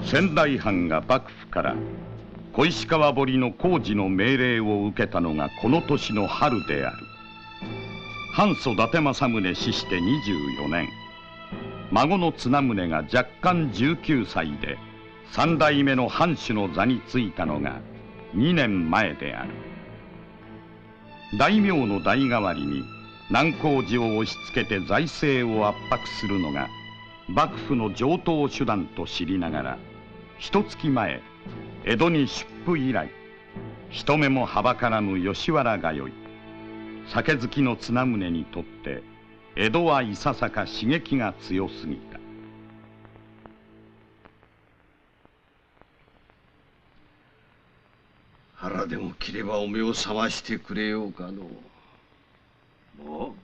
仙台藩が幕府から小石川堀の工事の命令を受けたのがこの年の春である。藩祖伊達政宗死して24年、孫の綱宗が若干19歳で三代目の藩主の座に就いたのが2年前である。大名の代替わりに難工事を押し付けて財政を圧迫するのが幕府の常套手段と知りながら、一月前江戸に出府以来人目もはばからぬ吉原通い。酒好きの綱宗にとって江戸はいささか刺激が強すぎた。腹でも切ればお目を覚ましてくれようかの。も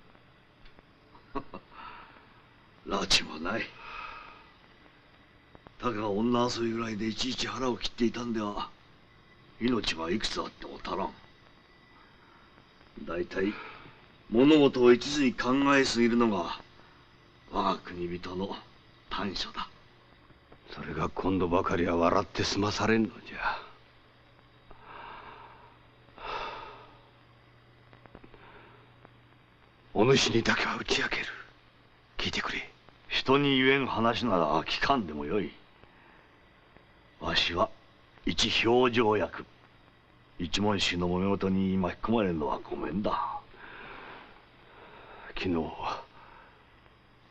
う拉致もない。たかが女遊びぐらいでいちいち腹を切っていたんでは命はいくつあっても足らん。大体物事を一途に考えすぎるのが我が国人の短所だ。それが今度ばかりは笑って済まされんのじゃ。お主にだけは打ち明ける。聞いてくれ。人に言えん話なら聞かんでもよい。わしは一表情役。一文衆の揉め事に巻き込まれるのはごめんだ。昨日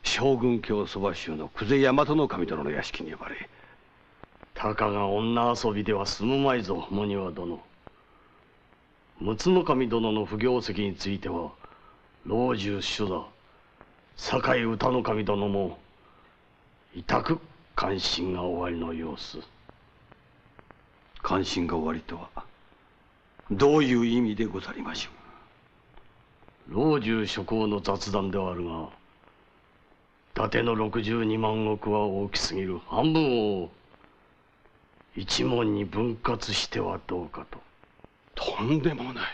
将軍家そば衆の久世大和守殿の屋敷に呼ばれ、たかが女遊びでは済むまいぞ茂庭殿。陸奥守殿の不行跡については老中主座酒井歌守殿も痛く関心がおありの様子。関心がおありとはどういう意味でござりましょう。老中諸公の雑談ではあるが、伊達の62万石は大きすぎる。半分を一門に分割してはどうかと。とんでもない。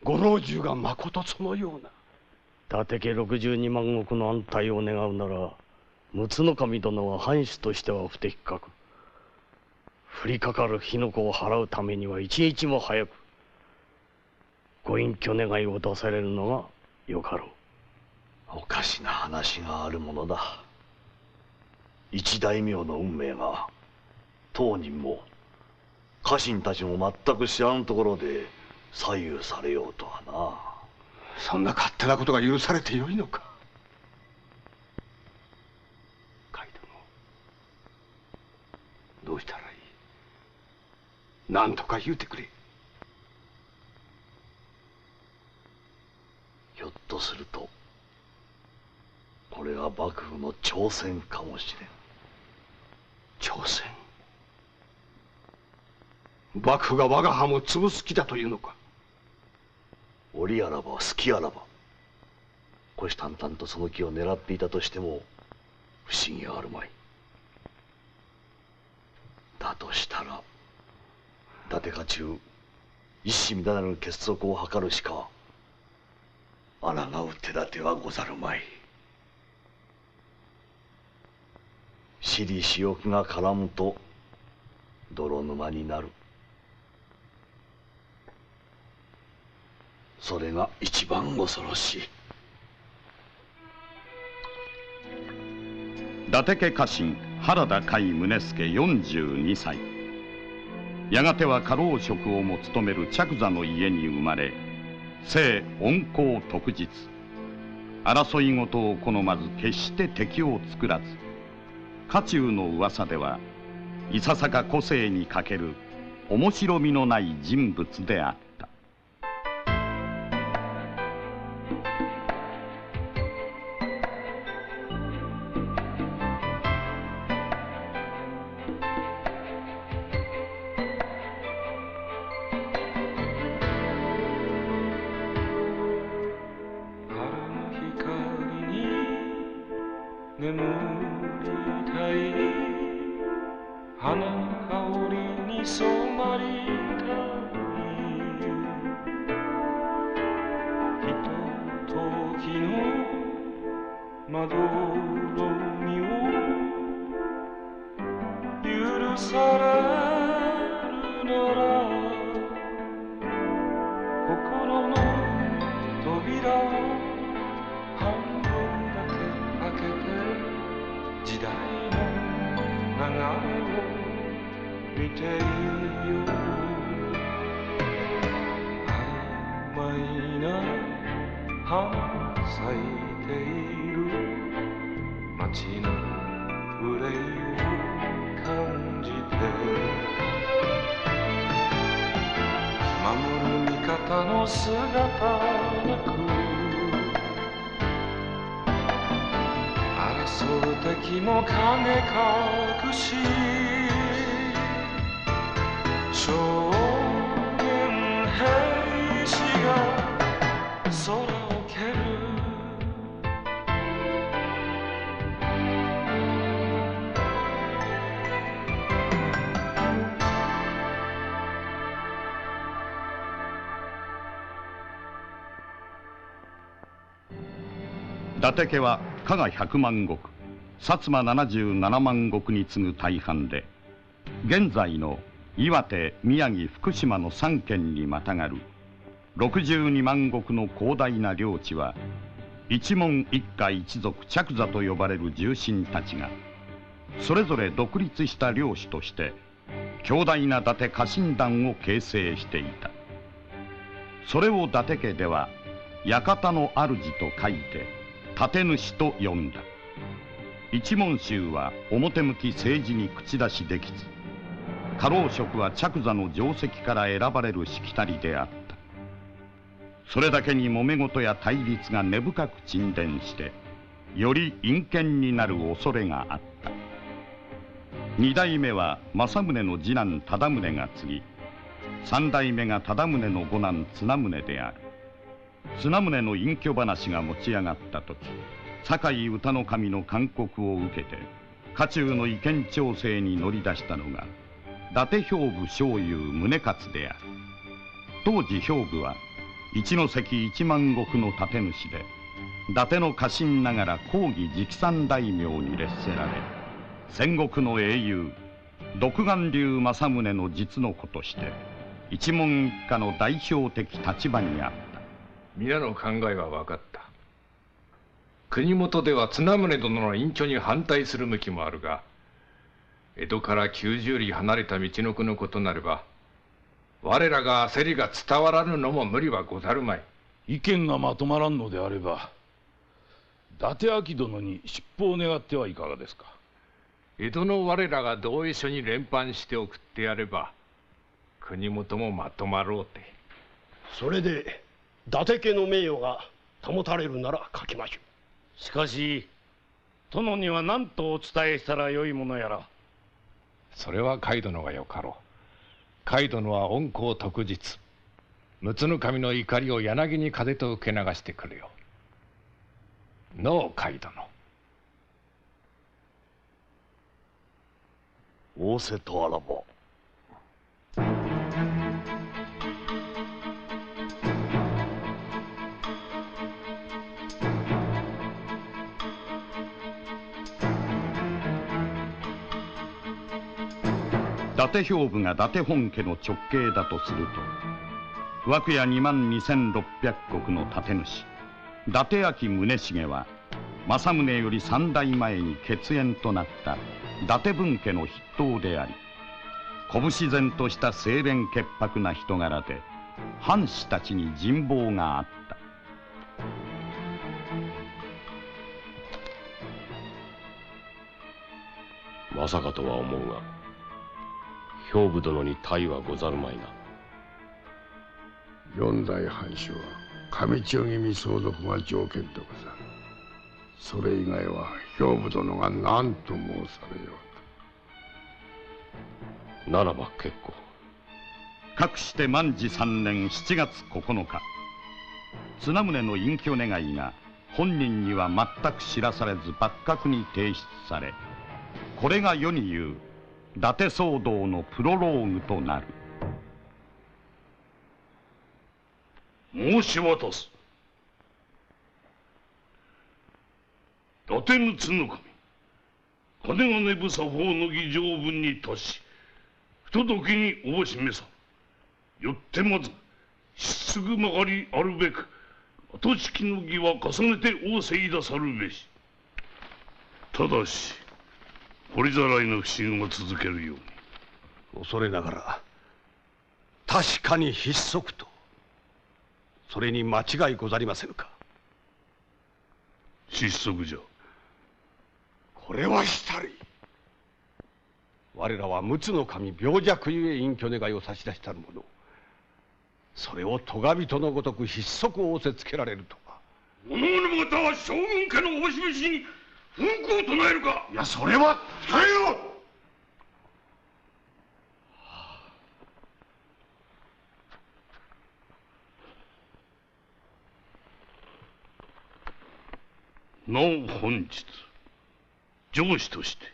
ご老中がまことそのような。伊達家62万石の安泰を願うなら、陸奥守殿は藩主としては不適格。降りかかる火の粉を払うためには一日も早くご隠居願いを出されるのがよかろう。おかしな話があるものだ。一大名の運命が当人も家臣たちも全く知らぬところで左右されようとはな。そんな勝手なことが許されてよいのか。海殿、どうしたらいい。何とか言うてくれ。ひょっとするとこれは幕府の挑戦かもしれん。挑戦。幕府が我が藩を潰す気だというのか。折あらば隙あらば虎視眈々とその気を狙っていたとしても不思議はあるまい。だとしたら伊達家中一糸乱れぬ結束を図るしか抗う手立てはござるまい。私利私欲が絡むと泥沼になる。それが一番恐ろしい。伊達家家臣原田甲斐宗助42歳。やがては家老職をも務める着座の家に生まれ、姓温厚徳実。争い事を好まず決して敵を作らず、家中の噂ではいささか個性に欠ける面白みのない人物であった。されるなら心の扉を半分だけ開けて時代の流れを見ていよう曖昧な花咲いている街の憂いを感じて守る味方の姿なく争う敵も影隠し少年兵士が空を蹴る伊達家は加賀100万石、薩摩77万石に次ぐ大半で、現在の岩手、宮城、福島の3県にまたがる62万石の広大な領地は、一門一家一族着座と呼ばれる重臣たちが、それぞれ独立した領主として、強大な伊達家臣団を形成していた。それを伊達家では、館の主と書いて、立主と呼んだ。一門衆は表向き政治に口出しできず、家老職は着座の定石から選ばれるしきたりであった。それだけに揉め事や対立が根深く沈殿して、より陰険になる恐れがあった。二代目は政宗の次男忠宗が継ぎ、三代目が忠宗の五男綱宗である。綱宗の隠居話が持ち上がった時、酒井歌の神の勧告を受けて家中の意見調整に乗り出したのが伊達兵部庄友宗勝である。当時兵部は一関1万石の立主で、伊達の家臣ながら公儀直参大名に列せられ、戦国の英雄独眼竜政宗の実の子として一門一家の代表的立場にあった。皆の考えは分かった。国元では綱宗殿の隠居に反対する向きもあるが、江戸から90里離れた道のくのことなれば、我らが焦りが伝わらぬのも無理はござるまい。意見がまとまらんのであれば、伊達明殿に尻尾を願ってはいかがですか。江戸の我らが同意書に連判して送ってやれば、国元もまとまろうて。それで伊達家の名誉が保たれるなら書きましょう。しかし殿には何とお伝えしたらよいものやら。それは海殿がよかろう。海殿は恩公特実、陸奥守の怒りを柳に風と受け流してくるよ。のう海殿。仰せとあらば。伊達兵部が伊達本家の直系だとすると、涌谷2万2600石の立主伊達焼宗重は政宗より3代前に血縁となった伊達分家の筆頭であり、拳然とした清廉潔白な人柄で藩士たちに人望があった。まさかとは思うが、兵部殿に他意はござるまいな。四代藩主は上千代君相続が条件とかさ。それ以外は兵部殿が何と申されようと。ならば結構。かくして万治3年7月9日、綱宗の隠居願いが本人には全く知らされず幕閣に提出され、これが世に言う伊達騒動のプロローグとなる。申し渡す。伊達陸奥守金金房法の儀仗分に達し、とどきにおぼしめさ。よってまず失ぐまがりあるべく後敷きの儀は重ねて仰せいださるべし。ただし掘りざらいの不信を続けるように。恐れながら確かに筆足と、それに間違いござりませぬか。失足じゃ。これはしたり。我らは陸奥の神病弱ゆえ隠居願いを差し出したる者、それを咎人のごとく筆足を仰せつけられるとは。おのおの方は将軍家のおぼし飯に文句を唱えるか。いや、それは控えよ。なお本日上司として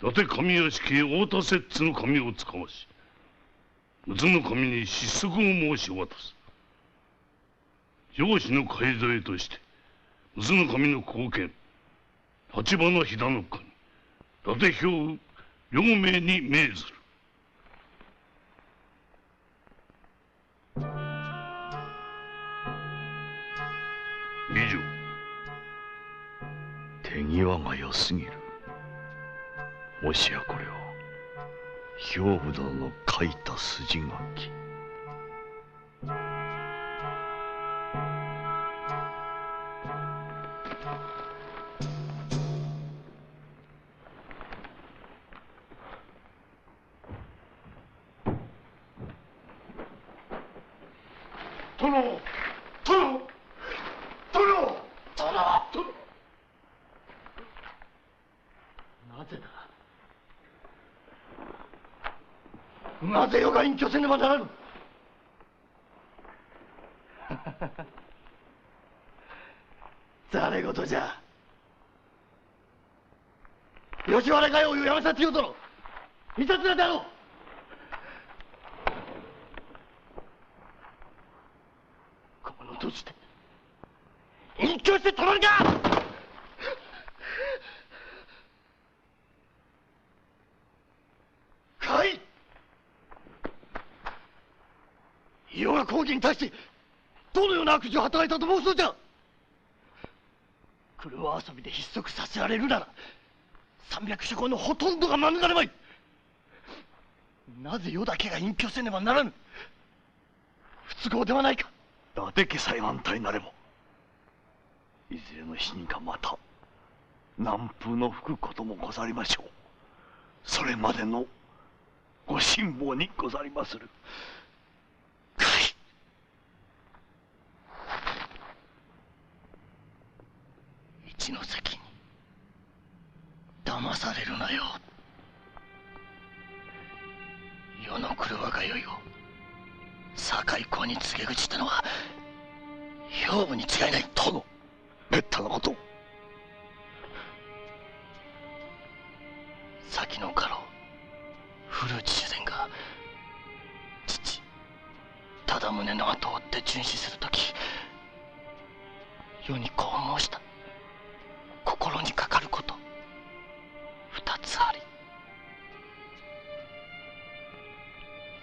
伊達上屋敷へ太田摂津の神をつかまし、陸奥の神に失足を申し渡す。上司の介添として陸奥の神の後見立花飛騨の神伊達兵両名に命ずる。以上。手際が良すぎる。もしやこれは兵部殿の書いた筋書き。殿！なぜだ。なぜ余が隠居せねばならぬ。ざれ言じゃ。吉原かよをやめさせよう殿。いたずらだろう。この年で隠居してたまるか。余が公儀に対してどのような悪事を働いたと申すのじゃ。車遊びで筆足させられるなら300諸侯のほとんどが免れまい。なぜ余だけが隠居せねばならぬ。不都合ではないか。伊達家さえ安泰なればいずれの日にかまた南風の吹くこともござりましょう。それまでのご辛抱にござりまする。一の関に騙されるなよ。世の来る若宵を堺公に告げ口したのは兵部に違いない。殿、めったなことを。先の家老古内主膳が父忠宗の後を追って殉死するとき、世にこう申した。心にかかること二つあり。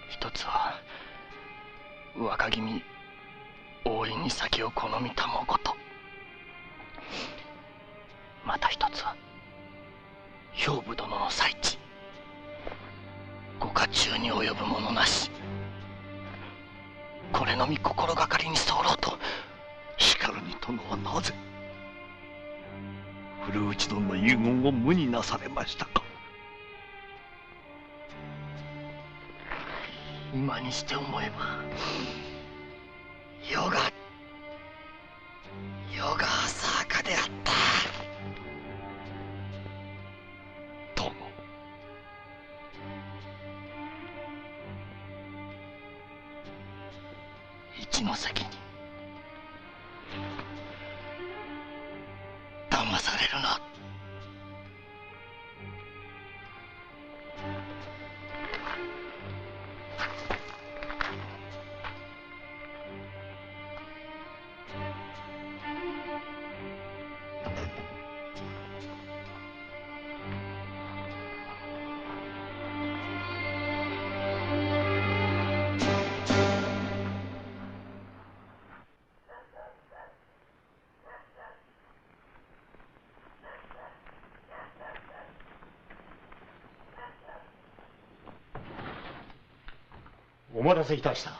一つは若君大いに酒を好みたもうこと、また一つは兵部殿の最地ご家中に及ぶものなし。これのみ心がかりに候と。しかるに殿はなぜ古内殿の遺言を無になされましたか。今にして思えば世が浅はかであった。殿、一の関に騙されるな。お待たせいたした。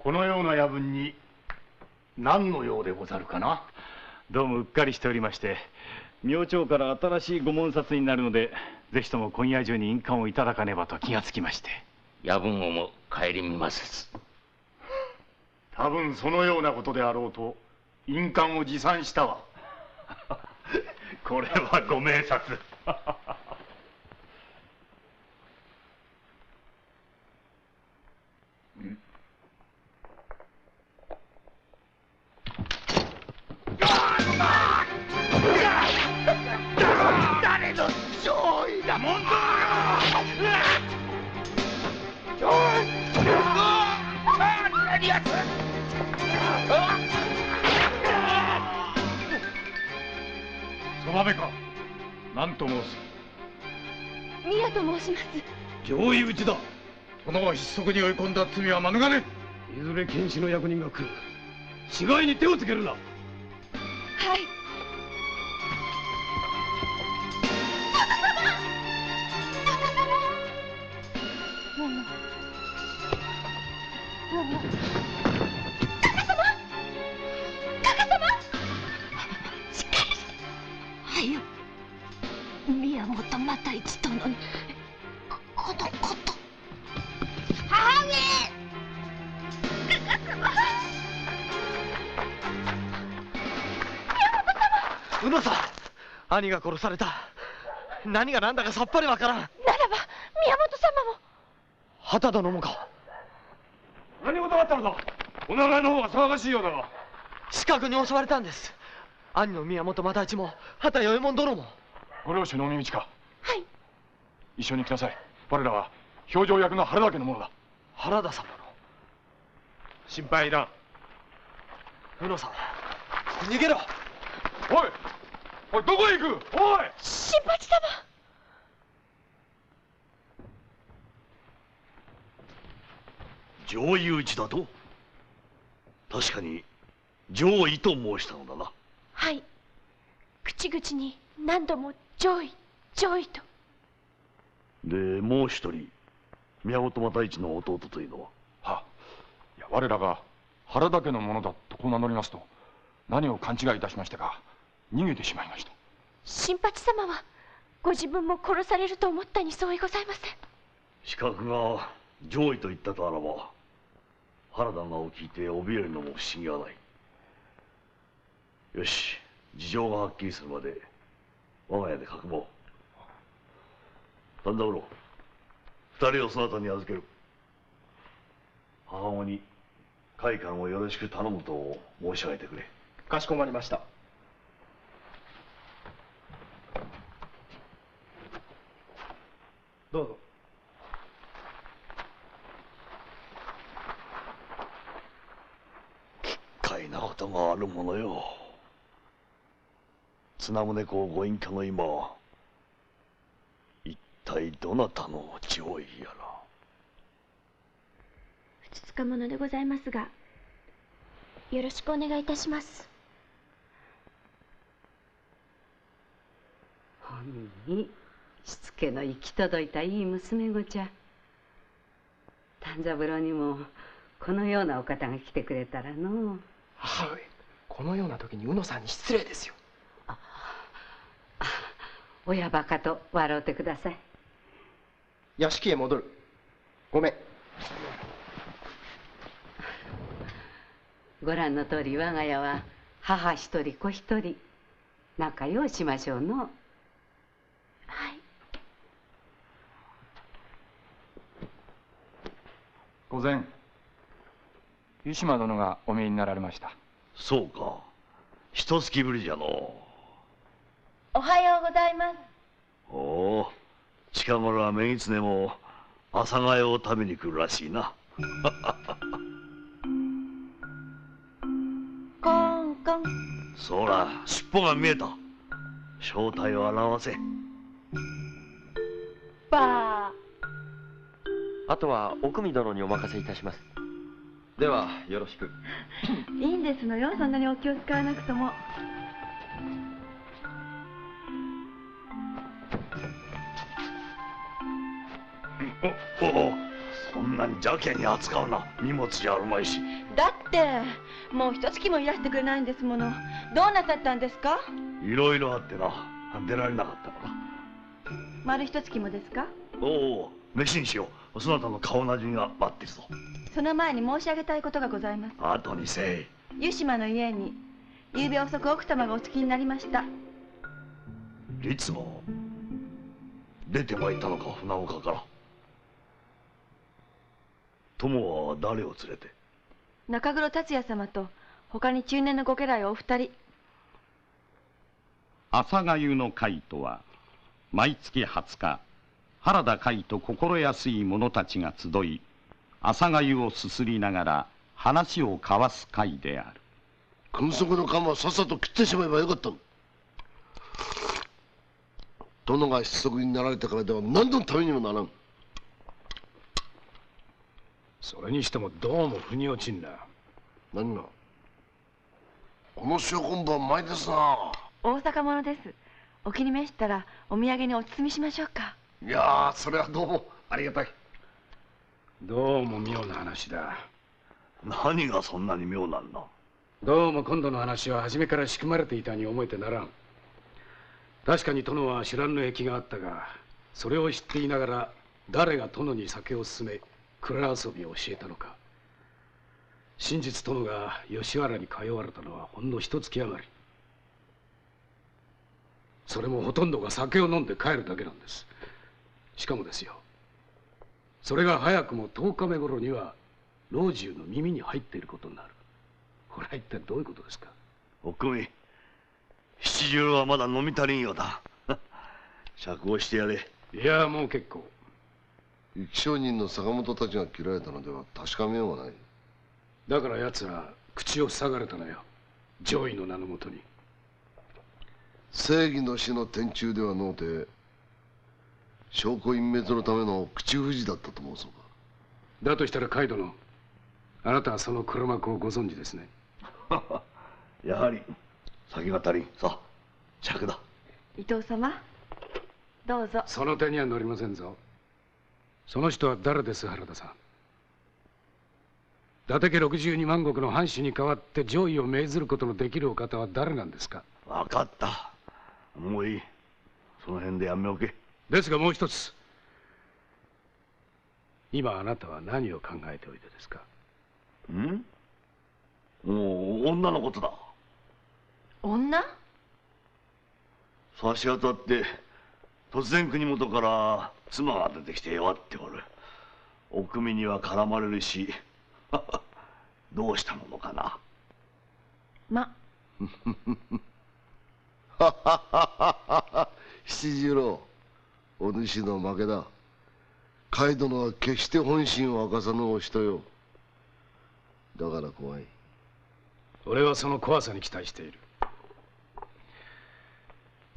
このような夜分に何の用でござるかな。どうもうっかりしておりまして、明朝から新しい御門札になるので、ぜひとも今夜中に印鑑をいただかねばと気がつきまして。夜分をも顧みますず。多分そのようなことであろうと印鑑を持参したわ。これはご明察。誰の上位だもんだ。何やつ。そなべか。何と申す。宮と申します。上位討ちだ。殿を失足に追い込んだ罪は免れ。いずれ剣士の役人が来る。死骸に手をつけるな。はい。宮本又一殿にこのこと母上。宇野さん、兄が殺された。何が何だかさっぱりわからん。ならば宮本様も。畑殿もか。何事があったのだ。お長屋の方が騒がしいようだが。刺客に襲われたんです。兄の宮本又一も畑与右衛門殿も。ご両親のお耳か。はい。一緒に来なさい。我らは表情役の原田家の者だ。原田様の。心配いらん。宇野さん、逃げろ。おいおい、どこへ行く。おい新八様。上位討ちだと。確かに上位と申したのだな。はい。口々に何度も上位上位と。でもう一人宮本又一の弟というのは。いや、我らが原田家の者だとこう名乗りますと、何を勘違いいたしましたか逃げてしまいました。新八様はご自分も殺されると思ったに相違ございません。刺客が上位と言ったとあらば、原田の名を聞いて怯えるのも不思議はない。よし、事情がはっきりするまで我が家でかくもう。丹三郎、二人をそなたに預ける。母子に会館をよろしく頼むと申し上げてくれ。かしこまりました。どうぞ。奇怪なことがあるものよ。綱宗公ご隠居の今、一体どなたの上位やら。ふつつか者でございますが、よろしくお願いいたします。ほんにしつけの行き届いたいい娘御ちゃん。丹三郎にもこのようなお方が来てくれたらのう。母上、このような時に宇野さんに失礼ですよ。親バカと笑うてください。屋敷へ戻る。ごめん。ご覧の通り我が家は母一人子一人、仲良うしましょうの。はい。御前、湯島殿がお見えになられました。そうか、一月ぶりじゃの。おはようございます。おお、近頃はメギツネも朝粥を食べに来るらしいな。コンコン。そら、尻尾が見えた。正体を表せ。ばあとは奥見殿にお任せいたします。ではよろしく。いいんですのよ、そんなにお気を使わなくとも。おお、そんなに邪気に扱うな。荷物じゃあるまいし。だってもう一月もいらしてくれないんですもの。どうなさったんですか？いろいろあってな、出られなかったから。丸一月もですか？おお、飯にしよう。そなたの顔なじみが待ってるぞ。その前に申し上げたいことがございます。後にせい。湯島の家に昨べ遅く奥様がお着きになりました。律も出てまいったのか、船岡から。友は誰を連れて？中黒達也様と他に中年のご家来お二人。朝がゆの会とは毎月20日原田会と心安い者たちが集い朝がゆをすすりながら話を交わす会である。君側の勘はさっさと切ってしまえばよかったの。殿が失足になられたからでは何のためにもならん。それにしてもどうも腑に落ちんな。何が？この塩昆布は前ですな。大阪者です。お気に召したらお土産にお包みしましょうか。いやー、それはどうもありがたい。どうも妙な話だ。何がそんなに妙なんだ？どうも今度の話は初めから仕組まれていたに思えてならん。確かに殿は知らんの癖があったが、それを知っていながら誰が殿に酒を勧め蔵遊びを教えたのか。真実殿が吉原に通われたのはほんの一月余り。それもほとんどが酒を飲んで帰るだけなんです。しかもですよ、それが早くも10日目頃には老中の耳に入っていることになる。これは一体どういうことですか？おくみ、七十はまだ飲み足りんようだ。釈放してやれ。いや、もう結構。生き証人の坂本たちが切られたのでは確かめようがない。だから奴ら口を塞がれたのよ、上位の名のもとに。正義の死の天誅ではのうて証拠隠滅のための口封じだったと申そうか。だとしたら海殿、あなたはその黒幕をご存知ですね。やはり先が足りん。さあ酌だ。伊藤様、どうぞ。その手には乗りませんぞ。その人は誰です？原田さん。伊達家62万石の藩主に代わって上位を命ずることのできるお方は誰なんですか？分かった。もういい。その辺でやめおけ。ですがもう一つ。今あなたは何を考えておいてですか？ん？もう女のことだ。女？差し当たって突然国元から妻が出てきて弱っておる。お組には絡まれるしどうしたものかな。ま七十郎、お主の負けだ。海殿は決して本心を明かさぬお人よ。だから怖い。俺はその怖さに期待している。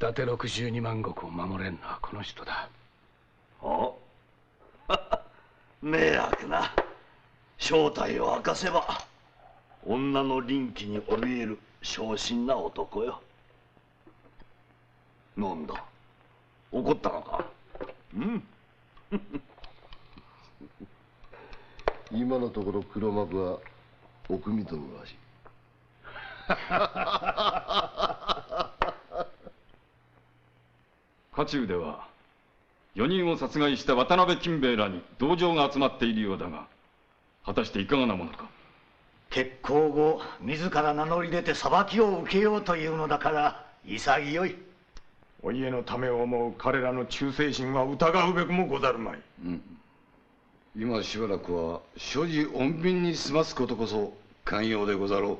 伊達62万石を守れんのはこの人だ。お迷惑な。正体を明かせば女の臨機に怯える小心な男よ。なんだ、怒ったのか？うん今のところ黒幕はお組殿らしい。家中では4人を殺害した渡辺金兵衛らに同情が集まっているようだが、果たしていかがなものか？決行後自ら名乗り出て裁きを受けようというのだから潔い。お家のためを思う彼らの忠誠心は疑うべくもござるまい。今しばらくは所持穏便に済ますことこそ肝要でござろう。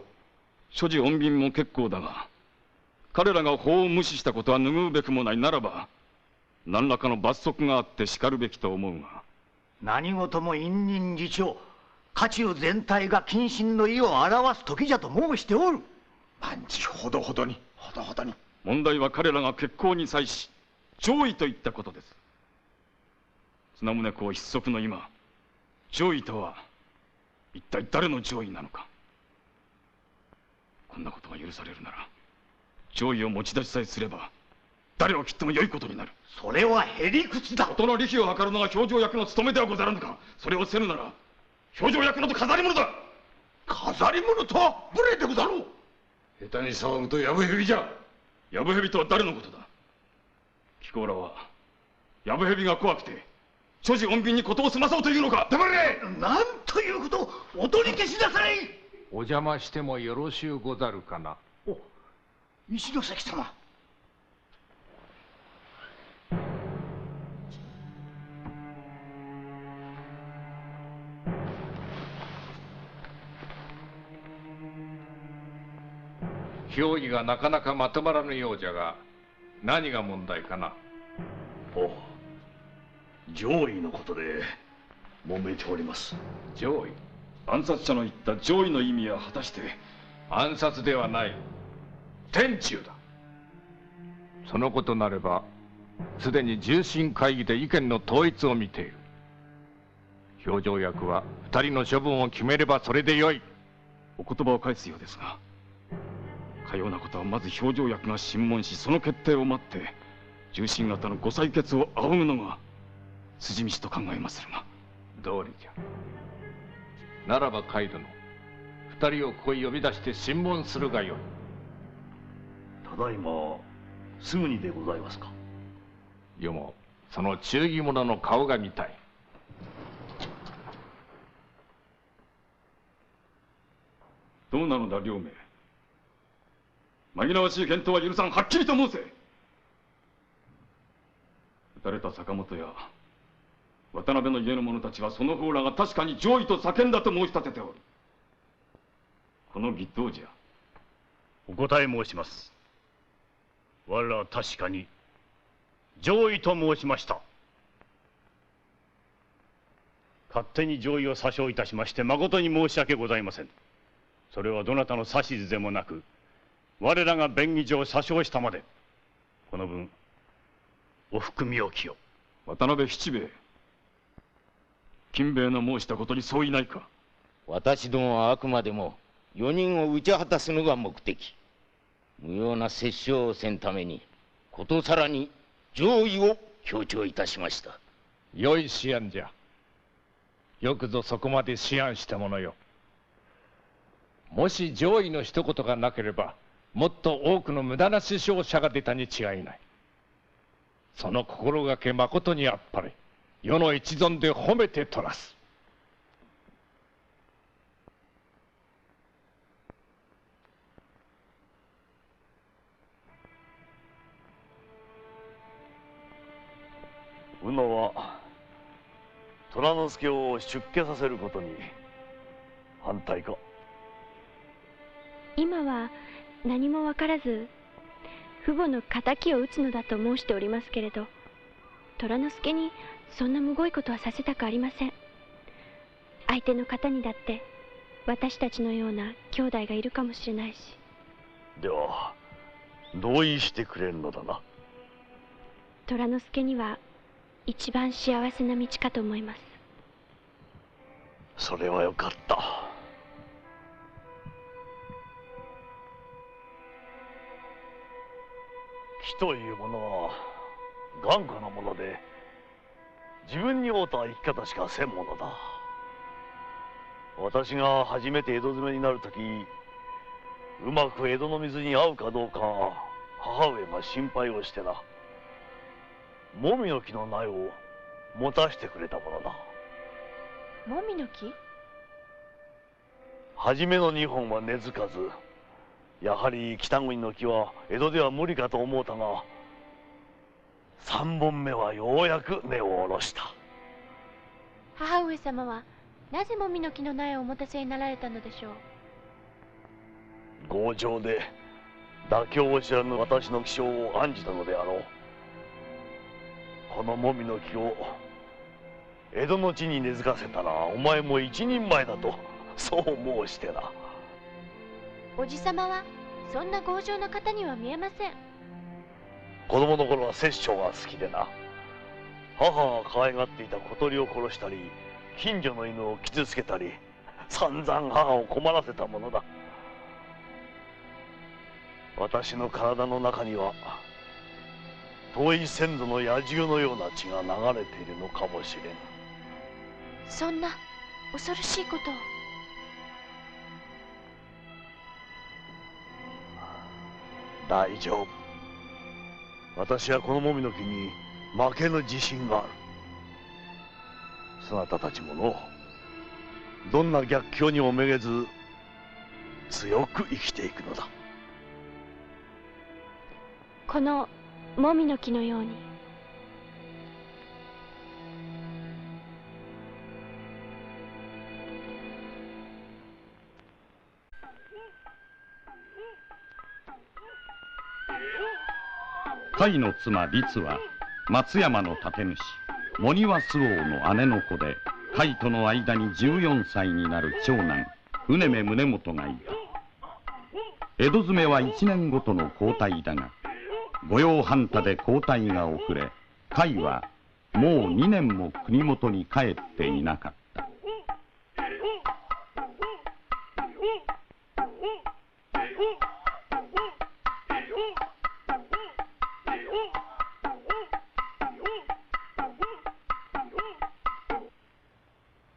所持穏便も結構だが、彼らが法を無視したことは拭うべくもないならば、何らかの罰則があってしかるべきと思うが。何事も隠忍自重、家中全体が謹慎の意を表す時じゃと申しておる。万事ほどほどに、ほどほどに。問題は彼らが決行に際し上位といったことです。綱宗公筆足の今、上位とは一体誰の上位なのか。こんなことが許されるなら上位を持ち出しさえすれば伊誰を切っても良いことになる。それはへりくつだ。事の利益を図るのが表情役の務めではござらぬか。それをせぬなら表情役のと飾り物だ。飾り物とは無礼でござろう。下手に騒ぐとヤブヘビじゃ。ヤブヘビとは誰のことだ。貴公らはヤブヘビが怖くて所持穏便に事を済まそうというのか。黙れ。なんということ。お取り消しなさい。お邪魔してもよろしゅうござるかな。お、石崎様。評議がなかなかまとまらぬようじゃが、何が問題かな。お、上位のことで揉めております。上位？暗殺者の言った上位の意味は果たして。暗殺ではない。天誅だ。そのことなれば、すでに重臣会議で意見の統一を見ている。表情役は二人の処分を決めればそれでよい。お言葉を返すようですが、かようなことはまず表情役が審問し、その決定を待って重臣方のご裁決を仰ぐのが筋道と考えまするが。道理じゃ。ならば海殿、二人をここへ呼び出して審問するがよい。ただいますぐにでございますか。よもその忠義者の顔が見たい。どうなのだ両名。紛らわしい検討は許さん。はっきりと申せ。撃たれた坂本や渡辺の家の者たちはその方らが確かに上位と叫んだと申し立てておる。この義どうじゃ。お答え申します。我らは確かに上位と申しました。勝手に上位を詐称いたしまして誠に申し訳ございません。それはどなたの指図でもなく、我らが便宜上詐称したまで。この分お含み置きを。渡辺七兵衛、金兵衛の申したことに相違ないか。私どもはあくまでも4人を討ち果たすのが目的。無用な殺生をせんためにことさらに上位を強調いたしました。良い思案じゃ。よくぞそこまで思案したものよ。もし上位の一言がなければ、もっと多くの無駄な死傷者が出たに違いない。その心がけまことにあっぱれ。世の一存で褒めてとらす。宇野は虎之助を出家させることに反対か。今は何も分からず、父母の敵を討つのだと申しておりますけれど、虎之助にそんなむごいことはさせたくありません。相手の方にだって私たちのような兄弟がいるかもしれないし。では同意してくれるのだな。虎之助には一番幸せな道かと思います。それはよかった。木というものは頑固なもので、自分に合うた生き方しかせんものだ。私が初めて江戸詰めになるとき、うまく江戸の水に合うかどうか母上が心配をしてな、もみの木の苗を持たしてくれたものだ。もみの木？初めの2本は根付かず、やはり北国の木は江戸では無理かと思うたが、3本目はようやく根を下ろした。母上様はなぜもみの木の苗をお持たせになられたのでしょう。強情で妥協を知らぬ私の気性を案じたのであろう。このもみの木を江戸の地に根付かせたらお前も一人前だと、そう申してな。おじさまはそんな強情な方には見えません。子供の頃は殺生が好きでな、母が可愛がっていた小鳥を殺したり、近所の犬を傷つけたり、散々母を困らせたものだ。私の体の中には遠い先祖の野獣のような血が流れているのかもしれん。そんな恐ろしいことを。大丈夫。私はこのもみの木に負けぬ自信がある。そなたたちもの、どんな逆境にもめげず強く生きていくのだ。このもみの木のように。甲斐の妻律は松山の立主茂庭周王の姉の子で、甲斐との間に14歳になる長男畝目宗本がいた。江戸詰めは1年ごとの交代だが、御用半田で交代が遅れ、甲斐はもう2年も国元に帰っていなかった。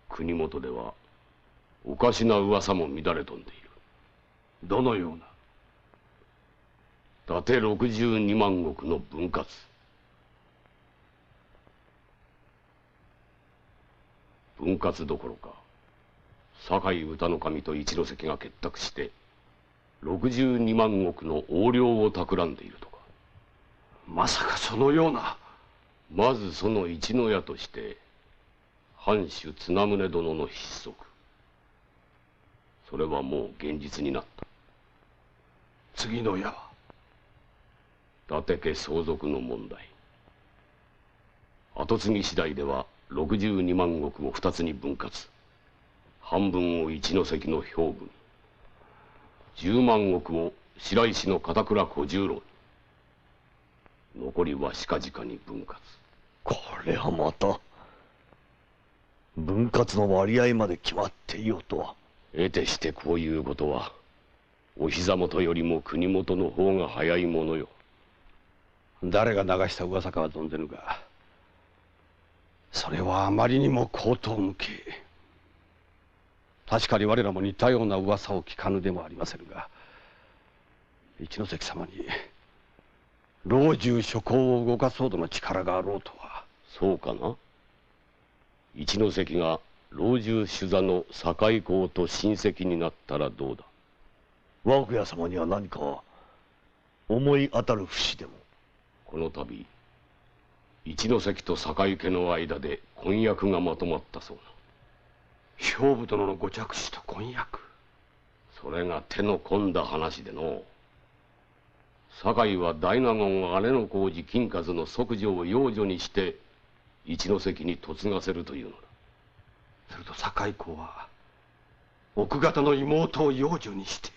国元ではおかしな噂も乱れ飛んでいる。どのような？伊達62万石の分割。分割どころか堺歌の神と一関が結託して62万石の横領を企んでいるとか。まさかそのような。まずその一の矢として藩主綱宗殿の筆足。それはもう現実になった。次の矢は伊達家相続の問題。跡継ぎ次第では62万石を2つに分割。半分を一関の兵部に、10万石を白石の片倉小十郎に、残りは近々に分割。これはまた分割の割合まで決まっていようとは。得てしてこういうことはお膝元よりも国元の方が早いものよ。誰が流した噂かは存ぜぬが、それはあまりにも荒唐無稽。確かに我らも似たような噂を聞かぬでもありませんが、一関様に老中諸侯を動かそうとの力があろうとは。そうかな。一関が老中主座の堺公と親戚になったらどうだ。和奥屋様には何か思い当たる節でも。この度一関と堺家の間で婚約がまとまったそうな。兵部殿のご着手と婚約。それが手の込んだ話での。堺は大納言姉の皇子金数の息女を養女にして一関に嫁がせるというのだ。すると堺公は奥方の妹を養女にして。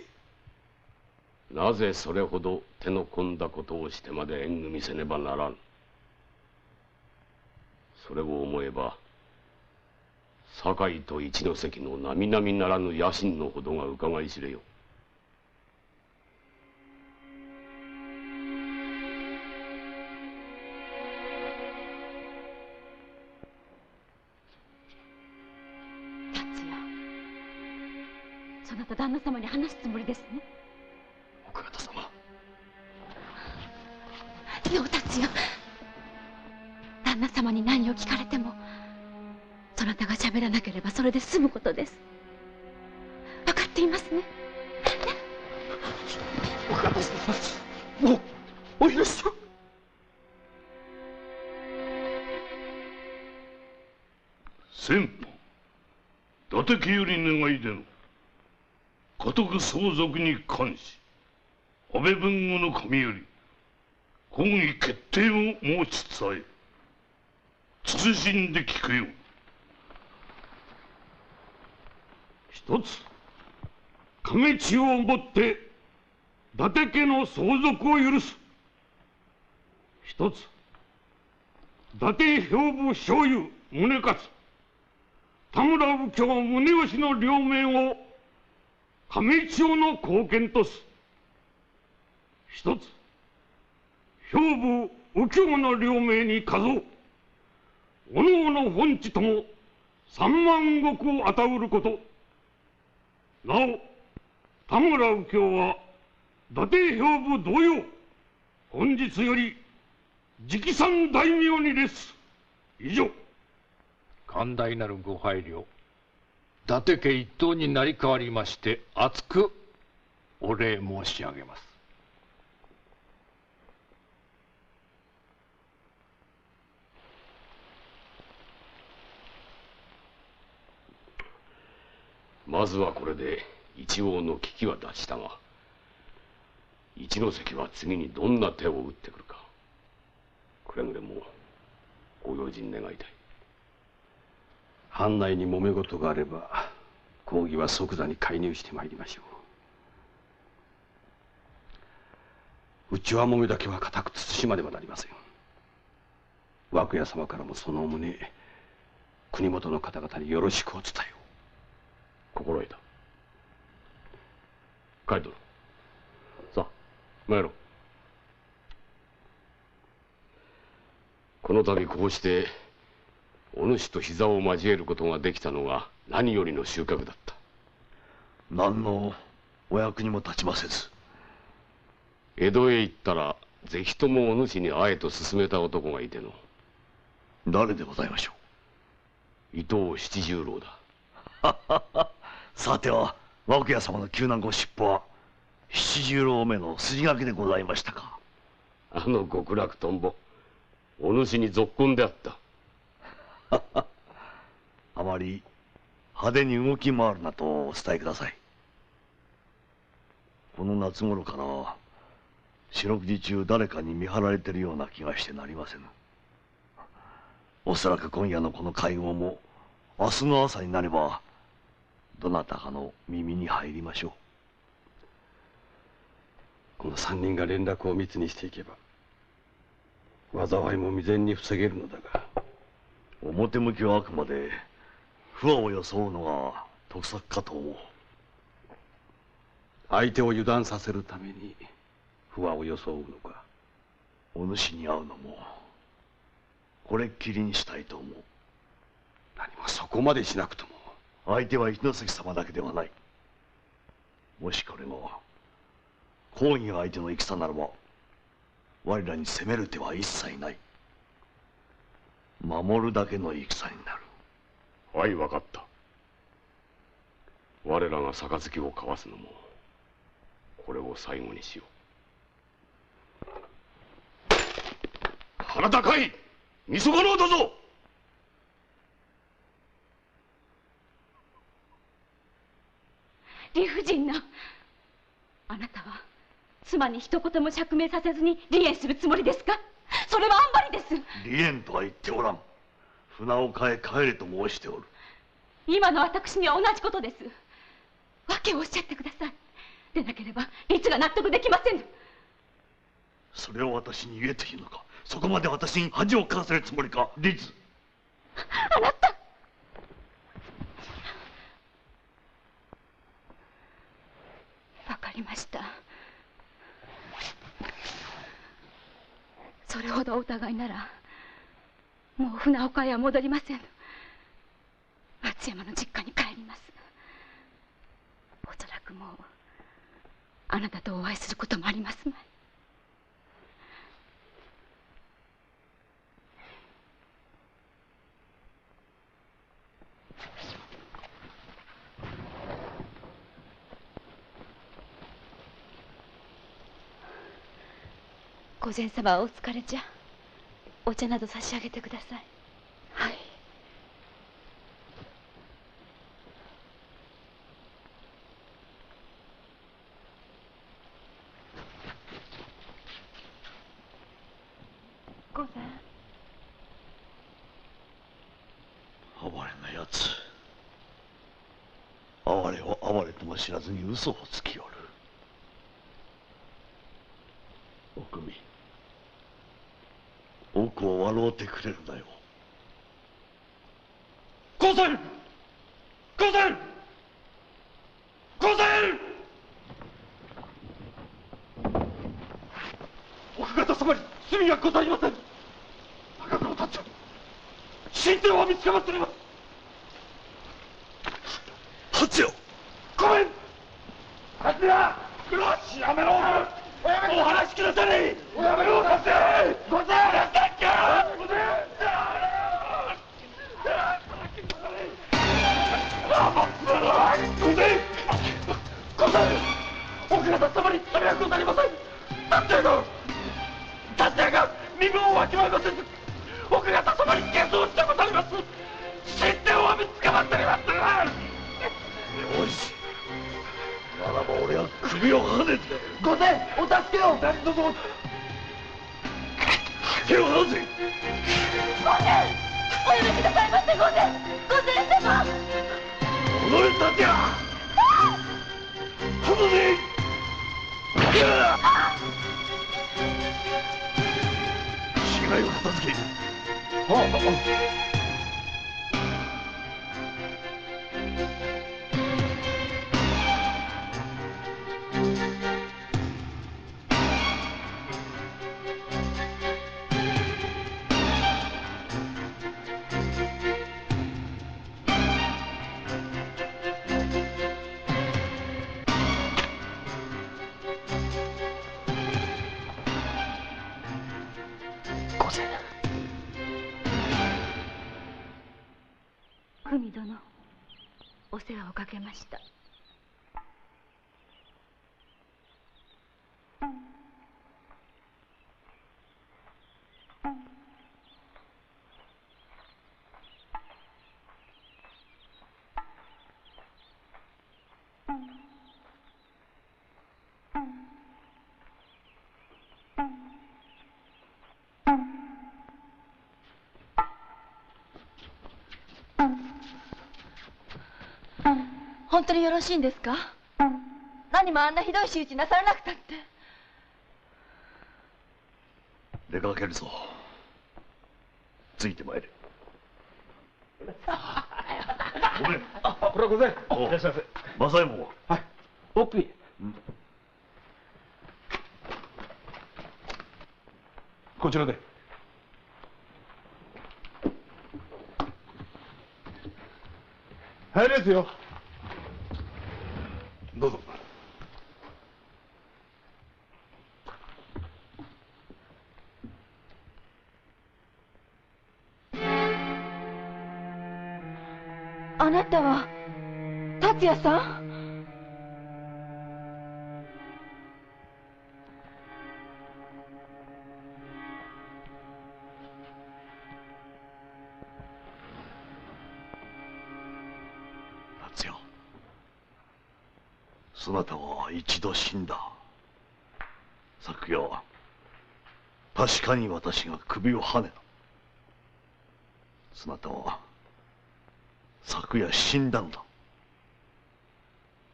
なぜそれほど手の込んだことをしてまで縁組せねばならん。それを思えば堺と一関の並々ならぬ野心のほどがうかがい知れよ。そなた旦那様に話すつもりですね。奥方様。よう達也、旦那様に何を聞かれてもそなたが喋らなければそれで済むことです。分かっていますね。奥方様、お許しを。先方、伊達家より願い出の家督相続に関し、安倍文吾の神より公儀決定を申し伝え、謹んで聞くよう。一つ、影地をもって伊達家の相続を許す。一つ、伊達兵部所有宗勝、田村右京宗義の両名を亀千代の後見とす。一つ、兵部右京の両名に数をおのおの本地とも3万石を与うること。なお田村右京は伊達兵部同様本日より直参大名に列す。以上。寛大なるご配慮、伊達家一党になり代わりまして厚くお礼申し上げます。まずはこれで一応の危機は脱したが、一ノ関は次にどんな手を打ってくるか、くれぐれもご用心願いたい。藩内に揉め事があれば公儀は即座に介入してまいりましょう。内輪もめだけは固く慎まねばなりません。涌谷様からもその旨国元の方々によろしくお伝えを。心得た。海殿、さあ参ろう。この度こうしてお主と膝を交えることができたのが何よりの収穫だった。何のお役にも立ちませず。江戸へ行ったらぜひともお主に会えと勧めた男がいての。誰でございましょう。伊藤七十郎だ。さては涌谷様の救難ご尻尾は七十郎目の筋書きでございましたか。あの極楽とんぼ、お主にぞっこんであった。あまり派手に動き回るなとお伝えください。この夏頃から四六時中誰かに見張られているような気がしてなりませぬ。おそらく今夜のこの会合も明日の朝になればどなたかの耳に入りましょう。この三人が連絡を密にしていけば災いも未然に防げるのだが。表向きはあくまで不和を装うのが得策かと思う。相手を油断させるために不和を装うのか。お主に会うのもこれっきりにしたいと思う。何もそこまでしなくとも。相手は一ノ関様だけではない。もしこれが公儀が相手の戦ならば我らに攻める手は一切ない。守るだけの戦になる。はい、分かった。我らが杯を交わすのもこれを最後にしよう。腹高いみそがろうだぞ。理不尽な。あなたは妻に一言も釈明させずに離縁するつもりですか。それはあんまりです。離縁とは言っておらん。船を変え帰れと申しておる。今の私には同じことです。訳をおっしゃってください。でなければ律が納得できませぬ。それを私に言えというのか。そこまで私に恥をかかせるつもりか。律、あなた。わかりました。それほどお疑いならもう船岡へは戻りません。松山の実家に帰ります。おそらくもうあなたとお会いすることもありますまい。御前様はお疲れじゃ。お茶など差し上げてください。はい。御前。哀れなやつ。哀れを哀れとも知らずに嘘をつきおる。おくみ、奥を笑うてくれるなよ。御前、御前、御前。奥方様に罪はございません。中黒達也、進展は見つかまっております。達也、ごめん。達也、黒橋やめろ。お話しください。やめろ、達也。ごめん。奥方様に罪はございません。達也が身分をわきまえません。奥方様に下装してございます。進展は見つかまっております。よし、ならば俺は首をはねて御前、お助けを。何とぞ手を離せ。御前、おやめくださいませ。御前様。おのれ達也、離せ。死骸を片付け。久美殿、お世話をかけました。本当によろしいんですか？何もあんなひどい仕打ちなさらなくたって。出かけるぞ。ついてまいれ。ごめん。これはごぜん。いらっしゃいませ。正右衛門は。はい。奥へ。こちらで。入れですよ。どうぞ。あなたは達也さん？達也、そなたは一度死んだ。昨夜確かに私が首をはねた。そなたは昨夜死んだのだ。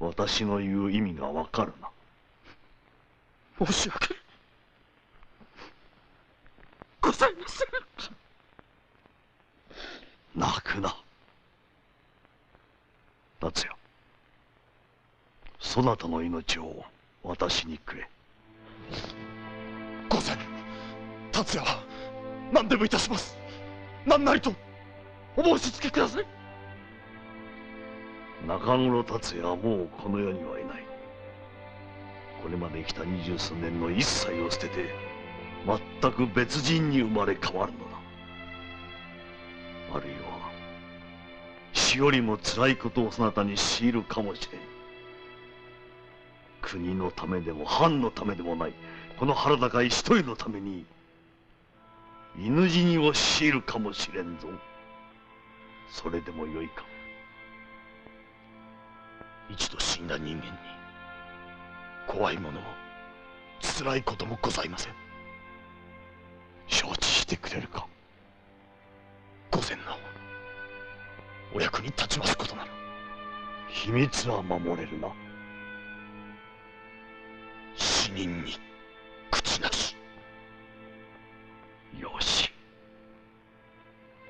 私の言う意味がわかるな。申し訳ございません。泣くな。達也、そなたの命を私にくれ。御前、達也は何でもいたします。何なりとお申し付けください。中黒達也はもうこの世にはいない。これまで生きた20数年の一切を捨てて全く別人に生まれ変わるのだ。あるいは死よりも辛いことをそなたに強いるかもしれん。国のためでも藩のためでもないこの腹高い一人のために犬死にを強いるかもしれんぞ。それでもよいか。一度死んだ人間に怖いものも辛いこともございません。承知してくれるか？御前のお役に立ちますことなら。秘密は守れるな。死人に口なし。よし。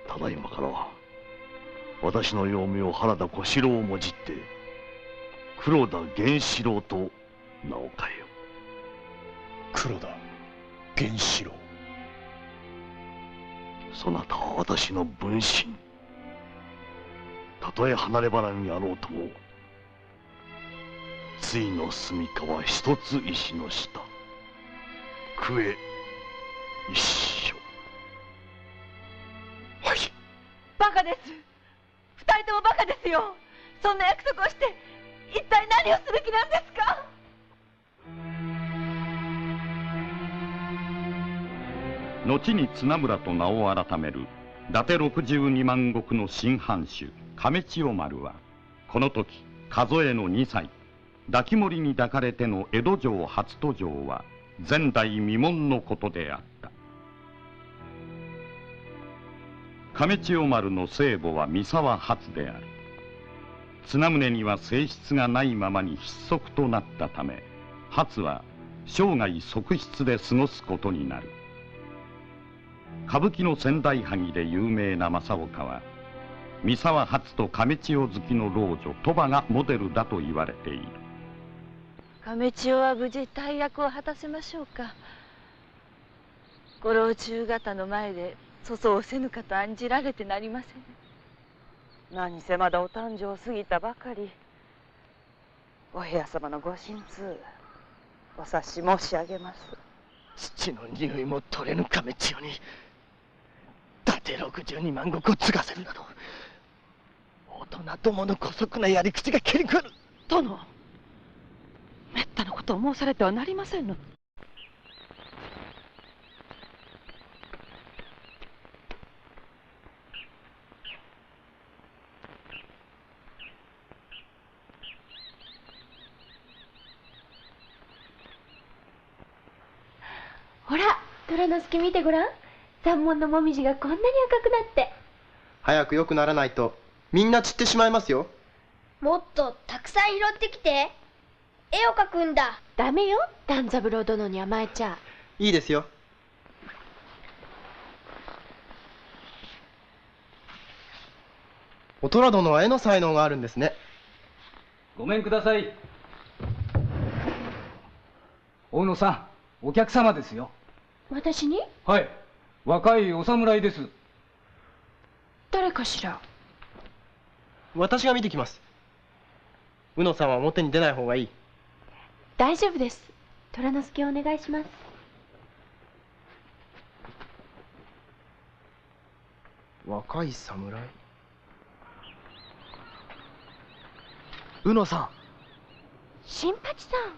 ただいまから私の幼名原田小四郎をもじって黒田源四郎と名を変えよう。黒田源四郎。そなたは私の分身。たとえ離れ離れにあろうとも、ついの住処は一つ石の下。食え一緒。はい。バカです。二人ともバカですよ。そんな約束をして一体何をすべきなんですか。後に綱村と名を改める伊達62万石の新藩主亀千代丸はこの時数えの2歳。抱き森に抱かれての江戸城初登場は前代未聞のことであった。亀千代丸の生母は三沢初である。綱宗には正室がないままに失足となったため、初は生涯側室で過ごすことになる。歌舞伎の仙台萩で有名な正岡は三沢初と亀千代好きの老女鳥羽がモデルだと言われている。亀千代は無事大役を果たせましょうか。ご老中方の前で粗相をせぬかと案じられてなりません。何せまだお誕生を過ぎたばかり。お部屋様のご心痛お察し申し上げます。父の匂いも取れぬ亀千代に伊達62万石を継がせるなど、大人どもの姑息なやり口が切り食わぬ。殿、めったなことを申されてはなりませんの。ほら、虎之助見てごらん。山門のもみじがこんなに赤くなって。早く良くならないとみんな散ってしまいますよ。もっとたくさん拾ってきて。絵を描くんだ。ダメよ、段三郎殿に甘えちゃ。いいですよ。お虎殿は絵の才能があるんですね。ごめんください。大野さん、お客様ですよ。私に？はい、若いお侍です。誰かしら？私が見てきます。宇野さんは表に出ない方がいい。大丈夫です。虎之助お願いします。若い侍？宇野さん。新八さん。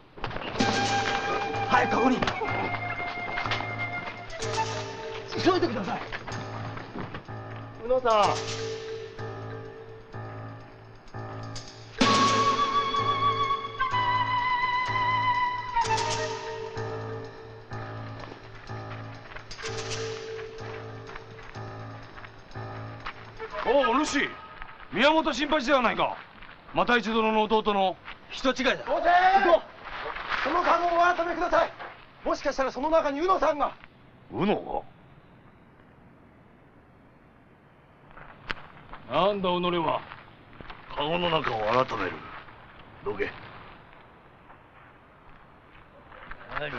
早くここに。急いでください。宇野さん。おお、お主、宮本新八ではないか。又一殿の弟の人違いだ。行こう。そのカゴをお改めください。もしかしたらその中に宇野さんが。宇野が？なんだ己は。カゴの中を改める。どけ。何？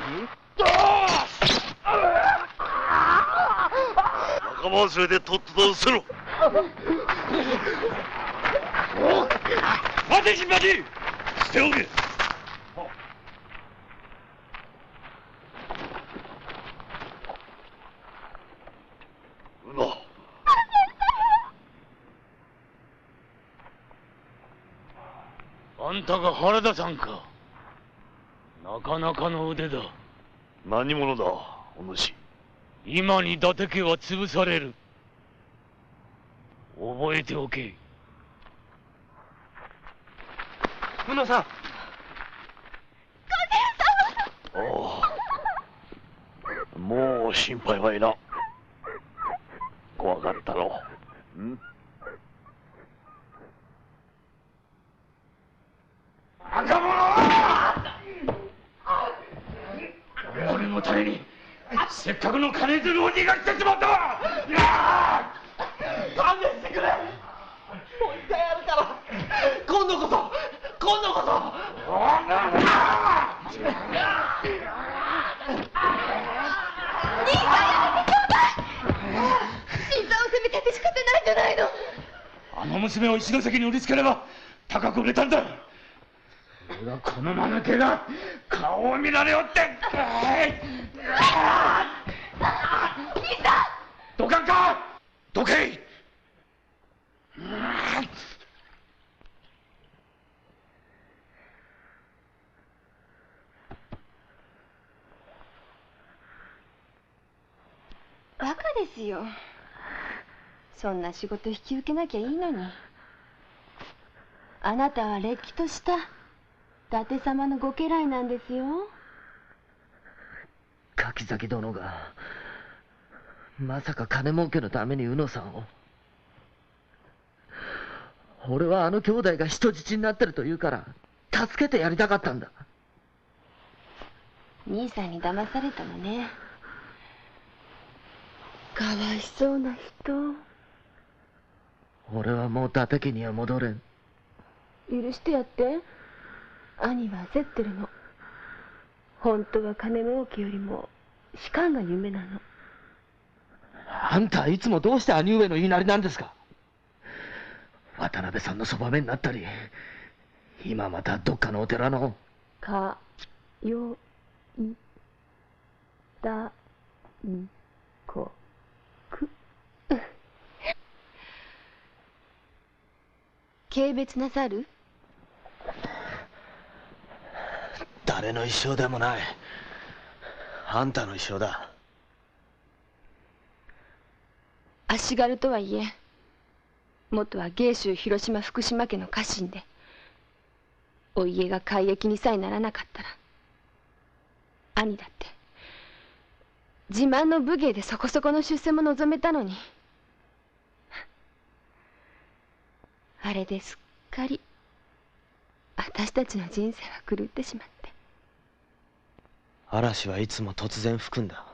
仲間を連れてとっとと失せろ。待て新八！捨ておけ。宇野。あんたが原田さんか。なかなかの腕だ。何者だ、お主。今に伊達家は潰される。覚えておけ。宇野さん。おう、もう心配はいな。怖かったろう。ん？赤者！俺のためにせっかくの金づるを逃がしてしまったわ！勘弁してくれ。もう一回やるから。今度こそ。の娘を一ノ関に売りつければ高く売れたんだ。俺がこの間抜けが顔を見られよって。どかんか。どけ。バカですよ。そんな仕事引き受けなきゃいいのに。あなたはれっきとした伊達様のご家来なんですよ。柿崎殿がまさか金儲けのために宇野さんを。俺はあの兄弟が人質になってると言うから助けてやりたかったんだ。兄さんに騙されたのね。かわいそうな人。俺はもう伊達家には戻れん。許してやって。兄は焦ってるの。本当は金儲けよりも仕官が夢なの。あんたはいつもどうして兄上の言いなりなんですか。渡辺さんのそばめになったり、今またどっかのお寺のかよいだいこく軽蔑なさる？誰の一生でもない。あんたの一生だ。足軽とはいえ、元は芸州広島福島家の家臣で、お家が改易にさえならなかったら、兄だって自慢の武芸でそこそこの出世も望めたのに、あれですっかり私たちの人生は狂ってしまって。嵐はいつも突然吹くんだ。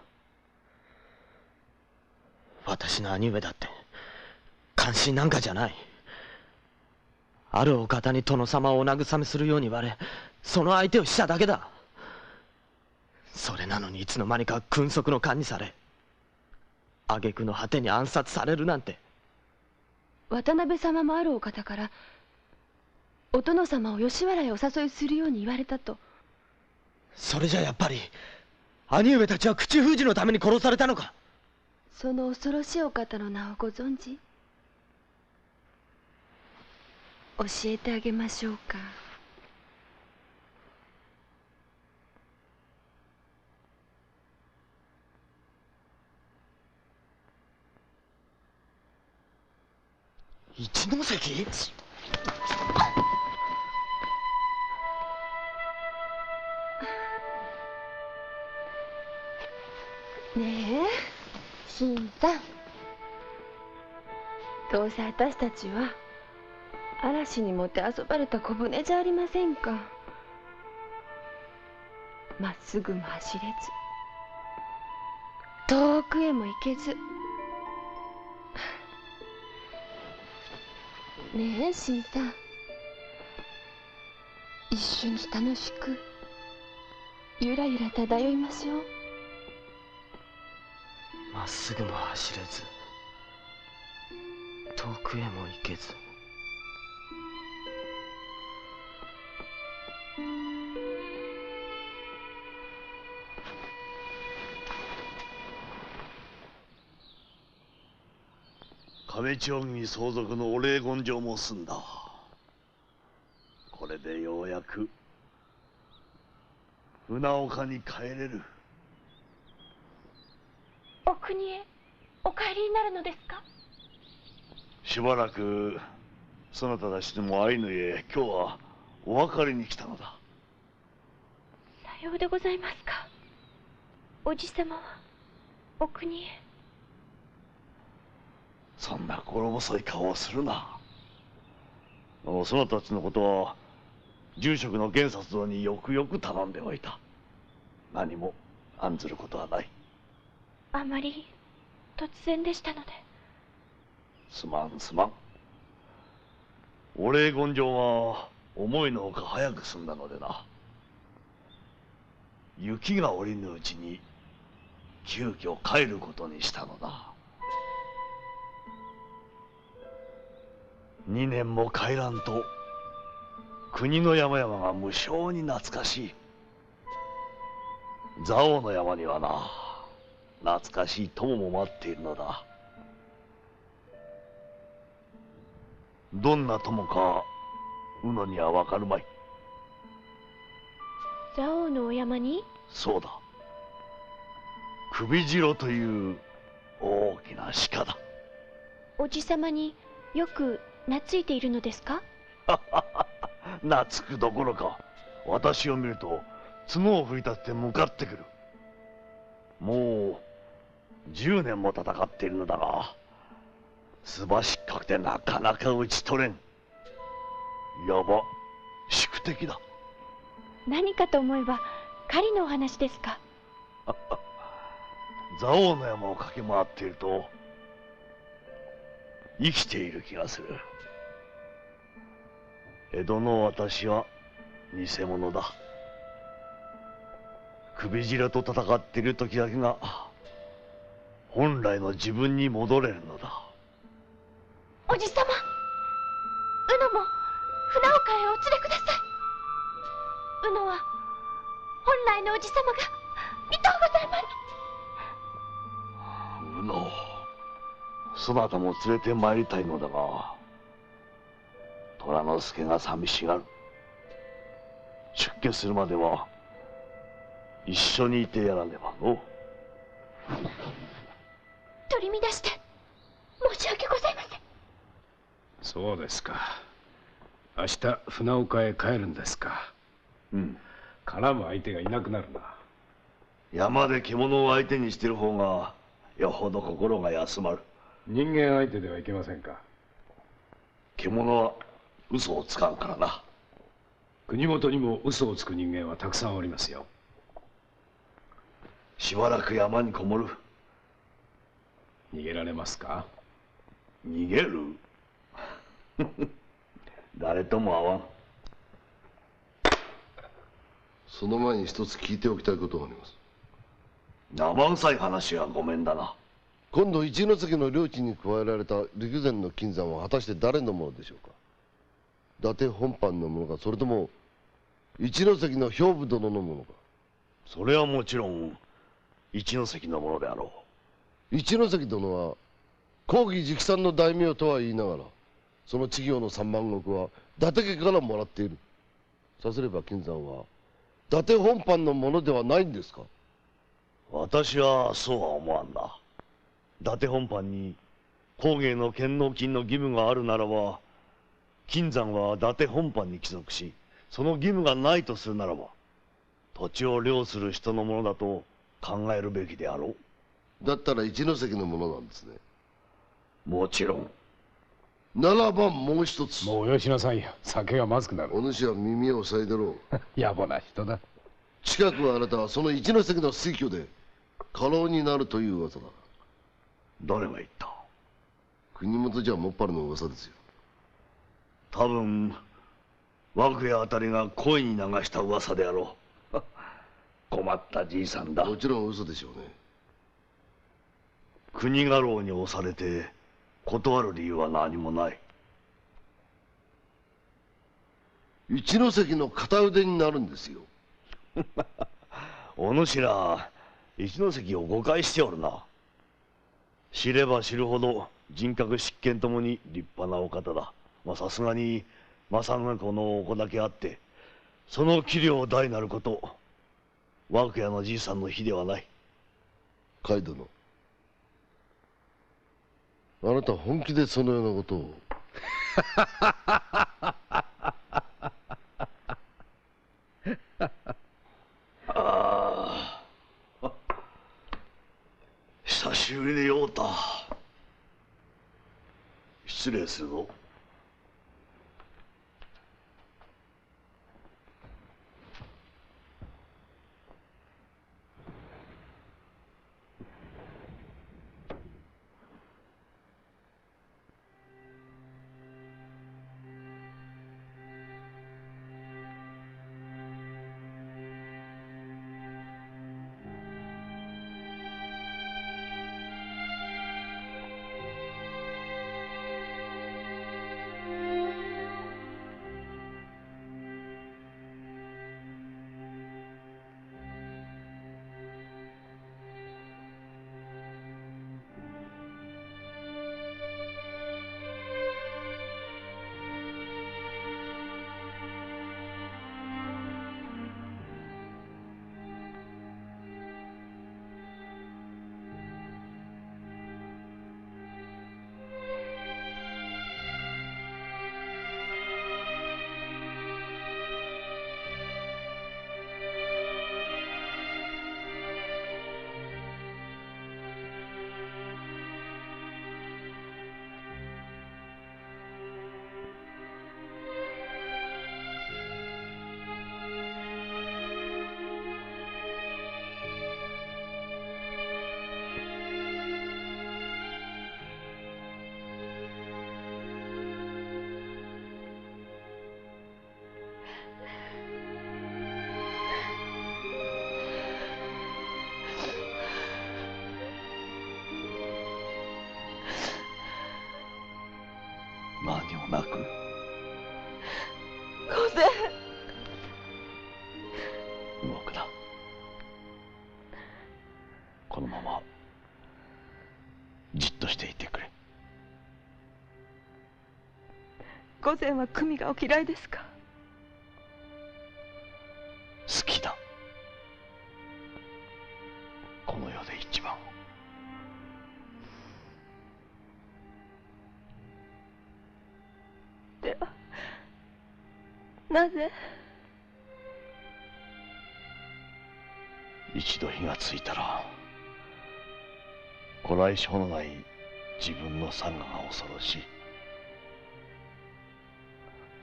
私の兄上だって関心なんかじゃない。あるお方に殿様をお慰めするように言われ、その相手をしただけだ。それなのにいつの間にか君側の官にされ、挙句の果てに暗殺されるなんて。渡辺様もあるお方からお殿様を吉原へお誘いするように言われたと。それじゃやっぱり兄上たちは口封じのために殺されたのか。その恐ろしいお方の名をご存知？教えてあげましょうか。一ノ関？ねえ新さん、どうせ私たちは嵐にもてあそばれた小舟じゃありませんか。まっすぐも走れず遠くへも行けず。ねえ新さん、一緒に楽しくゆらゆら漂いましょう。まっすぐも走れず遠くへも行けず。亀千代君相続のお礼言状も済んだ。これでようやく船岡に帰れる。お国へお帰りになるのですか？しばらくそなたたちでも会いぬえ、今日はお別れに来たのだ。さようでございますか。おじ様はお国へ。そんな心細い顔をするな。そなたたちのことは住職の玄薩殿によくよく頼んでおいた。何も案ずることはない。あまり突然でしたので。すまんすまん。お礼言状は思いのほか早く済んだのでな。雪が降りぬうちに急遽帰ることにしたのだ。2年も帰らんと国の山々が無性に懐かしい。蔵王の山にはな、懐かしい友も待っているのだ。どんな友かうのにはわかるまい。蔵王のお山に？そうだ、首白という大きな鹿だ。おじさまによく懐いているのですか？懐くどころか、私を見ると角を振り立てて向かってくる。もう10年も戦っているのだが、すばしっかくてなかなか打ち取れん。いわば宿敵だ。何かと思えば狩りのお話ですか？蔵王の山を駆け回っていると生きている気がする。江戸の私は偽物だ。首白と戦っている時だけが本来の自分に戻れるのだ。おじさま、うのも船岡へお連れください。うのは本来のおじさまが見とうございます。うの、そなたも連れて参りたいのだが、虎之助が寂しがる。出家するまでは一緒にいてやらねばの。取り乱して申し訳ございません。そうですか。明日船岡へ帰るんですか。うん。絡む相手がいなくなるな。山で獣を相手にしてる方がよほど心が休まる。人間相手ではいけませんか。獣は嘘をつかんからな。国元にも嘘をつく人間はたくさんおりますよ。しばらく山にこもる。逃げられますか？逃げる？誰とも会わん。その前に一つ聞いておきたいことがあります。生臭い話はごめんだな。今度一ノ関の領地に加えられた陸前の金山は果たして誰のものでしょうか。伊達本藩のものか、それとも一ノ関の兵部殿のものか。それはもちろん一ノ関のものであろう。一ノ関殿は公儀直参の大名とは言いながら、その知行の3万石は伊達家からもらっている。さすれば金山は伊達本藩のものではないんですか？私はそうは思わんな。伊達本藩に工芸の献納金の義務があるならば、金山は伊達本藩に帰属し、その義務がないとするならば、土地を領する人のものだと考えるべきであろう。だったら一ノ関のものなんですね。もちろん。ならばもう一つ。もうおよしなさいよ。酒がまずくなる。お主は耳を塞いでろう。野暮な人だ。近くはあなたはその一ノ関の推挙で家老になるという噂だ。誰が言った？国元じゃもっぱらの噂ですよ。多分和久屋あたりが声に流した噂であろう。困ったじいさんだ。もちろん嘘でしょうね。国家老に押されて断る理由は何もない。一ノ関の片腕になるんですよ。お主ら一ノ関を誤解しておるな。知れば知るほど人格執権ともに立派なお方だ。さすがに政子のお子だけあって、その器量大なること和久屋のじいさんの非ではない。海殿、あなた本気でそのようなことを？ああ、久しぶりに会うた。失礼するぞ。もなく。御前。動くな。このままじっとしていてくれ。御前は久美がお嫌いですか？好きだ。この世で一番。ではなぜ？一度火がついたらこらえ性のない自分の性が恐ろしい。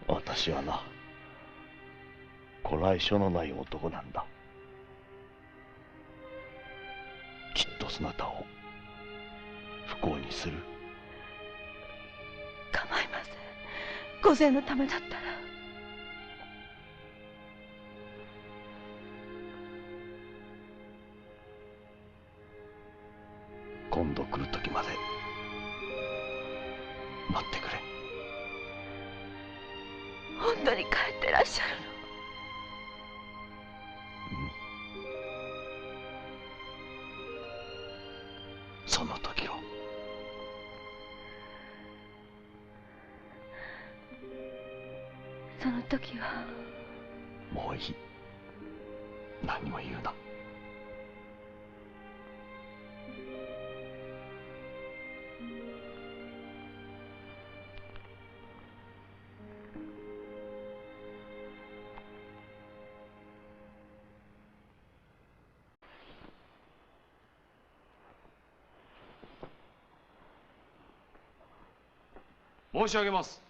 私はな、こらえ性のない男なんだ。きっとそなたを不幸にする。構いません。御前のためだったら。今度来る時まで待ってくれ。本当に帰ってらっしゃるの？その時を。その時は。もういい。何も言うな。申し上げます。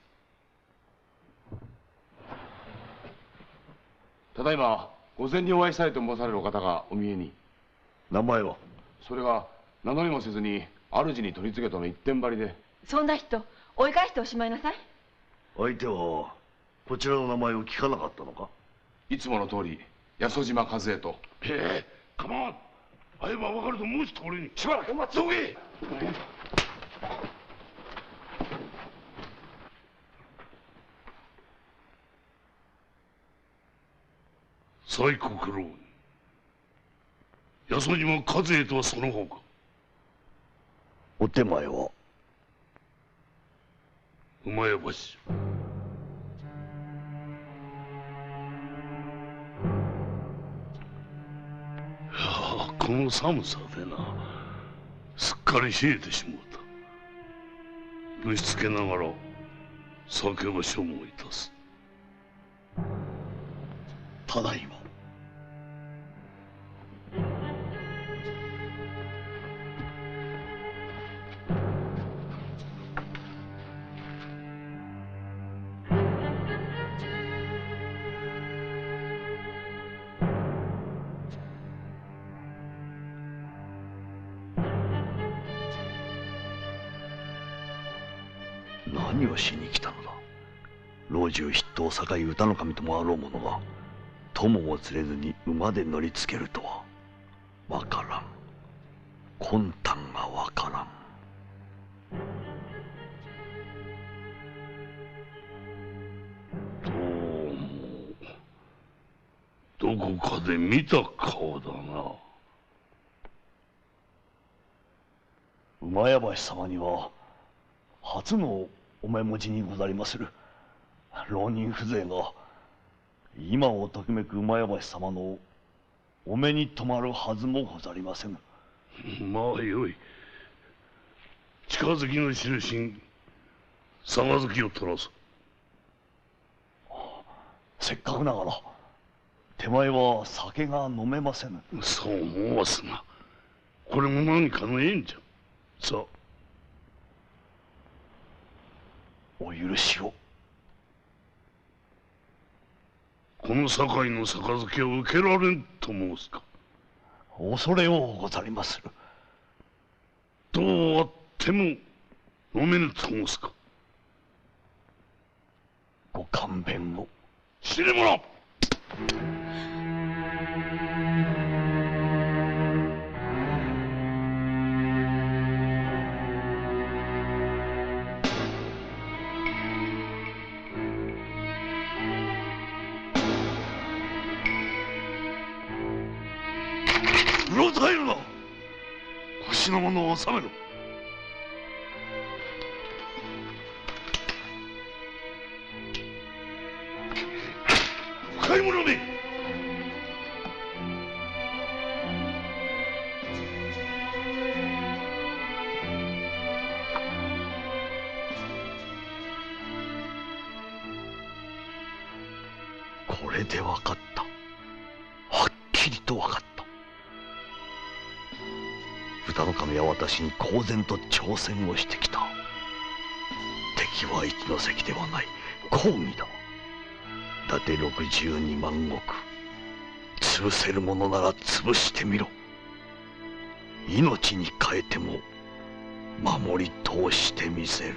ただいま御前にお会いしたいと申されるお方がお見えに。名前は？それが名乗りもせずに主に取り次げとの一点張りで。そんな人追い返しておしまいなさい。相手はこちらの名前を聞かなかったのか？いつもの通り八十島和恵と。へえ、構わん。会えばわかると申した俺に。しばらくお待ちおけ。西国老八十島和恵とはその方か？お手前は馬屋橋。この寒さでな、すっかり冷えてしもうた。ぶしつけながら酒を所望いたす。ただいま。何をしに来たのだ。老中筆頭堺歌の神ともあろう者が友も連れずに馬で乗りつけるとはわからん。魂胆がわからん。どこかで見た顔だな。馬屋橋様には初のお目文字にござりまする。浪人風情が今をときめく馬屋橋様のお目に留まるはずもござりませぬ。まあよい。近づきの印に杯を取らす。せっかくながら手前は酒が飲めませぬ。そう申すな。これも何かの縁じゃ。さあ。お許しを。この堺の杯を受けられんと申すか？恐れ多うござりまする。どうあっても飲めぬと申すか？ご勘弁を。死に者！しの者を収めろ。若い者め、これで分かった。はっきりと分かった。豚の亀は私に公然と挑戦をしてきた。敵は一ノ関ではない、公儀だ。伊達62万石、潰せるものなら潰してみろ。命に代えても守り通してみせる。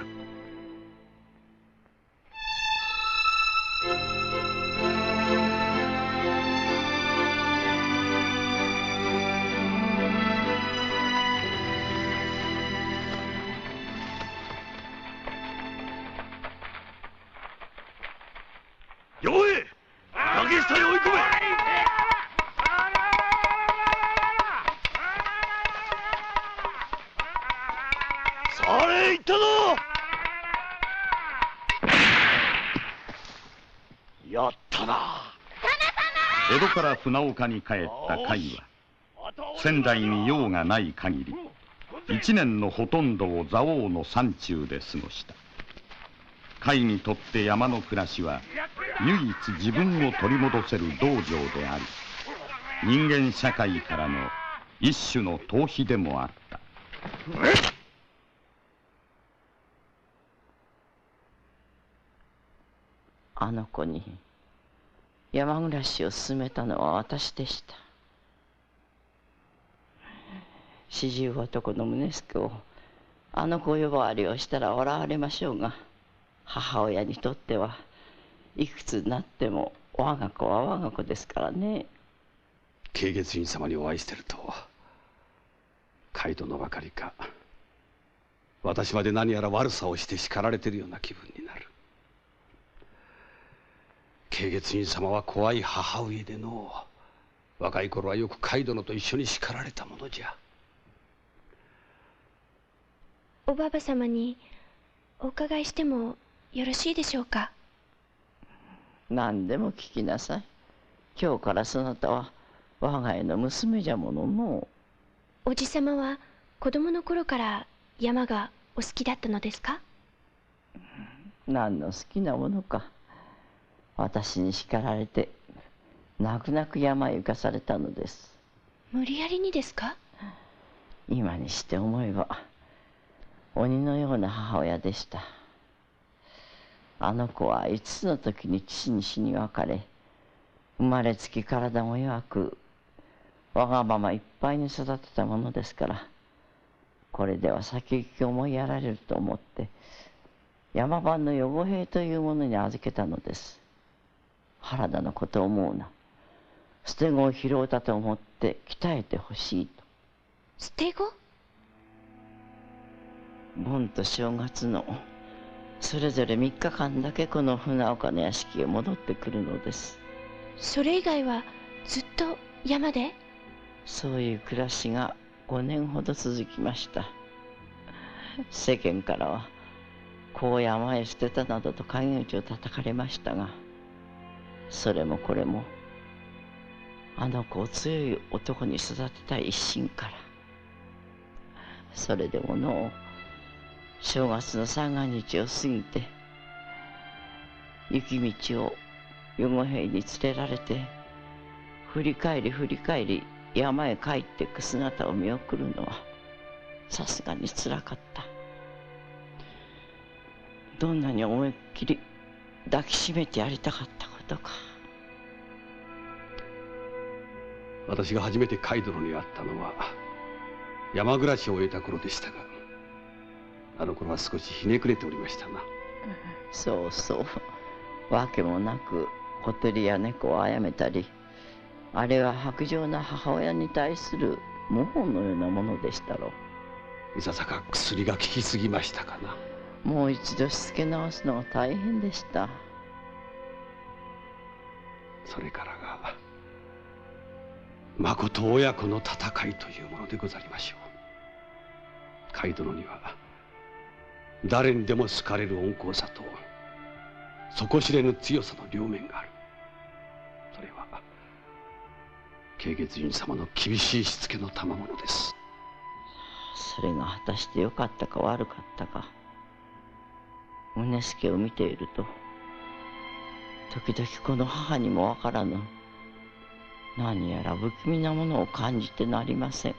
よえ、竹下へ追い込め。され、行ったぞ。やったな。江戸から船岡に帰った甲斐は仙台に用がない限り一年のほとんどを蔵王の山中で過ごした。甲斐にとって山の暮らしは唯一自分を取り戻せる道場であり、人間社会からの一種の逃避でもあった。あの子に山暮らしを勧めたのは私でした。四十男の宗助をあの子呼ばわりをしたら笑われましょうが、母親にとってはいくつになっても我が子は我が子ですからね。慶月院様にお会いしてると甲斐殿ばかりか私まで何やら悪さをして叱られてるような気分になる。慶月院様は怖い母上での若い頃はよく甲斐殿と一緒に叱られたものじゃ。おばば様にお伺いしてもよろしいでしょうか。何でも聞きなさい。今日からそなたは我が家の娘じゃものの。おじ様は子供の頃から山がお好きだったのですか。何の好きなものか。私に叱られて泣く泣く山へ行かされたのです。無理やりにですか。今にして思えば鬼のような母親でした。あの子は5つの時に父に死に別れ、生まれつき体も弱くわがままいっぱいに育てたものですから、これでは先行き思いやられると思って山番の予後兵というものに預けたのです。原田のことを思うな。捨て子を拾うたと思って鍛えてほしいと。捨て子。盆と正月のそれぞれ3日間だけこの船岡の屋敷へ戻ってくるのです。それ以外はずっと山で。そういう暮らしが5年ほど続きました。世間からは子を山へ捨てたなどと陰口を叩かれましたが、それもこれもあの子を強い男に育てたい一心から。それでもの正月の三が日を過ぎて雪道を予後兵に連れられて振り返り山へ帰ってく姿を見送るのはさすがにつらかった。どんなに思いっきり抱きしめてやりたかったことか。私が初めて甲斐殿に会ったのは山暮らしを終えた頃でしたが、あの頃は少しひねくれておりましたな。そうそう、わけもなく小鳥や猫を殺めたり、あれは薄情な母親に対する謀反のようなものでしたろう。いささか薬が効きすぎましたかな。もう一度しつけ直すのが大変でした。それからがまこと親子の戦いというものでござりましょう。海殿には誰にでも好かれる温厚さと底知れぬ強さの両面がある。それは慶月院様の厳しいしつけの賜物です。それが果たして良かったか悪かったか、宗助を見ていると時々この母にもわからぬ何やら不気味なものを感じてなりません。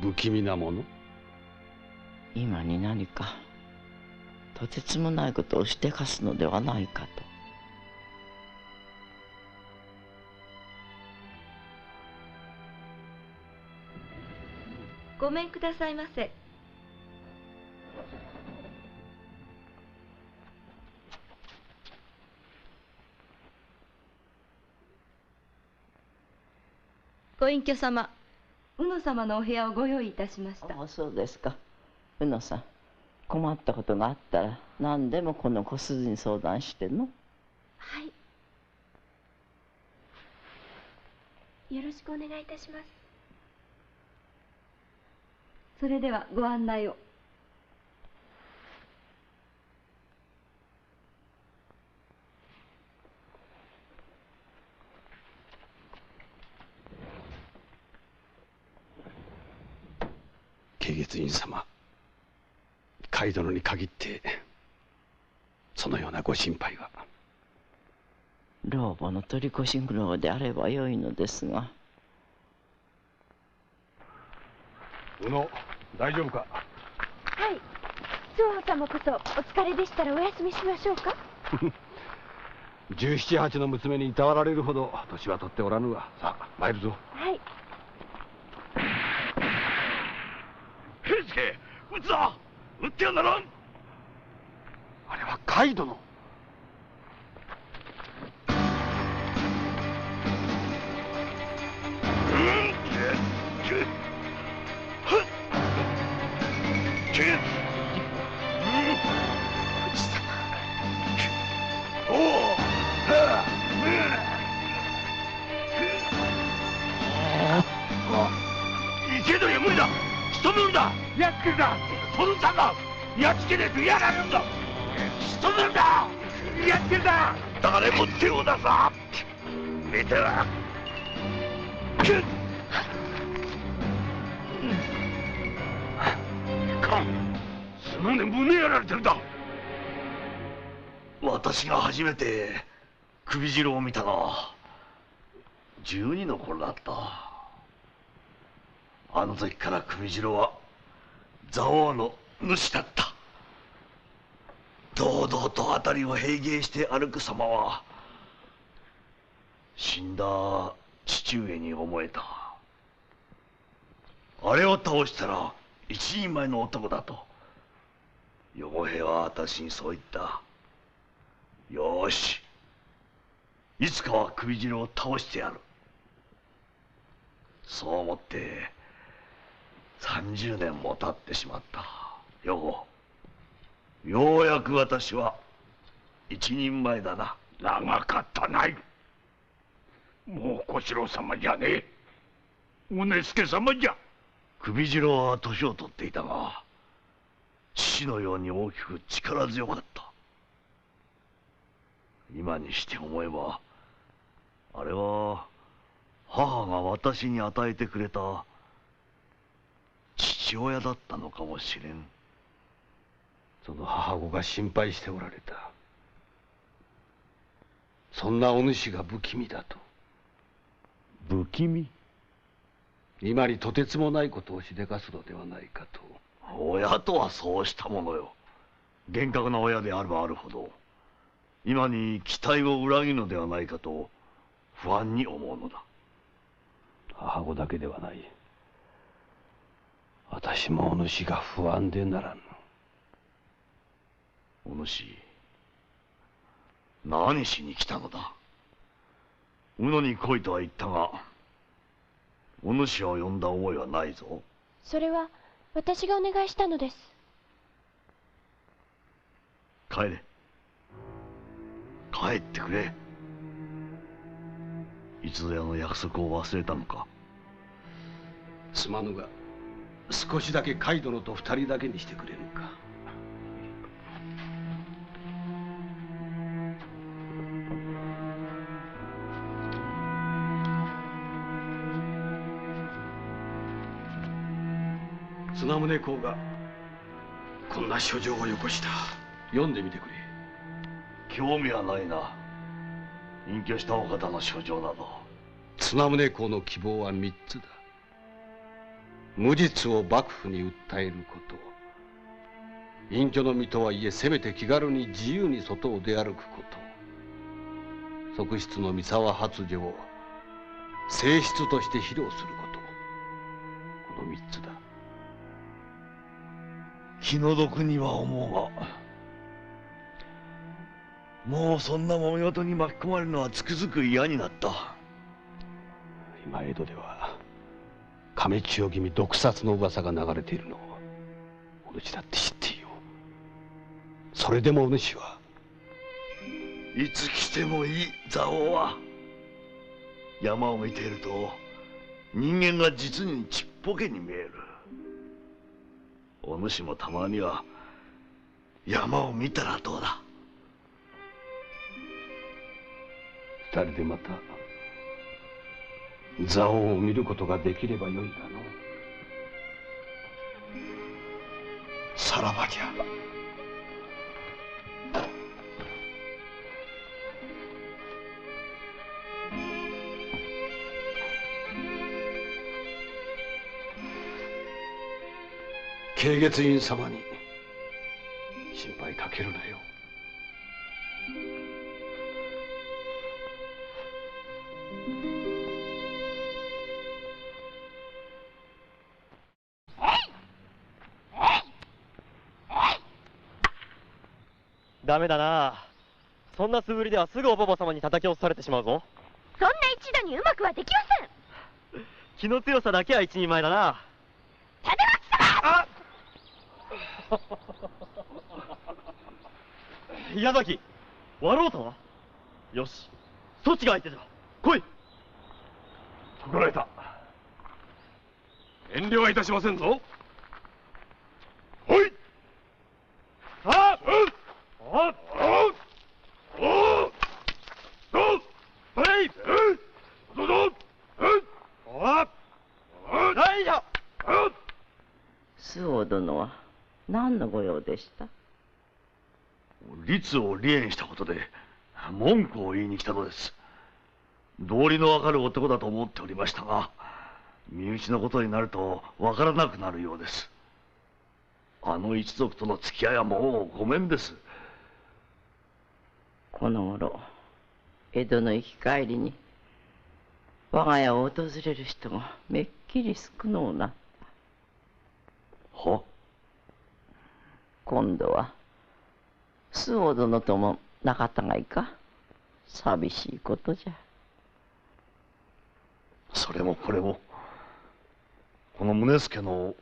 不気味なもの？今に何かとてつもないことをしでかすのではないかと。ごめんくださいませ。ご隠居様、宇野様のお部屋をご用意いたしました。そうですか。宇野さん、困ったことがあったら何でもこの小鈴に相談してんの？はい。よろしくお願いいたします。それではご案内を。慶月院様、海殿に限ってそのようなご心配は。老母の取り越し苦労であればよいのですが。宇野、大丈夫か？はい。宗保様こそお疲れでしたらお休みしましょうか。17、8の娘にいたわられるほど年は取っておらぬわ。さあ参るぞ。はい。平助、撃つぞ！撃ってはならん！あれは海殿。池鳥は無理だ！人乗りだ！やっつけるだ！トルさんだ！やっつけねえとやられるんだ！人乗りだ！やっつけるだ！誰も手を出さ！見ては！かん！すまね胸やられてるだ！私が初めて首次郎を見たのは12の頃だった。あの時から首次郎は蔵王の主だった。堂々と辺りを平芸して歩く様は死んだ父上に思えた。あれを倒したら一人前の男だと陽平は私にそう言った。よし、いつかは首次郎を倒してやる。そう思って30年も経ってしまった。ようやく私は一人前だな。長かったない。もう小四郎様じゃねえ。宗助様じゃ。首次郎は年を取っていたが父のように大きく力強かった。今にして思えばあれは母が私に与えてくれた父親だったのかもしれん。その母子が心配しておられた。そんなお主が不気味だと。不気味？今にとてつもないことをしでかすのではないかと。親とはそうしたものよ。厳格な親であればあるほど今に期待を裏切るのではないかと不安に思うのだ。母子だけではない。私もお主が不安でならぬ。お主、何しに来たのだ？宇野に来いとは言ったがお主を呼んだ覚えはないぞ。それは私がお願いしたのです。帰れ。帰ってくれ。いつぞやの約束を忘れたのか？すまぬが少しだけ海殿と二人だけにしてくれぬか。綱宗公がこんな書状をよこした。読んでみてくれ。興味はないな。隠居したお方の書状など。綱宗公の希望は三つだ。無実を幕府に訴えること、隠居の身とはいえせめて気軽に自由に外を出歩くこと、側室の三沢発女を正室として披露すること、この三つだ。気の毒には思うが、もうそんな揉め事に巻き込まれるのはつくづく嫌になった。今江戸では亀千代君毒殺の噂が流れているのをお主だって知っていよう。それでもお主はいつ来てもいい蔵王は。山を見ていると人間が実にちっぽけに見える。お主もたまには山を見たらどうだ。二人でまた蔵王を見ることができればよいがの。さらばじゃ。慶月院様に心配かけるなよ。ダメだな。そんな素振りではすぐおばば様に叩き落とされてしまうぞ。そんな一度にうまくはできません。気の強さだけは一人前だな。立松様。矢崎、割ろうとは。よし、そっちが相手じゃ。来い。心得た。遠慮はいたしませんぞ。ほい。さあ、周防殿は何のご用でした？律を離縁したことで文句を言いに来たのです。道理のわかる男だと思っておりましたが、身内のことになるとわからなくなるようです。あの一族との付き合いはもうごめんです。この頃江戸の行き帰りに我が家を訪れる人がめっきり少のうなった。は？今度は周防殿とも仲違いか。寂しいことじゃ。それもこれもこの宗助の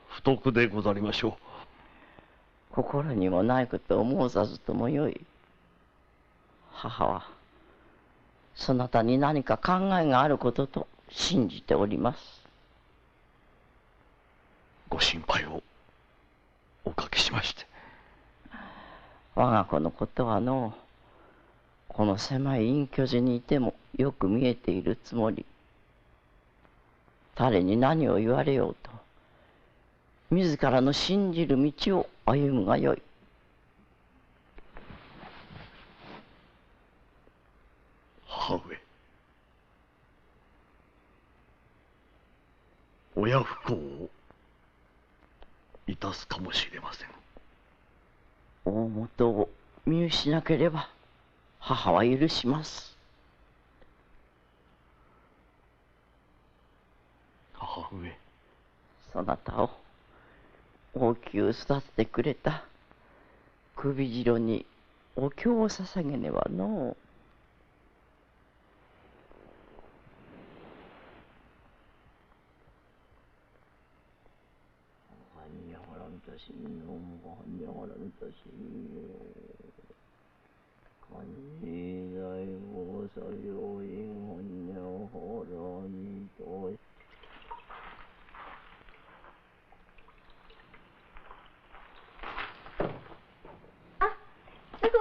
不徳でござりましょう。心にもないことを申さずともよい。母はそなたに何か考えがあることと信じております。ご心配をおかけしまして。我が子のことはのこの狭い隠居地にいてもよく見えているつもり。誰に何を言われようと自らの信じる道を歩むがよい。母上、親不孝をいたすかもしれません。大元を見失ければ母は許します。母上、そなたを大きく育ててくれた首白にお経を捧げねばのう。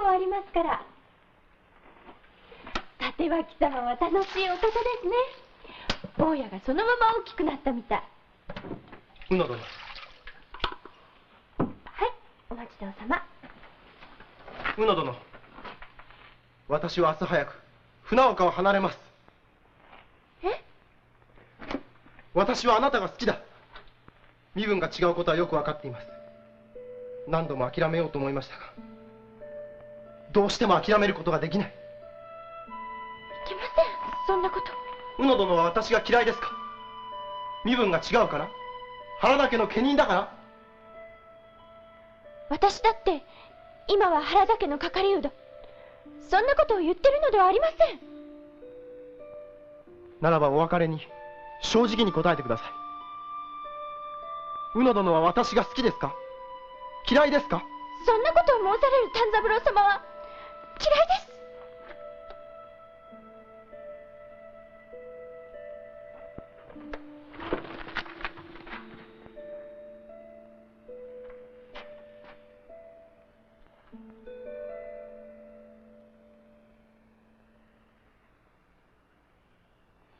構ありますから。立脇様は楽しいお方ですね。坊やがそのまま大きくなったみたい。宇野殿。はい、お待ちどうさま。宇野殿、私は明日早く船岡を離れます。え？私はあなたが好きだ。身分が違うことはよく分かっています。何度も諦めようと思いましたが、どうしても諦めることができない。いけません、そんなこと。宇野殿は私が嫌いですか？身分が違うから？原田家の家人だから？私だって今は原田家の係人。そんなことを言ってるのではありません。ならばお別れに正直に答えてください。宇野殿は私が好きですか？嫌いですか？そんなことを申される丹三郎様は嫌いです。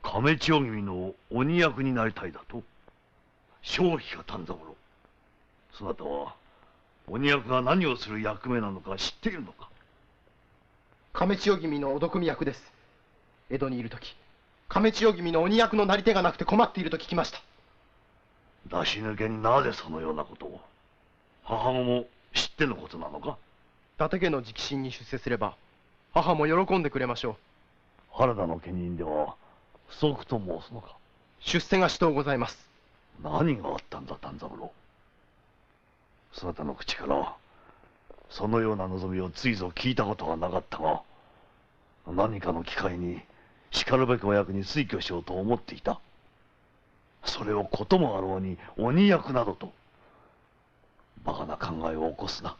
亀千代君の鬼役になりたいだと？正気か丹三郎。そなたは鬼役が何をする役目なのか知っているのか？亀千代君のお毒味役です。江戸にいるとき、亀千代君の鬼役のなり手がなくて困っていると聞きました。出し抜けになぜそのようなことを？母子も知ってのことなのか？伊達家の直臣に出世すれば母も喜んでくれましょう。原田の家人では不足と申すのか？出世がしとうございます。何があったんだ丹三郎。そなたの口からそのような望みをついぞ聞いたことがなかったが、何かの機会にしかるべきお役に推挙しようと思っていた。それをこともあろうに鬼役などとバカな考えを起こすな。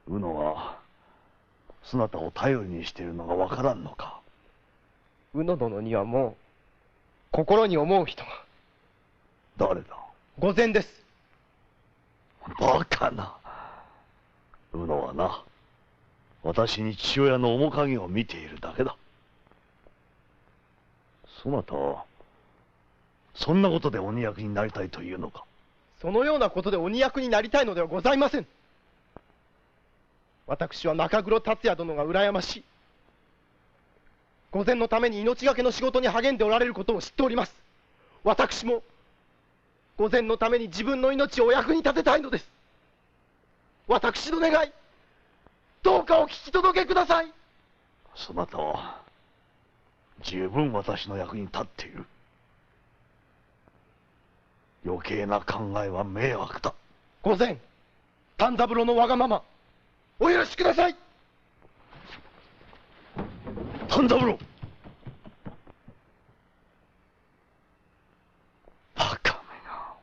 宇野はそなたを頼りにしているのがわからんのか？宇野殿にはもう心に思う人が。誰だ？御前です。バカな。宇野はな、私に父親の面影を見ているだけだ。そなたはそんなことで鬼役になりたいというのか？そのようなことで鬼役になりたいのではございません。私は中黒達也殿が羨ましい。御前のために命がけの仕事に励んでおられることを知っております。私も御前のために自分の命をお役に立てたいのです。私の願い、どうかお聞き届けください。そなたは十分私の役に立っている。余計な考えは迷惑だ。御前、丹三郎のわがままお許しください。丹三郎、バカめが。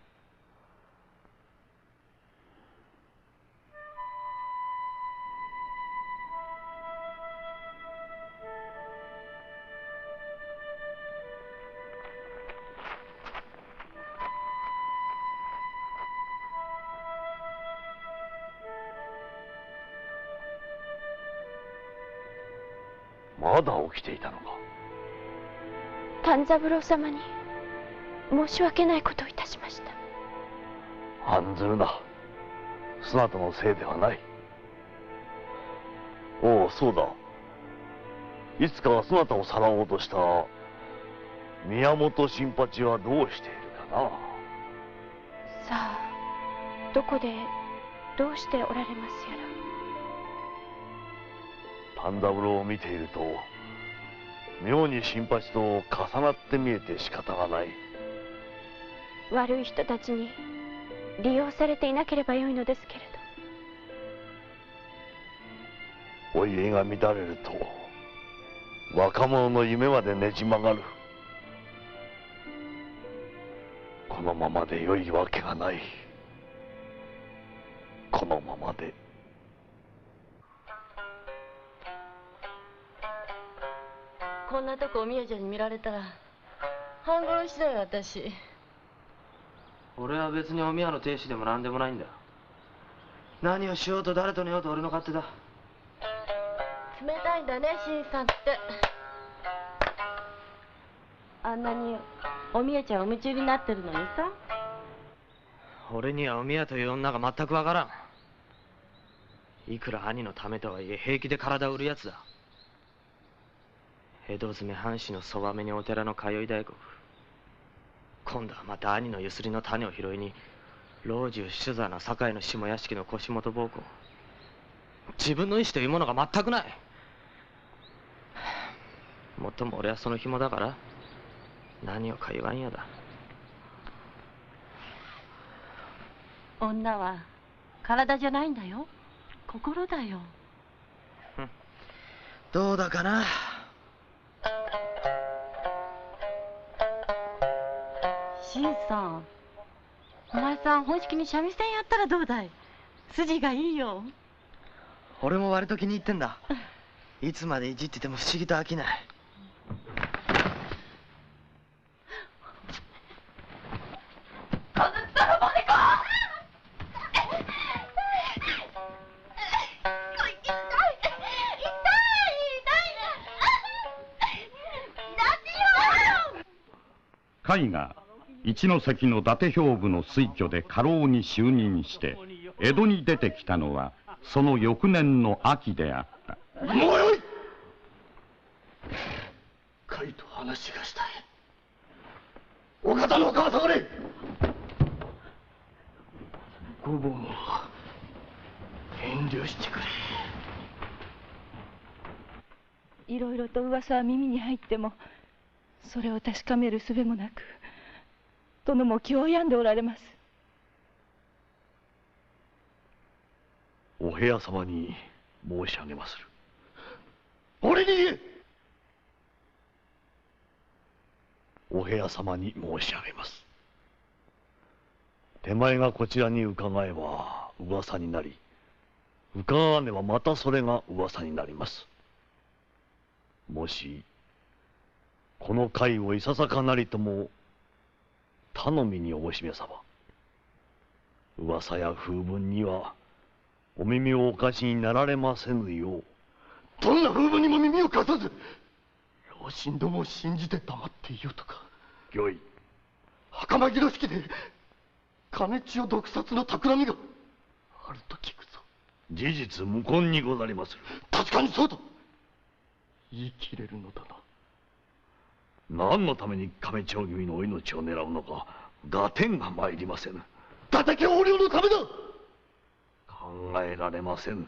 まだ起きていたのか？丹三郎様に申し訳ないことをいたしました。案ずるな。そなたのせいではない。おお、そうだ。いつかはそなたをさらおうとした宮本新八はどうしているかな？さあ、どこでどうしておられますやら。丹三郎を見ていると妙に新八と重なって見えて仕方がない。悪い人たちに利用されていなければよいのですけれど。お家が乱れると若者の夢までねじ曲がる。このままで良いわけがない。このままで。こんなとこおみやちゃんに見られたら半殺しだよ。私俺は別におみやの亭主でも何でもないんだ。何をしようと誰と寝ようと俺の勝手だ。冷たいんだね、新さんって。あんなにおみえちゃん夢中になってるのにさ。俺にはおみやという女が全くわからん。いくら兄のためとはいえ平気で体を売るやつだ。江戸詰藩士のそばめにお寺の通い大黒。今度はまた兄のゆすりの種を拾いに老中主座の堺の下屋敷の腰元奉公。自分の意志というものが全くない。もっとも俺はその紐だから何をか言わんやだ。女は体じゃないんだよ、心だよ。どうだかな。新さん、お前さん本式に三味線やったらどうだい。筋がいいよ。俺も割と気に入ってんだ。いつまでいじってても不思議と飽きない。甲斐が一関の伊達兵部の推挙で家老に就任して江戸に出てきたのはその翌年の秋であった。もうよい。甲斐と話がしたい。お方のお顔下がれ。ごぼうも遠慮してくれ。いろいろと噂は耳に入ってもそれを確かめる術もなく、殿も気を病んでおられます。お部屋様に申し上げまする。俺に言え。お部屋様に申し上げます。手前がこちらに伺えば噂になり、伺わねばまたそれが噂になります。もしこの会をいささかなりとも頼みにおぼしめさば、噂や風聞にはお耳をお貸しになられませぬよう。どんな風聞にも耳を貸さず、老臣どもを信じて黙っていようとか。御意。袴木の式で金千代毒殺の企みがあると聞くぞ。事実無根にござりまする。確かにそうと言い切れるのだな。何のために亀千代君のお命を狙うのか合点が参りませぬ。伊達家横領のためだ。考えられませぬ。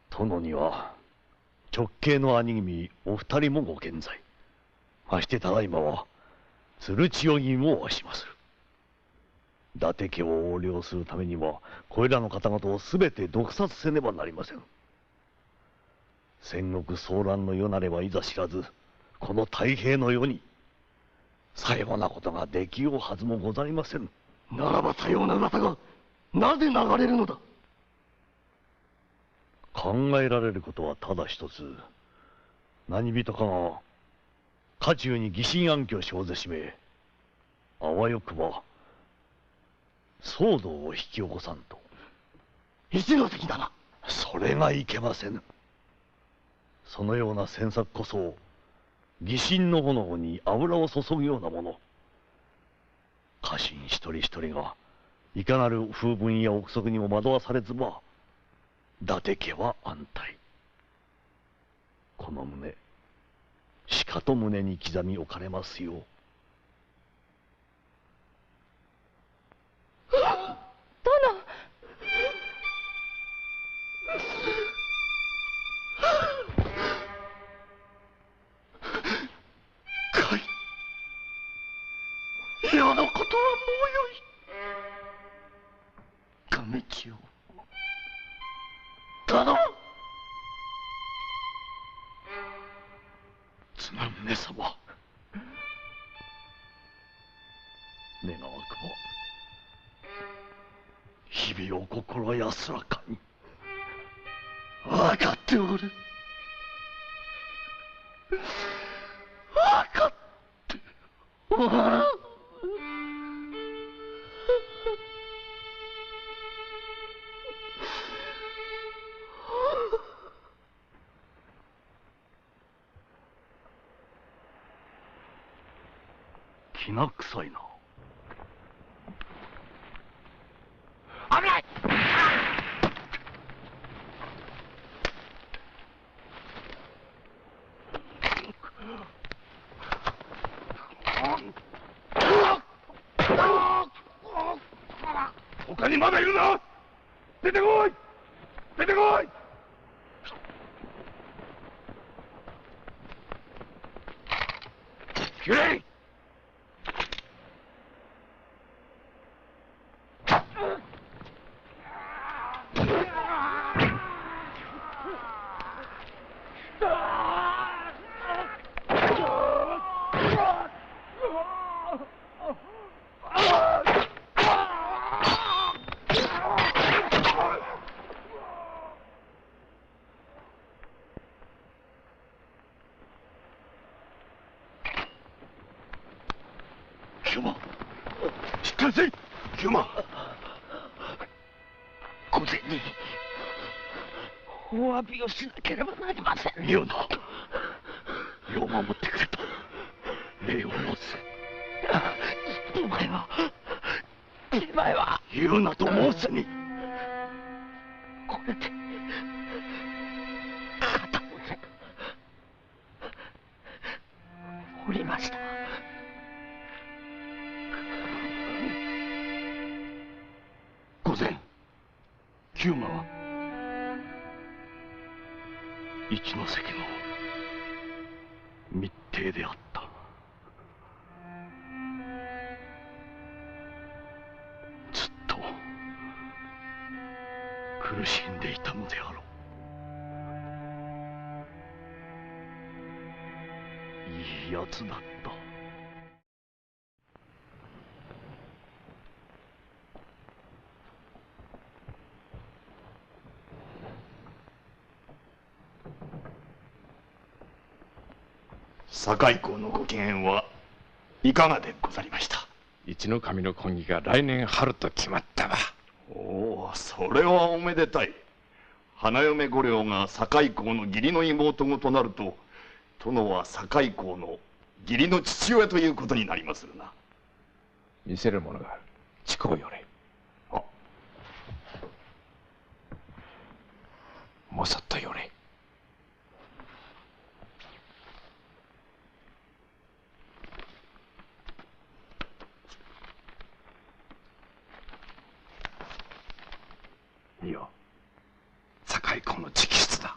殿には直系の兄君お二人もご健在。ましてただいまは鶴千代君をおわしまする。伊達家を横領するためにはこれらの方々を全て毒殺せねばなりません。戦国騒乱の世なればいざ知らず、この太平の世にさようなことができようはずもございません。ならばさような噂がなぜ流れるのだ。考えられることはただ一つ。何人かが家中に疑心暗鬼を生ぜしめ、あわよくば騒動を引き起こさんと。一ノ関だな。それがいけませぬ。そのような詮索こそ疑心の炎に油を注ぐようなもの。家臣一人一人がいかなる風聞や憶測にも惑わされずば伊達家は安泰。この旨しかと胸に刻み置かれますよう。殿。嫌なことはもうよい。亀千代頼む。綱宗様、願わくば日々お心安らかに。分かっておる。分かっておる。きな臭いな。危ない。他にまだいるな。出てこい、出てこい。キレイ。ヒューマン、しっかりせい。ヒューマン、御前にお詫びをしなければなりません。いいよな。よう守ってくれた。礼を申す。前は言うなと申すに。これで片付けおりました。御前、キューマは一ノ関の密偵であった。ずっと苦しんでいたのであろう。いいやつだった。堺公のご機嫌はいかがでござりました？一の神の婚儀が来年春と決まったわ。おお、それはおめでたい。花嫁御寮が堺公の義理の妹子となると、殿は堺公の義理の父親ということになりまするな。見せるものがある。近う寄れ。もうそっと寄れ。いや、堺公の直筆だ。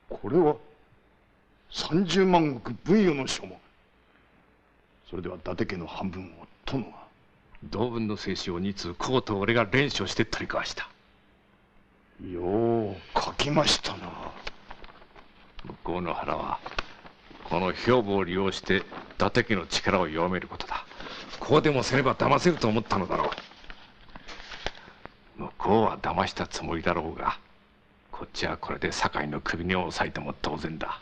これは30万石分与の書文。それでは伊達家の半分を殿が。同文の聖書を2通こうと俺が連書して取り交わした。よう書きましたな。向こうの腹はこの兵部を利用して伊達家の力を弱めることだ。こうでもせねば騙せると思ったのだろう。向こうは騙したつもりだろうが、こっちはこれで堺の首に押さえても当然だ。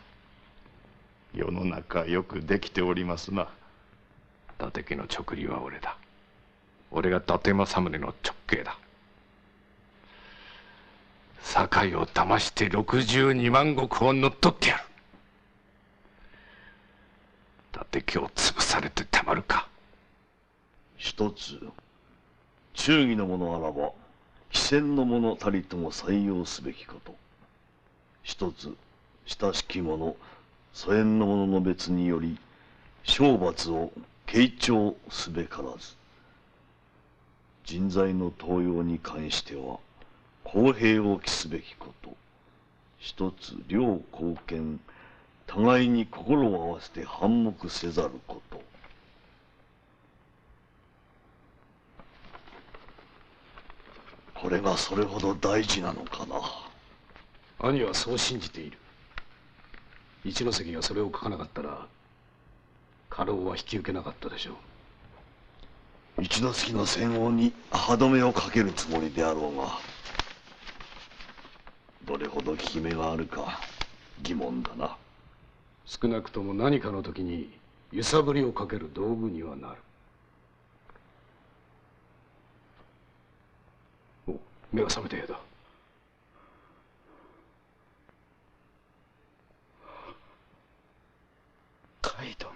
世の中よくできておりますな。伊達家の直理は俺だ。俺が伊達政宗の直系だ。堺を騙して62万石を乗っ取ってやる。伊達家を潰されてたまるか。一つ忠義の者あらば貴賤の者たりとも採用すべきこと。一つ親しき者疎遠の者の別により懲罰を軽重すべからず。人材の登用に関しては公平を期すべきこと。一つ両貢献互いに心を合わせて反目せざること。これがそれほど大事なのかな。兄はそう信じている。一ノ関がそれを書かなかったら家老は引き受けなかったでしょう。一ノ関の戦王に歯止めをかけるつもりであろうが、どれほど効き目があるか疑問だな。少なくとも何かの時に揺さぶりをかける道具にはなる。お、目が覚めたようだ。カイ殿、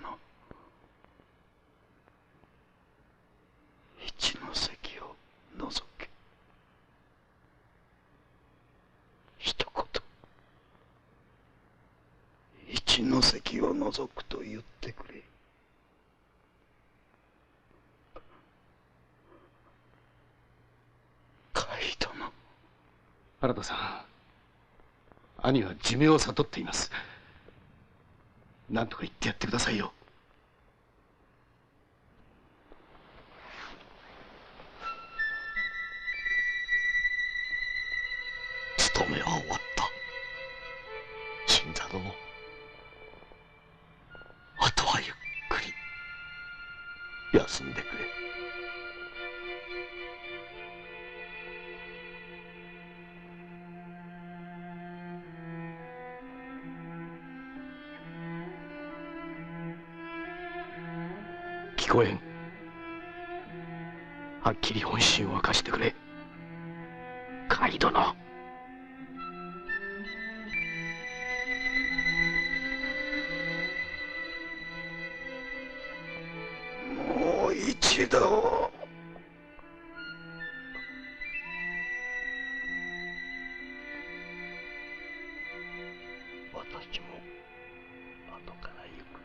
除くと言ってくれ。海殿。原田さん、兄は寿命を悟っています。何とか言ってやってくださいよ。務めは終わった。新座殿、あとはゆっくり休んでくれ。聞こえん。はっきり本心を明かしてくれ。甲斐殿。もう一度。私も後から行く。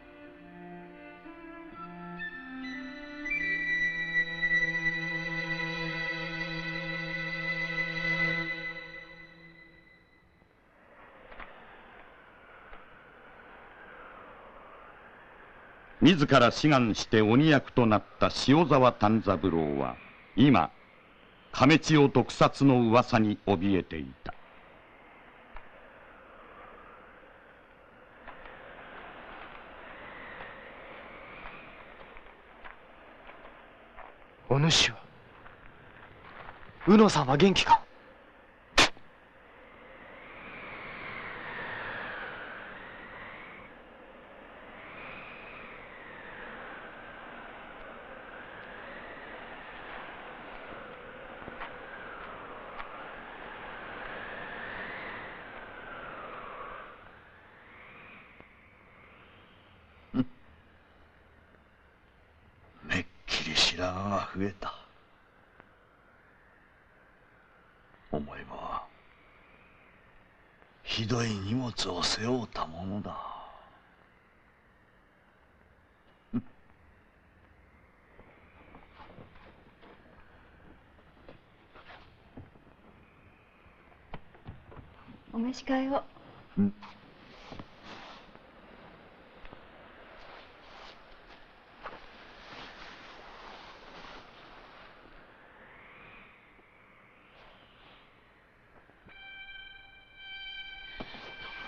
自ら志願して鬼役となった塩沢丹三郎は今亀千代毒殺の噂に怯えていた。お主は宇野さんは元気か？めっきり白髪が増えた。思えばひどい荷物を背負うたものだ。お召し替えを。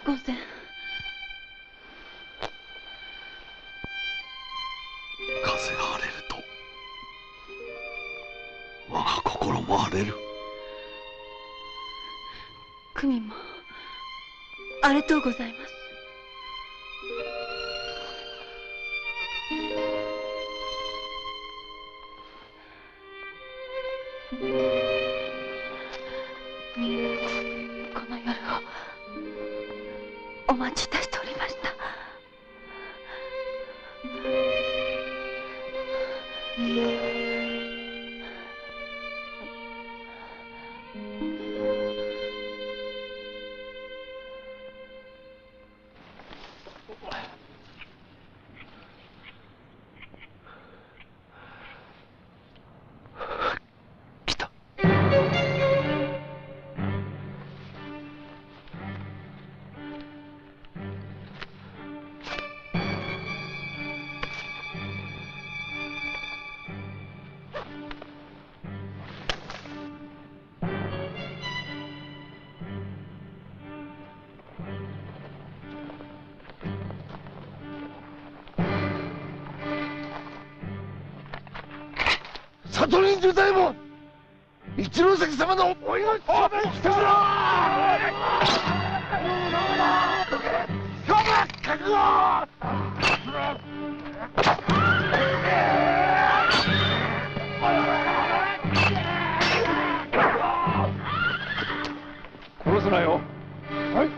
御前。風が荒れると我が心も荒れる。国も荒れとうございます。この夜をお待ちいたしておりました。里人十左衛門一ノ関様のお命をしてくれ。勝負覚悟。殺すなよ。はい。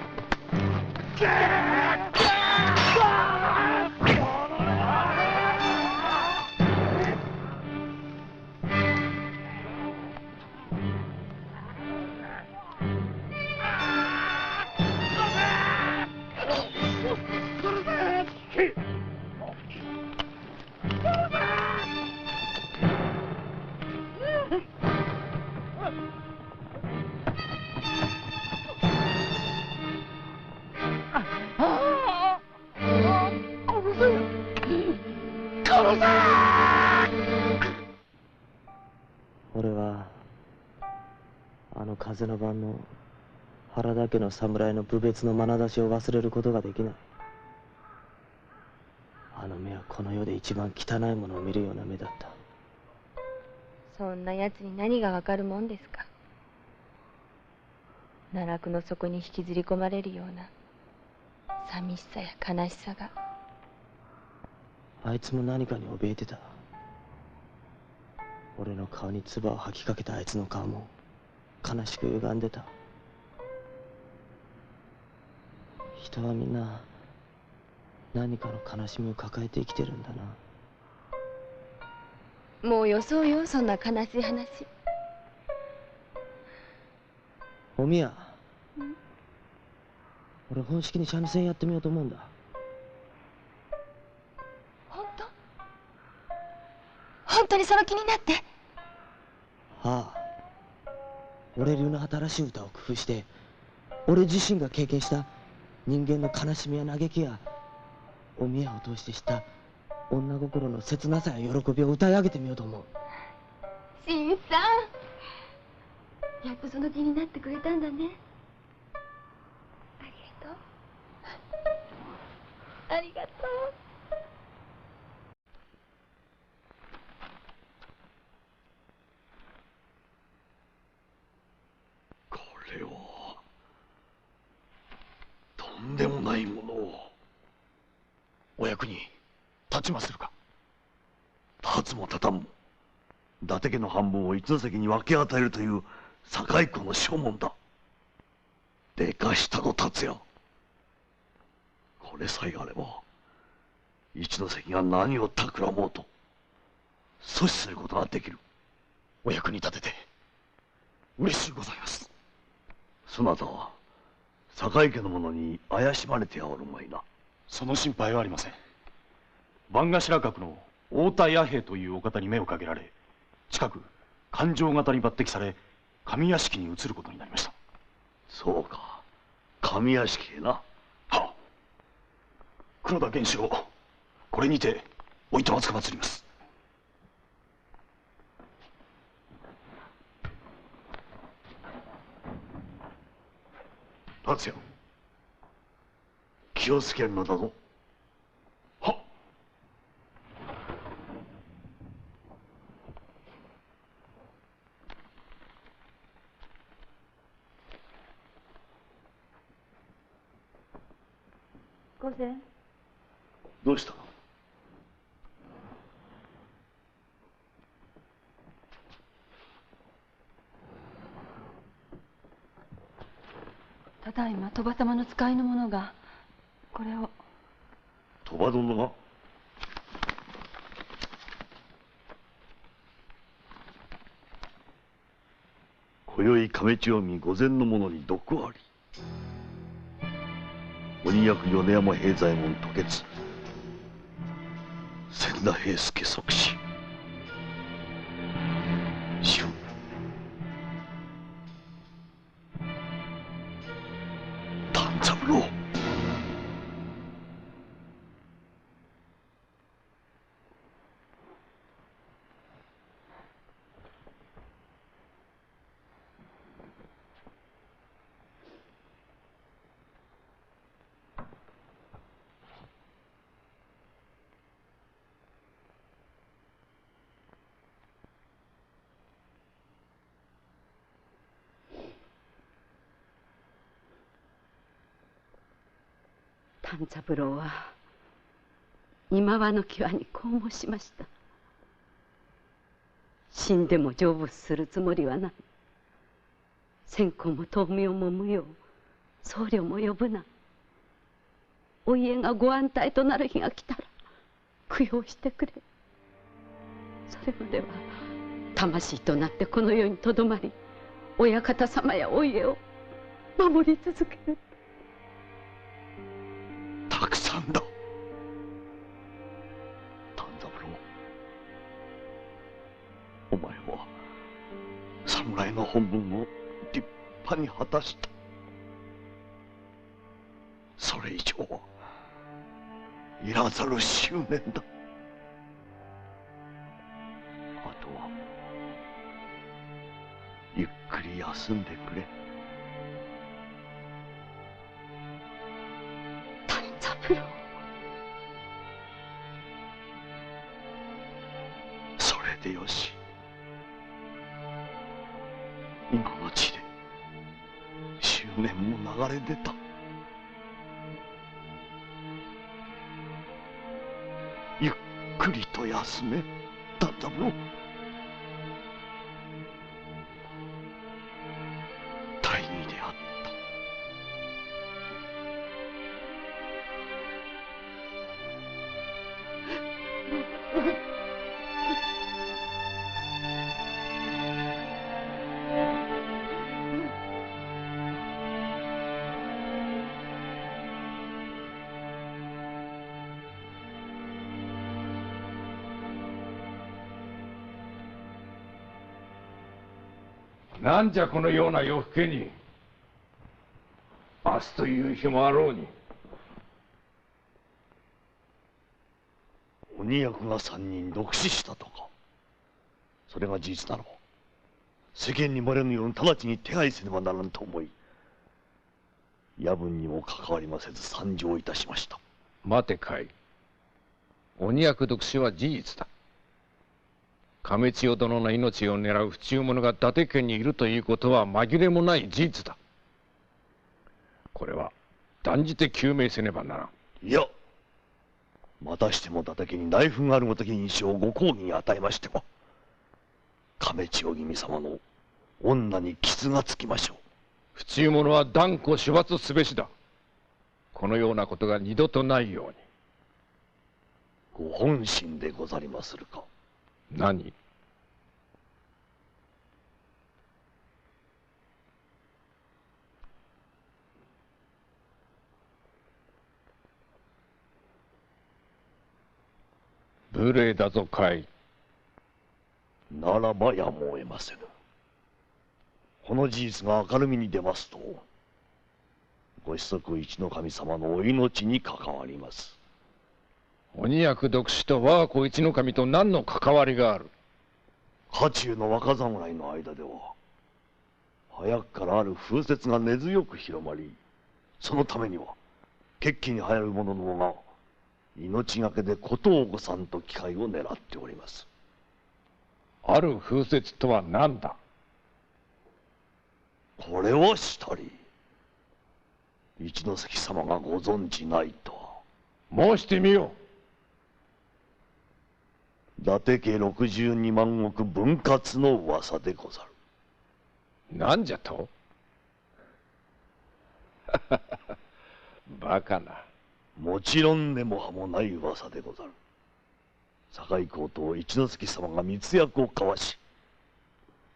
俺はあの風の晩の原田家の侍の侮蔑の眼差しを忘れることができない。あの目はこの世で一番汚いものを見るような目だった。そんな奴に何がわかるもんですか。奈落の底に引きずり込まれるような寂しさや悲しさが。あいつも何かに怯えてた。俺の顔に唾を吐きかけたあいつの顔も悲しく歪んでた。人はみんな何かの悲しみを抱えて生きてるんだな。もうよそうよ、そんな悲しい話。おみや、俺本式に三味線やってみようと思うんだ。本当にその気になって。ああ、俺流の新しい歌を工夫して俺自身が経験した人間の悲しみや嘆きやおみやを通して知った女心の切なさや喜びを歌い上げてみようと思う。新さん、やっとその気になってくれたんだね。ありがとう。ありがとう。これはとんでもないものを。お役に立ちまするか。立つも立たんも伊達家の半分を一関に分け与えるという堺公の所門だ。でかしたの達也。これさえあれば一関が何を企もうと阻止することができる。お役に立てて嬉しゅうございます。そなたは堺家の者に怪しまれてはおるまいな。その心配はありません。番頭閣の太田弥平というお方に目をかけられ、近く勘定方に抜擢され上屋敷に移ることになりました。そうか、上屋敷へな。はあ、黒田源四郎、これにておいとまつかまつります。達也、気をつけるのだぞ。はっ。御前、どうした？ただいま鳥羽様の使いの者がこれを。鳥羽殿が？今宵亀千代見御前の者に毒あり。鬼役米山平左衛門吐血、千田平助即死。主丹三郎。丹三郎は今はの際にこう申しました。死んでも成仏するつもりはない。線香も灯明も無用、僧侶も呼ぶな。お家がご安泰となる日が来たら供養してくれ。それまでは魂となってこの世にとどまり、親方様やお家を守り続ける。たくさんだ。丹三郎、お前は侍の本分を立派に果たした。それ以上はいらざる執念だ。休んでくれ。丹三郎。それでよし。今の地で執念も流れ出た。ゆっくりと休め、丹三郎。大義であった。なんじゃこのような夜更けに。明日という日もあろうに。鬼役が3人毒死したとか。それが事実ならば世間に漏れぬように直ちに手配せねばならんと思い、夜分にも関わりませず参上いたしました。待てかい。鬼役毒死は事実だ。亀千代殿の命を狙う不忠者が伊達家にいるということは紛れもない事実だ。これは断じて究明せねばならん。いや、またしても伊達家に内紛があるごとき印象をご公儀に与えましては、亀千代君様の女に傷がつきましょう。不忠者は断固処罰すべしだ。このようなことが二度とないように。ご本心でござりまするか。何？無礼だぞかい。ならばやむを得ませぬ。この事実が明るみに出ますと、ご子息一の神様のお命に関わります。鬼役毒死と我が子一の神と何の関わりがある？家中の若侍の間では早くからある風説が根強く広まり、そのためには決起に流行る者のが命がけで事を起こさんと機会を狙っております。ある風説とは何だ？これはしたり一ノ関様がご存じないとは。申してみよ。伊達家62万石分割の噂でござる。なんじゃと？バカな。もちろん根も葉もない噂でござる。堺公と一ノ関様が密約を交わし、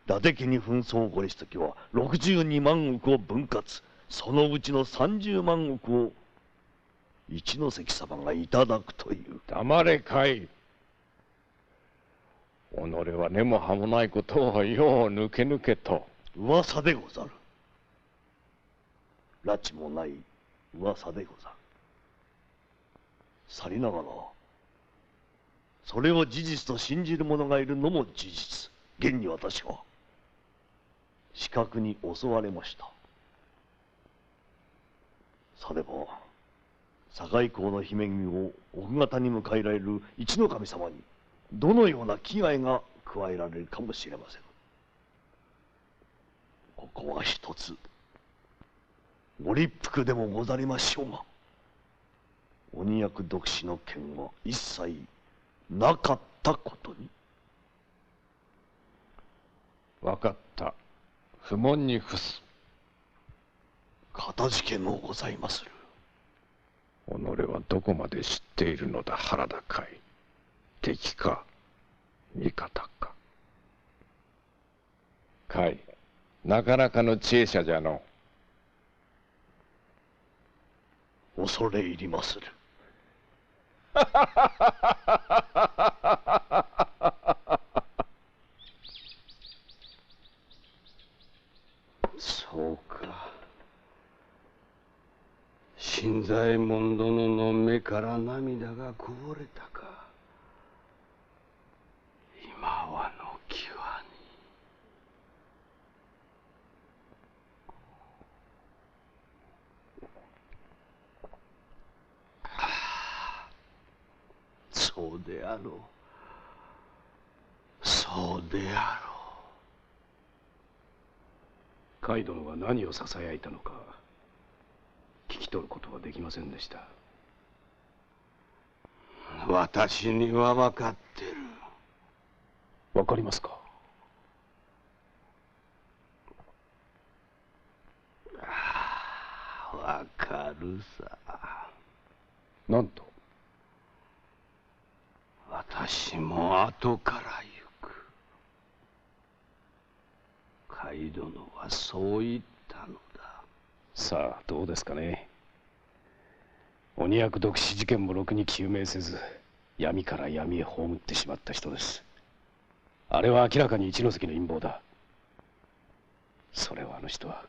伊達家に紛争を起こした時は62万石を分割、そのうちの30万石を一ノ関様がいただくという。黙れかい。己は根も葉もないことをよう抜け抜けと。噂でござる。拉致もない噂でござる。さりながらそれを事実と信じる者がいるのも事実。現に私は刺客に襲われました。されば堺公の姫君を奥方に迎えられる一の神様にどのような危害が加えられるかもしれません。ここは一つご立腹でもござりましょうが、鬼役毒死の件は一切なかったことに。わかった。不問に付す。かたじけのうございまする。己はどこまで知っているのだ、原田かい。敵か味方か。かい、なかなかの知恵者じゃの。恐れ入りまする。そうか。新左衛門殿の目から涙がこぼれたか。今はの際に。であろう。そうであろう。甲斐殿が何をささやいたのか聞き取ることはできませんでした。私には分かってる。分かりますか？分かるさ。なんと？私も後から行く。甲斐殿はそう言ったのだ。さあどうですかね。鬼役毒死事件もろくに究明せず闇から闇へ葬ってしまった人です。あれは明らかに一ノ関の陰謀だ。それをあの人は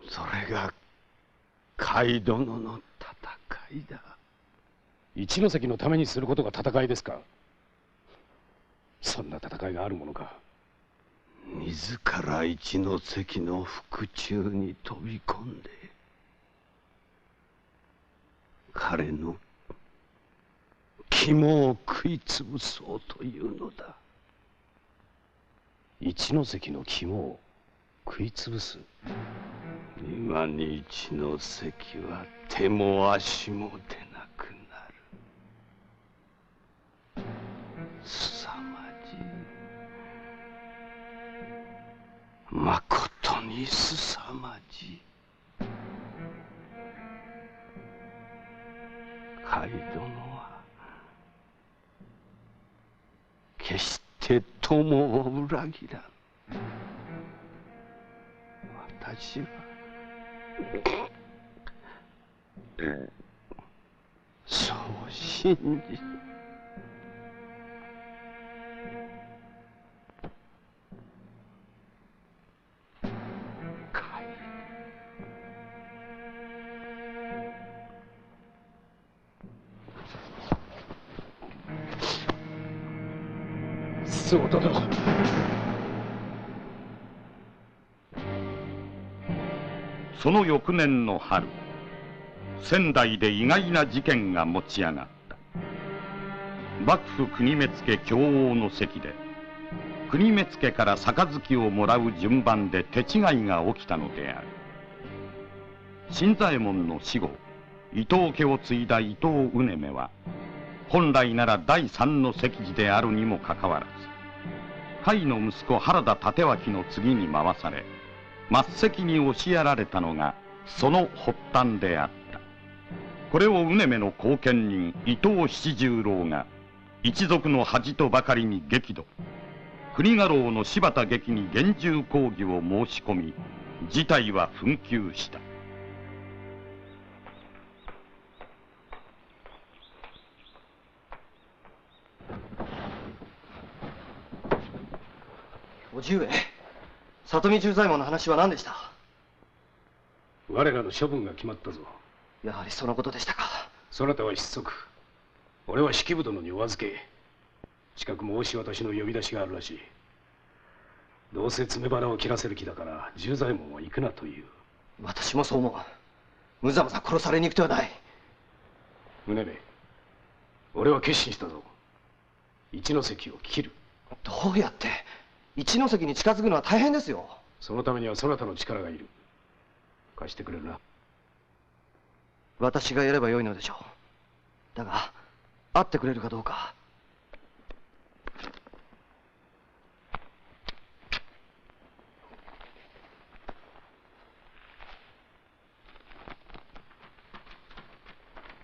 それが甲斐殿の戦いだ。一ノ関のためにすることが戦いですか？そんな戦いがあるものか。自ら一ノ関の腹中に飛び込んで彼の肝を食いつぶそうというのだ。一ノ関の肝を食いつぶす？今に一ノ関は手も足も出なくなる。すさまじい。まことにすさまじい。甲斐殿は決して友を裏切らん。私はそう信じて。そうだろ。その翌年の春、仙台で意外な事件が持ち上がった。幕府国目付享応の席で国目付から杯をもらう順番で手違いが起きたのである。新左衛門の死後、伊藤家を継いだ伊藤畝目は本来なら第三の席次であるにもかかわらず甲斐の息子原田帯刀の次に回され末席に押しやられたのがその発端であった。これを畝目の後見人伊藤七十郎が一族の恥とばかりに激怒、国家老の柴田劇に厳重抗議を申し込み、事態は紛糾した。叔父上、里見十左衛門の話は何でした？我らの処分が決まったぞ。やはりそのことでしたか。そなたは失足。俺は式部殿にお預け。近く申し渡しの呼び出しがあるらしい。どうせ詰め腹を切らせる気だから十左衛門は行くなという。私もそう思う。むざむざ殺されに行く手はない。宗部、俺は決心したぞ。一ノ関を切る。どうやって？一ノ関に近づくのは大変ですよ。そのためにはそなたの力がいる。貸してくれるな。私がやればよいのでしょう。だが会ってくれるかどうか。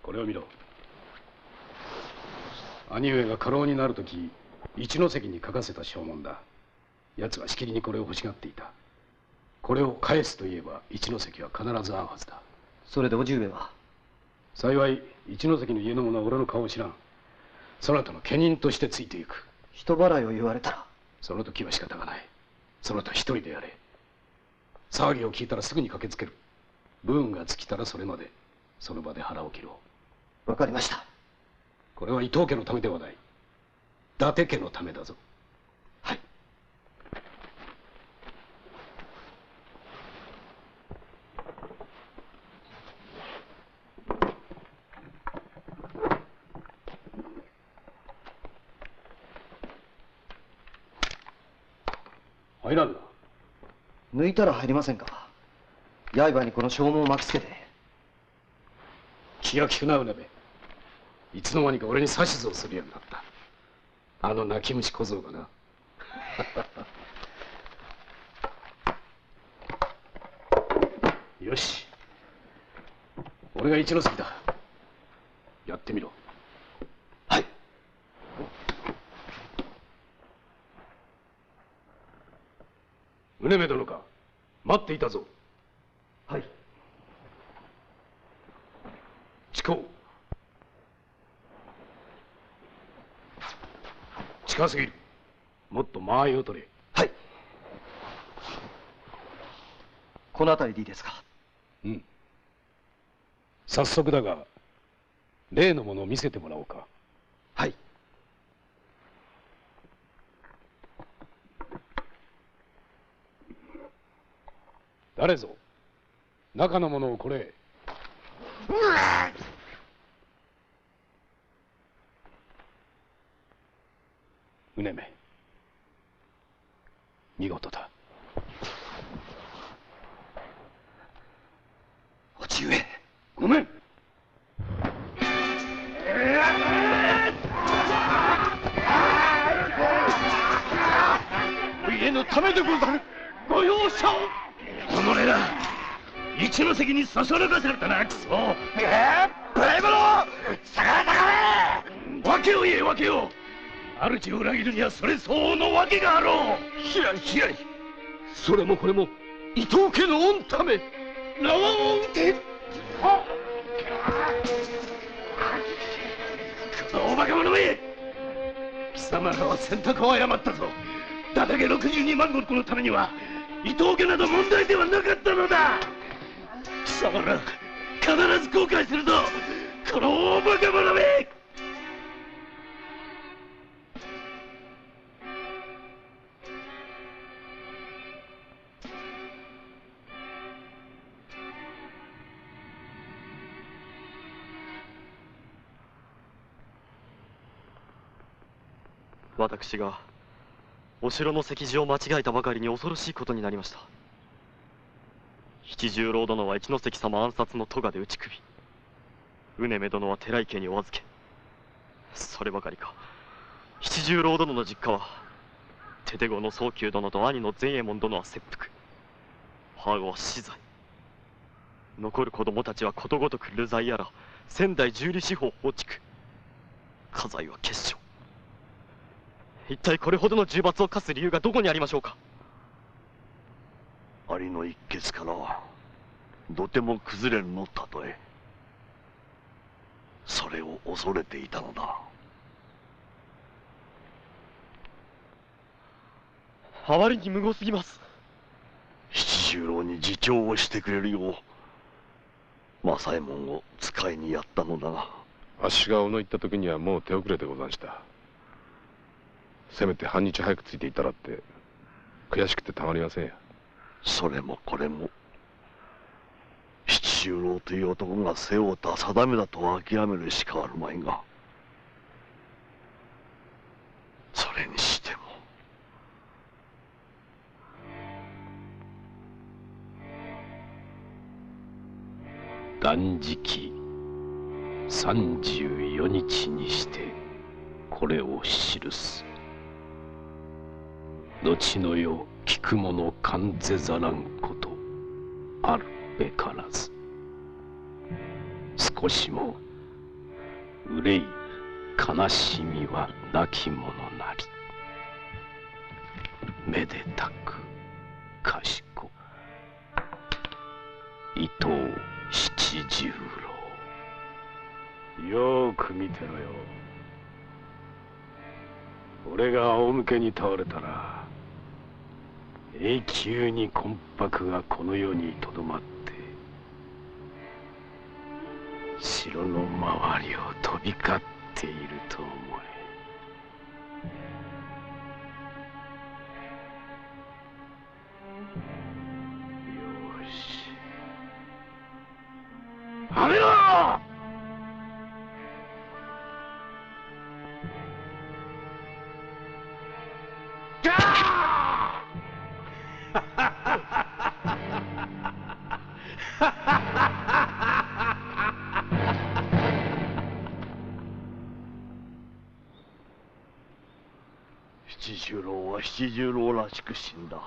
これを見ろ。兄上が家老になるとき一ノ関に書かせた証文だ。奴はしきりにこれを欲しがっていた。これを返すと言えば一ノ関は必ず会うはずだ。それで叔父上は？幸い一ノ関の家の者は俺の顔を知らん。そなたの家人としてついていく。人払いを言われたら？その時は仕方がない。そなた一人でやれ。騒ぎを聞いたらすぐに駆けつける。武運が尽きたらそれまでその場で腹を切ろう。わかりました。これは伊藤家のためではない。伊達家のためだぞ。はい。入らんな。抜いたら入りませんか。刃にこの証文を巻きつけて。気が利くな、うねべ。いつの間にか俺に指図をするようになった。あの泣き虫小僧がな。よし。俺が一ノ関だ。やってみろ。はい。うねべ殿か。待っていたぞ。はい。近すぎる。もっと間合いを取れ。はい。この辺りでいいですか。うん。早速だが、例のものを見せてもらおうか。はい。誰ぞ、中のものをこれ。うねめ、見事だ。お父上、ごめん。お家のためでござる。ご容赦を。己ら一ノ関にそそらかされたな、クソ。無礼者、下がれ下がれ。訳を言え、訳を。主を裏切るにはそれ相応の訳があろう。ひらりひらり、それもこれも伊藤家の御ため。縄を打て。このおバカ者め、貴様らは選択を誤ったぞ。伊達家62万石のためには伊藤家など問題ではなかったのだ。貴様ら必ず後悔するぞ、この大バカ者め。私がお城の席次を間違えたばかりに恐ろしいことになりました。七十郎殿は一ノ関様暗殺の咎で打ち首、うねめ殿は寺井家にお預け。そればかりか、七十郎殿の実家は手手子の宗久殿と兄の善右衛門殿は切腹、母子は死罪。残る子供たちはことごとく流罪やら仙台十里四方放逐、家財は結晶。一体これほどの重罰を科す理由がどこにありましょうか。兄の一血からとても崩れるのたとえ、それを恐れていたのだ。あまりに無謀すぎます。七十郎に自重をしてくれるよう正右衛門を使いにやったのだが、あっしが小野行った時にはもう手遅れでござんした。せめて半日早くついていたらって悔しくてたまりませんや。それもこれも七十郎という男が背負うた定めだと諦めるしかあるまいが、それにしても断食34日にしてこれを記す。後の世聞く者関ぜざらんことあるべからず、少しも憂い悲しみはなきものなり。めでたく賢伊藤七十郎。よーく見てろよ。俺が仰向けに倒れたら永久に魂魄がこの世にとどまって城の周りを飛び交っていると思え。よし、はめろ！七十郎は七十郎らしく死んだ。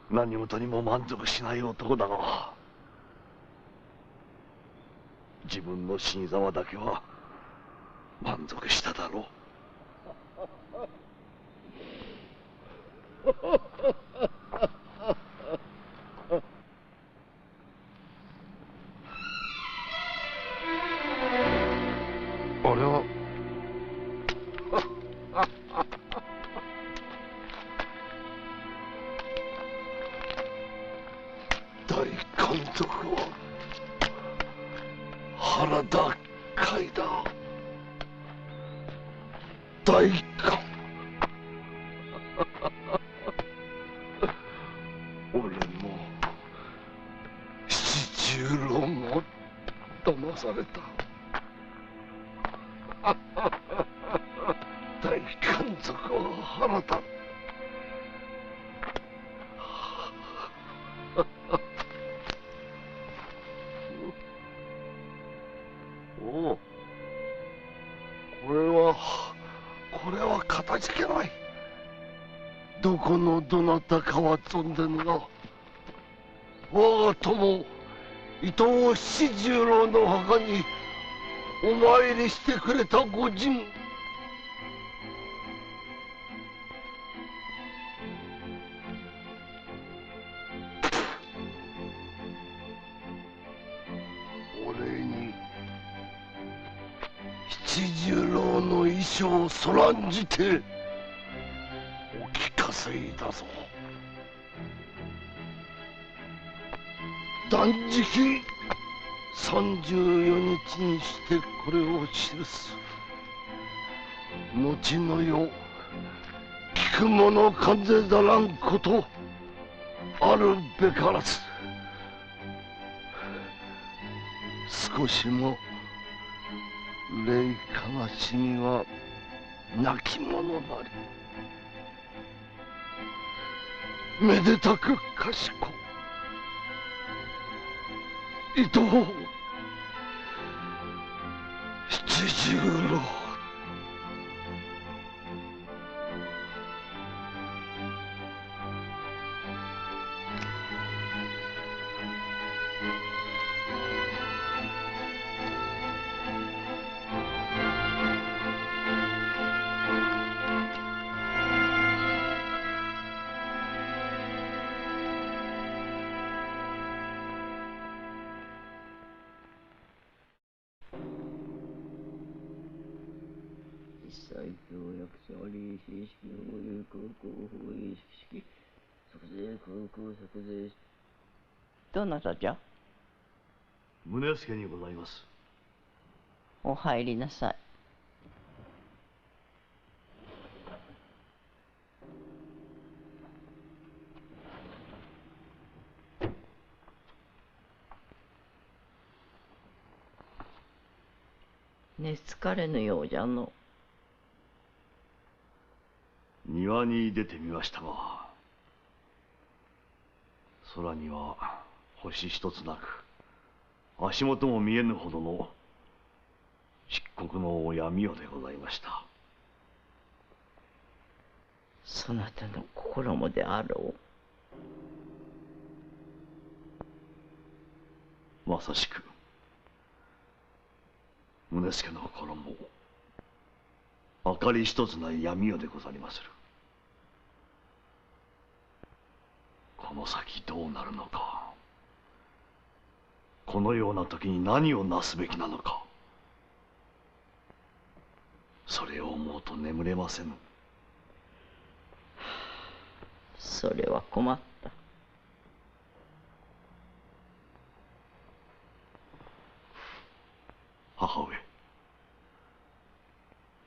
何事にも満足しない男だが、自分の死に様だけは満足しただろう。あれは大監督は原田海だ。大監俺も七十郎も騙された。大監督は原田。おう、これはかたじけない。どこのどなたかは存ぜぬが、我が友伊藤七十郎の墓にお参りしてくれた御仁、お礼に七十郎の衣装をそらんじてお聞かせいたぞ。断食34日にしてこれを記す。後の世聞く者風ざらんことあるべからず、少しも霊悲しみは亡き者なり、めでたく賢伊藤七十郎。最強役者理士式保有空港保有式即税空港即税。どなたじゃ？宗助にございます。お入りなさい。寝つかれぬようじゃの。庭に出てみましたが、空には星一つなく、足元も見えぬほどの漆黒の闇夜でございました。そなたの心もであろう。まさしく宗助の心も明かり一つない闇夜でござりまする。この先どうなるのか、このような時に何をなすべきなのか、それを思うと眠れませぬ。それは困った。母上、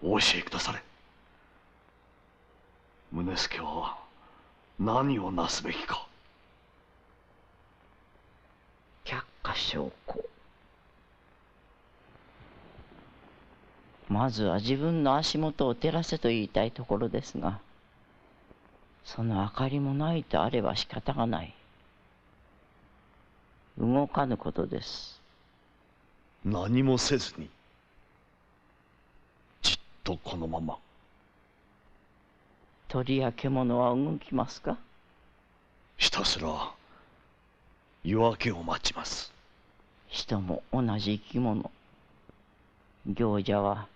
お教えくだされ。宗助は何をなすべきか。却下証拠。まずは自分の足元を照らせと言いたいところですが、その明かりもないとあれば仕方がない。動かぬことです。何もせずにじっとこのまま。鳥や獣は動きますか？ひたすら夜明けを待ちます。人も同じ生き物。行者は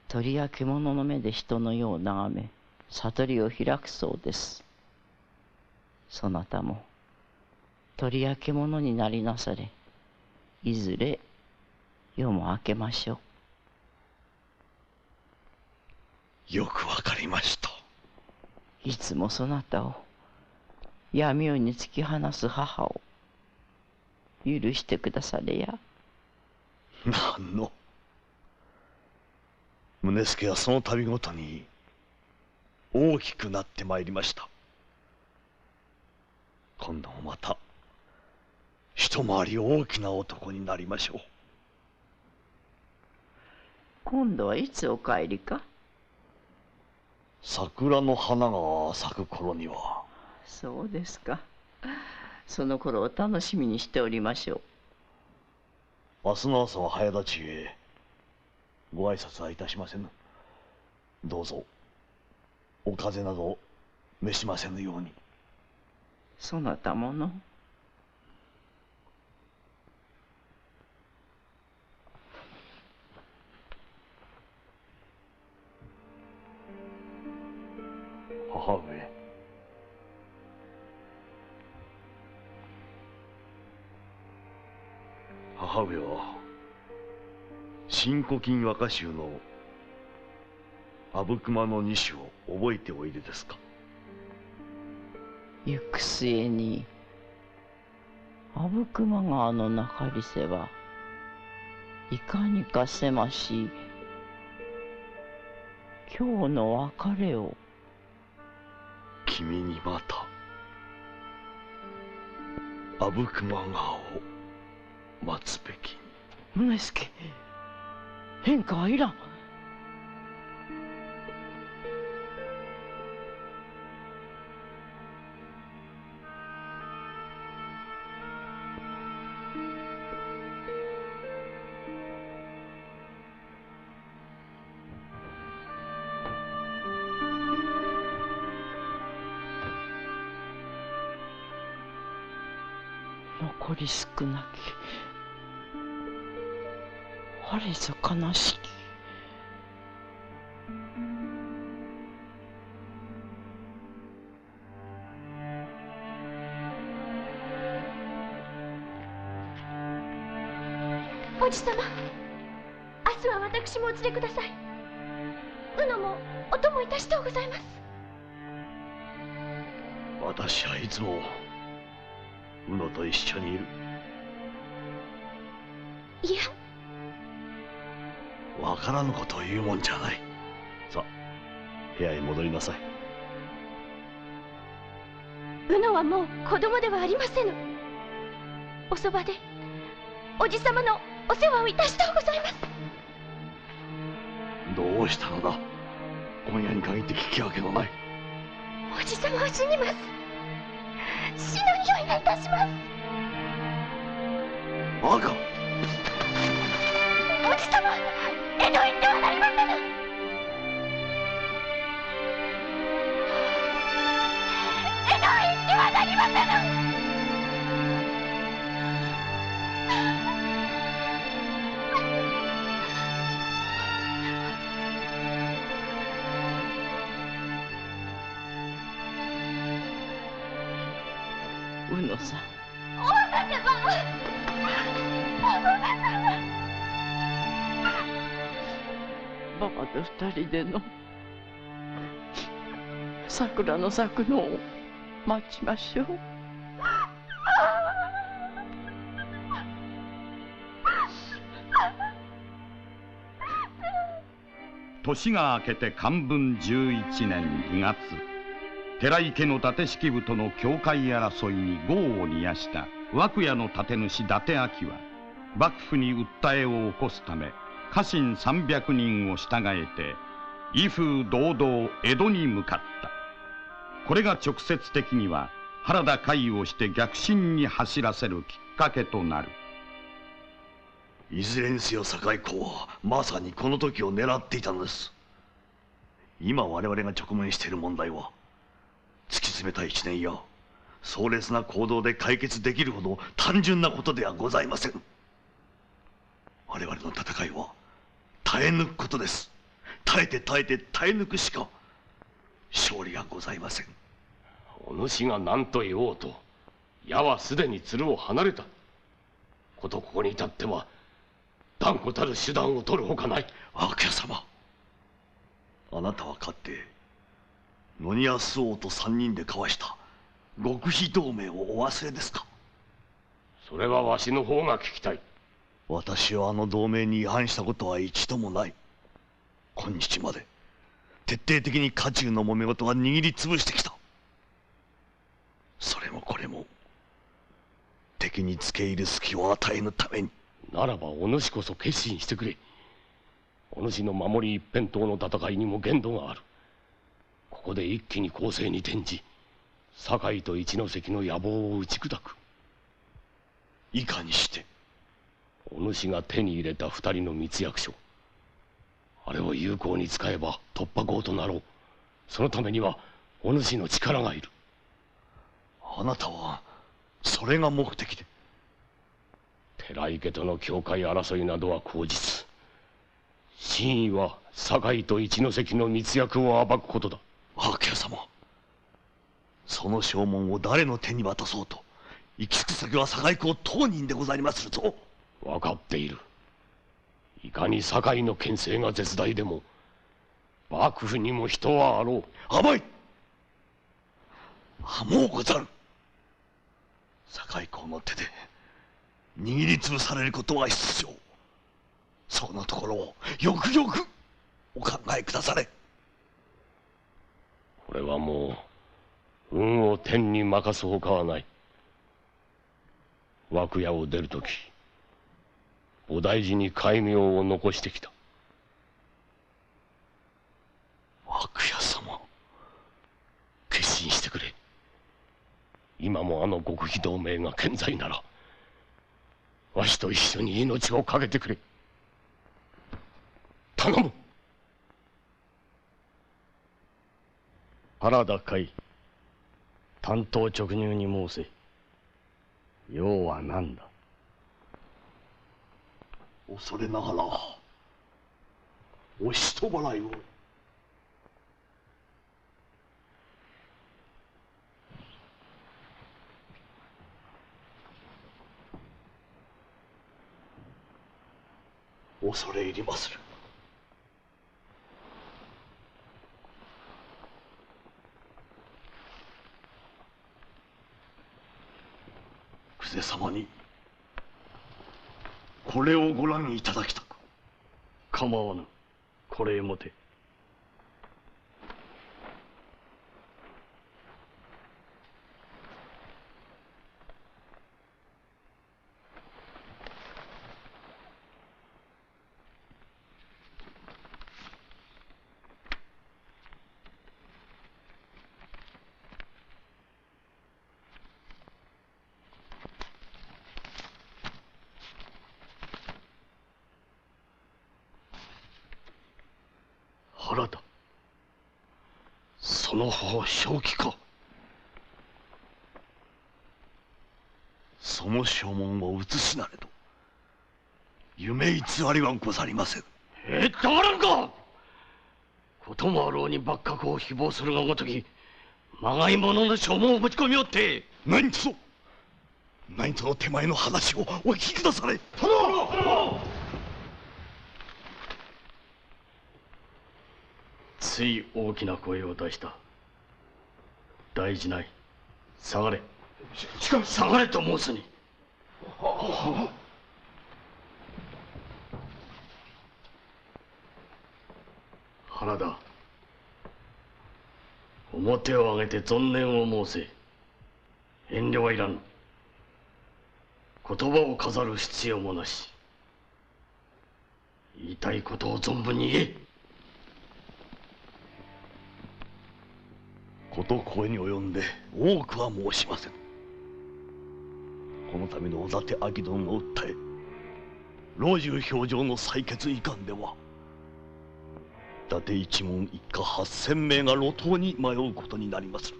鳥や獣の目で人の世を眺め悟りを開くそうです。そなたも鳥や獣になりなされ、いずれ夜も明けましょう。よくわかりました。いつもそなたを闇夜に突き放す母を許してくだされや。なんの。宗助はその度ごとに大きくなってまいりました。今度もまた一回り大きな男になりましょう。今度はいつお帰りか？桜の花が咲く頃には。そうですか。その頃を楽しみにしておりましょう。明日の朝は早立ちゆえご挨拶はいたしませぬ。どうぞお風邪など召しませぬように。そなたもの。母上。母上は新古今和歌集の阿武隈の二首を覚えておいでですか？行く末に阿武隈川の中りせはいかにか狭し今日の別れを。君にまた阿武隈川を待つべき。宗助、変化はいらん。残り少なきあれぞ悲しき。おじさま、明日は私もお連れください。うのもお供いたしとうございます。私はいつもうのと一緒にいる。いや、わからぬことを言うもんじゃない。さあ部屋へ戻りなさい。うのはもう子供ではありませぬ。おそばでおじさまのお世話をいたしとうございます。どうしたのだ。今夜に限って聞き分けのない。おじさまは死にます。死の匂いがいたします。バカ。おじさま、江戸行ってはなりませぬ。江戸へ行ってはなりませぬ。うのさん。お若様。ババと二人での桜の咲くのを待ちましょう。年が明けて寛文11年2月、寺池の伊達式部との境界争いに業を煮やした涌谷の建主伊達昭は幕府に訴えを起こすため家臣300人を従えて威風堂々江戸に向かった。これが直接的には原田会をして逆進に走らせるきっかけとなる。いずれにせよ堺公はまさにこの時を狙っていたのです。今我々が直面している問題は突き詰めた一年や壮烈な行動で解決できるほど単純なことではございません。我々の戦いは耐え抜くことです。耐えて耐えて耐え抜くしか勝利がございません。お主が何と言おうと矢はすでに鶴を離れた。ことここに至っては断固たる手段を取るほかない。明家様、あなたはかって野ニアス王と3人で交わした極秘同盟をお忘れですか？それはわしの方が聞きたい。私はあの同盟に違反したことは一度もない。今日まで徹底的に家中の揉め事は握りつぶしてきた。それもこれも敵に付け入る隙を与えぬために。ならばお主こそ決心してくれ。お主の守り一辺倒の戦いにも限度がある。ここで一気に攻勢に転じ堺と一関の野望を打ち砕く。いかにして？お主が手に入れた2人の密約書、あれを有効に使えば突破口となろう。そのためにはお主の力がいる。あなたはそれが目的で？寺池との境界争いなどは口実。真意は堺と一関の密約を暴くことだ。明家様、その証文を誰の手に渡そうと行き着く先は堺公当人でございまするぞ。分かっている。いかに堺の権勢が絶大でも幕府にも人はあろう。甘い。もうござる。堺公の手で握りつぶされることは必要。そのところをよくよくお考えくだされ。これはもう運を天に任すほかはない。涌谷を出るとき菩提寺に戒名を残してきた。涌谷様、決心してくれ。今もあの極秘同盟が健在ならわしと一緒に命を懸けてくれ。頼む。原田海、単刀直入に申せ。要は何だ？恐れながらお人払いを。恐れ入りまする。久世様にこれをご覧いただきたく。構わぬ。これへもて。原田、その方正気か？その証文を写しなれど夢偽りはござりません。黙らんか！こともあろうに幕閣を誹謗するがごときまがい物の証文をぶち込みおって。何とぞ何との手前の話をお聞きくだされ。殿！つい大きな声を出した。大事ない。下がれ。下がれと申すに。原田、面を上げて存念を申せ。遠慮はいらぬ。言葉を飾る必要もなし。言いたいことを存分に言え。こと声に及んで多くは申しません。この度の小立昭殿の訴え、老中評定の採決遺憾では達一門一家8000名が路頭に迷うことになりまする。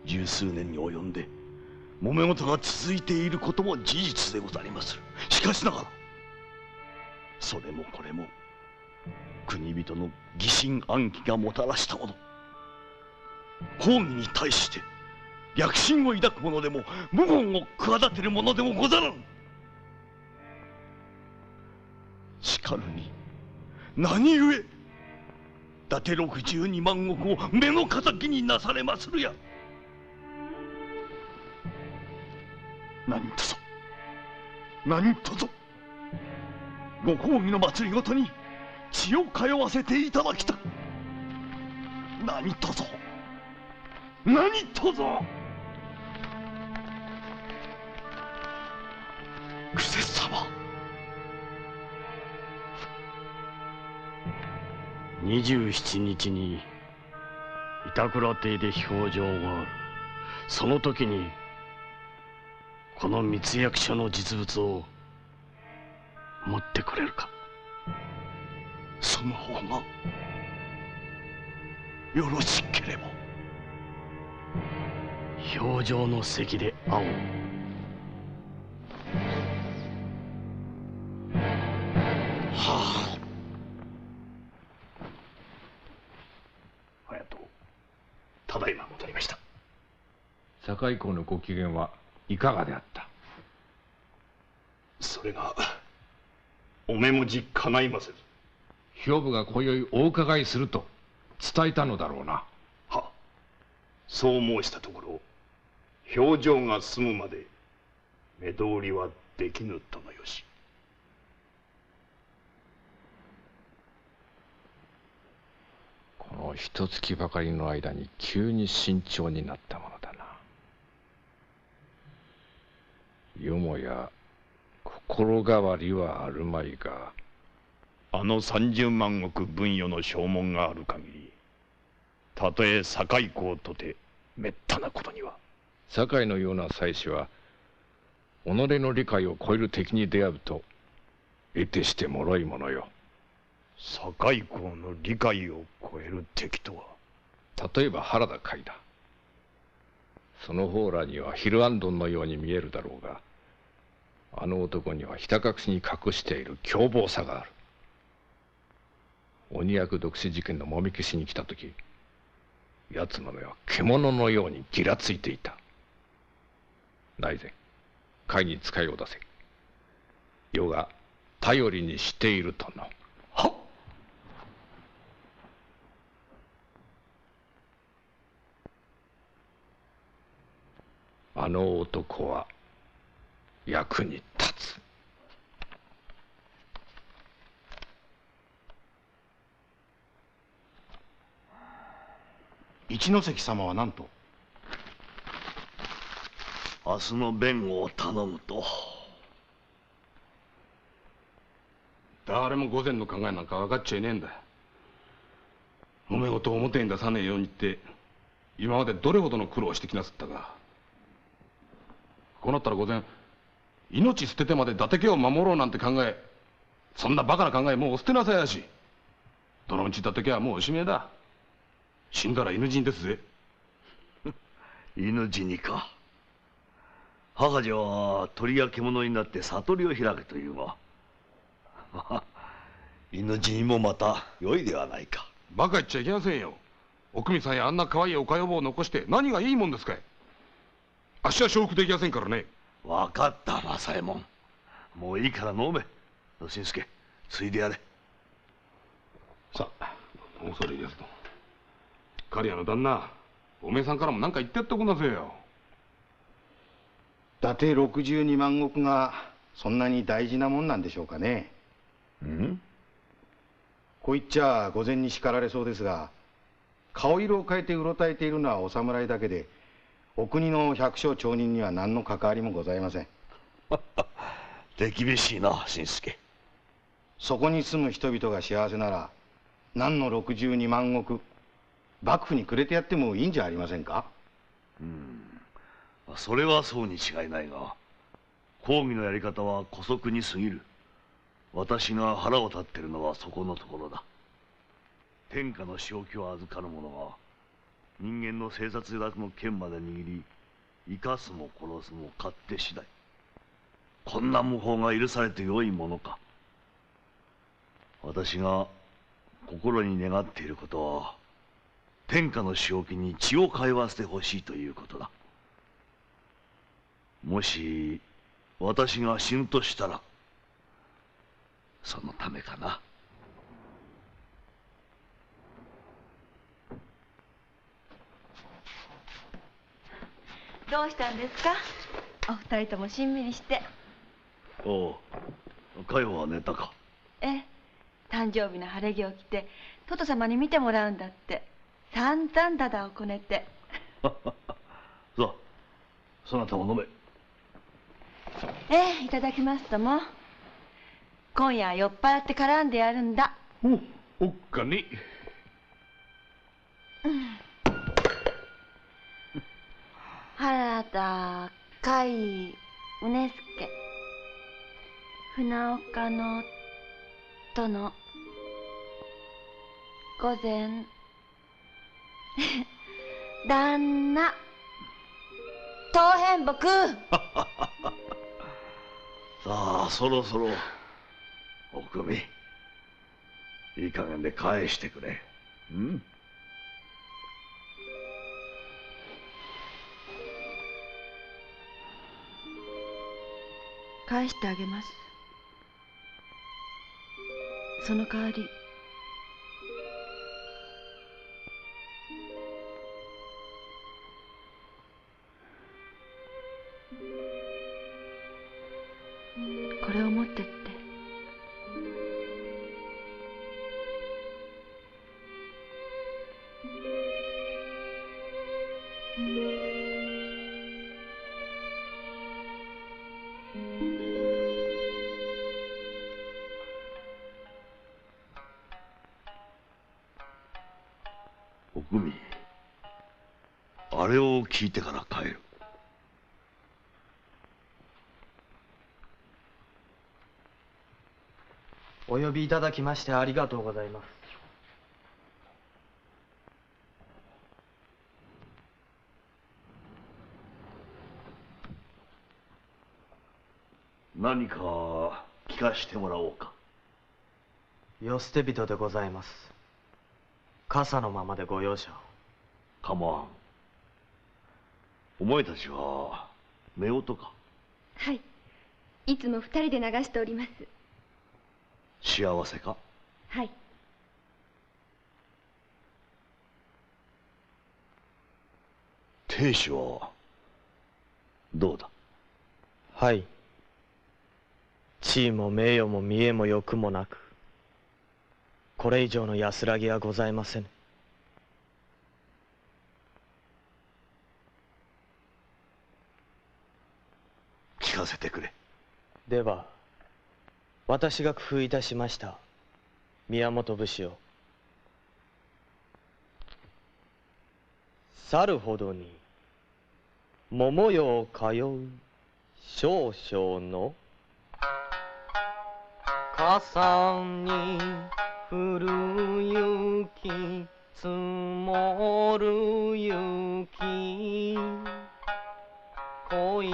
十数年に及んで揉め事が続いていることも事実でござりまする。しかしながらそれもこれも国人の疑心暗鬼がもたらしたもの。公儀に対して逆心を抱く者でも謀反を企てる者でもござらぬ。しかるに何故伊達62万石を目の敵になされまするや。何とぞ何とぞご公儀の祭りごとに血を通わせていただきたい。何とぞ何とぞ。久世様。27日に板倉邸で評定がある。その時にこの密約書の実物を持ってくれるか。その方がよろしければ。評定の席で会おう。はあ。隼人、ただいま戻りました。堺公のご機嫌はいかがであった？それがお目も実叶いませず。兵部が今宵お伺いすると伝えたのだろうな。は、そう申したところ、評定が済むまで目通りはできぬとのよし。この一月ばかりの間に急に慎重になったものだな。よもや心変わりはあるまいが、あの30万石分与の証文がある限り、たとえ堺公とてめったなことには。堺のような妻子は己の理解を超える敵に出会うと得てして脆いものよ。堺公の理解を超える敵とは？例えば原田海だ。その方らにはヒルアンドンのように見えるだろうが、あの男にはひた隠しに隠している凶暴さがある。鬼役毒死事件のもみ消しに来た時、奴の目は獣のようにギラついていた。大膳、会に使いを出せ。余が頼りにしているとの。はっ。あの男は役に立つ。一ノ関様は何と？明日の弁護を頼むと。誰も御前の考えなんか分かっちゃいねえんだ。揉め事を表に出さねえようにって今までどれほどの苦労をしてきなすったか。こうなったら御前、命捨ててまで伊達家を守ろうなんて考え、そんなバカな考えもう捨てなさいやし。どのうち伊達家はもうおしめえだ。死んだら犬死にですぜ。犬死にか。母女は鳥や獣になって悟りを開けというが、犬死にもまた良いではないか。バカ言っちゃいけませんよ。おくみさんやあんな可愛いおかよぼを残して何がいいもんですかい。あっしは承服できませんからね。分かった正右衛門。もういいから飲め。新助、ついでやれ。さあ、恐れ入りやすと。刈谷の旦那、おめえさんからも何か言ってやっておくんなせえよ。伊達62万石がそんなに大事なもんなんでしょうかね。こう言っちゃ御前に叱られそうですが、顔色を変えてうろたえているのはお侍だけで、お国の百姓町人には何の関わりもございません。手厳しいな、新助。そこに住む人々が幸せなら、何の62万石、幕府にくれてやってもいいんじゃありませんか。それはそうに違いないが、公儀のやり方は姑息に過ぎる。私が腹を立っているのはそこのところだ。天下の正気を預かる者が人間の生殺落の剣まで握り、生かすも殺すも勝手次第。こんな無法が許されてよいものか。私が心に願っていることは、天下の正気に血を通わせてほしいということだ。もし私が死ぬとしたら、そのためかな。どうしたんですか、お二人ともしんみりして。おう、佳代は寝たか。ええ、誕生日の晴れ着を着てトト様に見てもらうんだって散々ダダをこねて。さあ、そなたも飲め。ええ、いただきますとも。今夜は酔っ払って絡んでやるんだ。おっかに。原田海宗助船岡の殿御前旦那当変木。さあ、そろそろおくみ、いい加減で返してくれ。うん。返してあげます。その代わりこれを持ってって。おくみ、あれを聞いてから帰る。お呼びいただきましてありがとうございます。何か聞かしてもらおうか。世捨て人でございます。傘のままでご容赦を。構わん。お前たちは夫婦か。はい、いつも二人で流しております。幸せか。はい。亭主はどうだ。はい。地位も名誉も見栄も欲もなく、これ以上の安らぎはございません。聞かせてくれ。では私が工夫いたしました宮本節を。去るほどに桃代通う少々の傘に降る雪積もる雪恋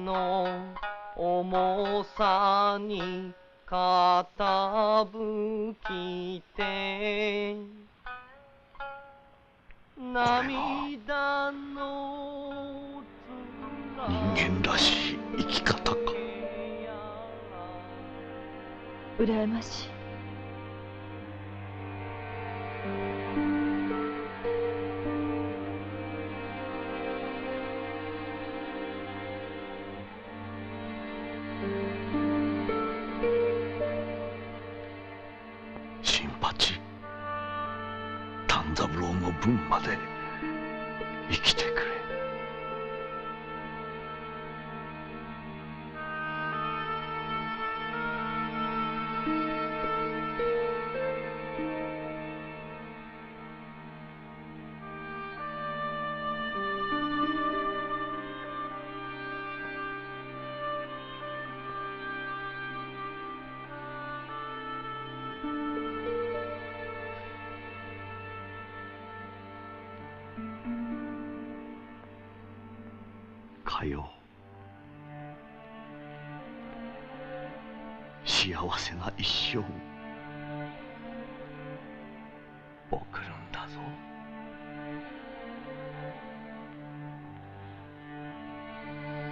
の重さに傾きて涙の人間らしい生き方か。羨ましい。新八、丹三郎の分まで生きてくれ。はよ幸せな一生を送るんだぞ。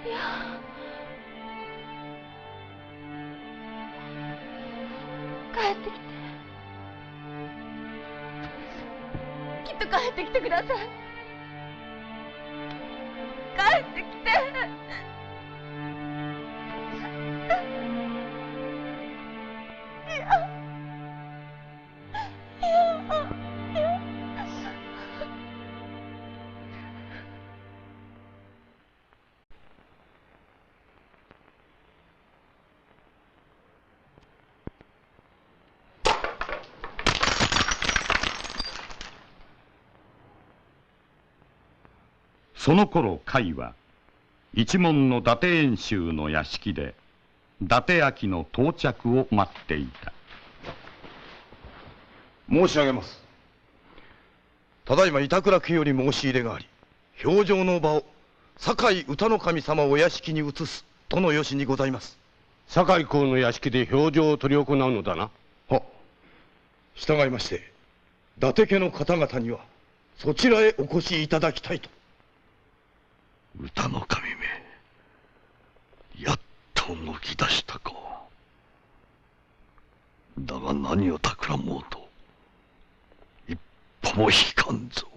いや、帰ってきて、きっと帰ってきてください。帰ってきて。その頃甲斐は一門の伊達遠州の屋敷で伊達焼の到着を待っていた。申し上げます。ただいま板倉家より申し入れがあり、評定の場を酒井歌の神様お屋敷に移すとのよしにございます。酒井公の屋敷で評定を執り行うのだな。はっ。従いまして伊達家の方々にはそちらへお越しいただきたいと。歌の神め、やっと動き出したか。だが何を企もうと一歩も引かんぞ。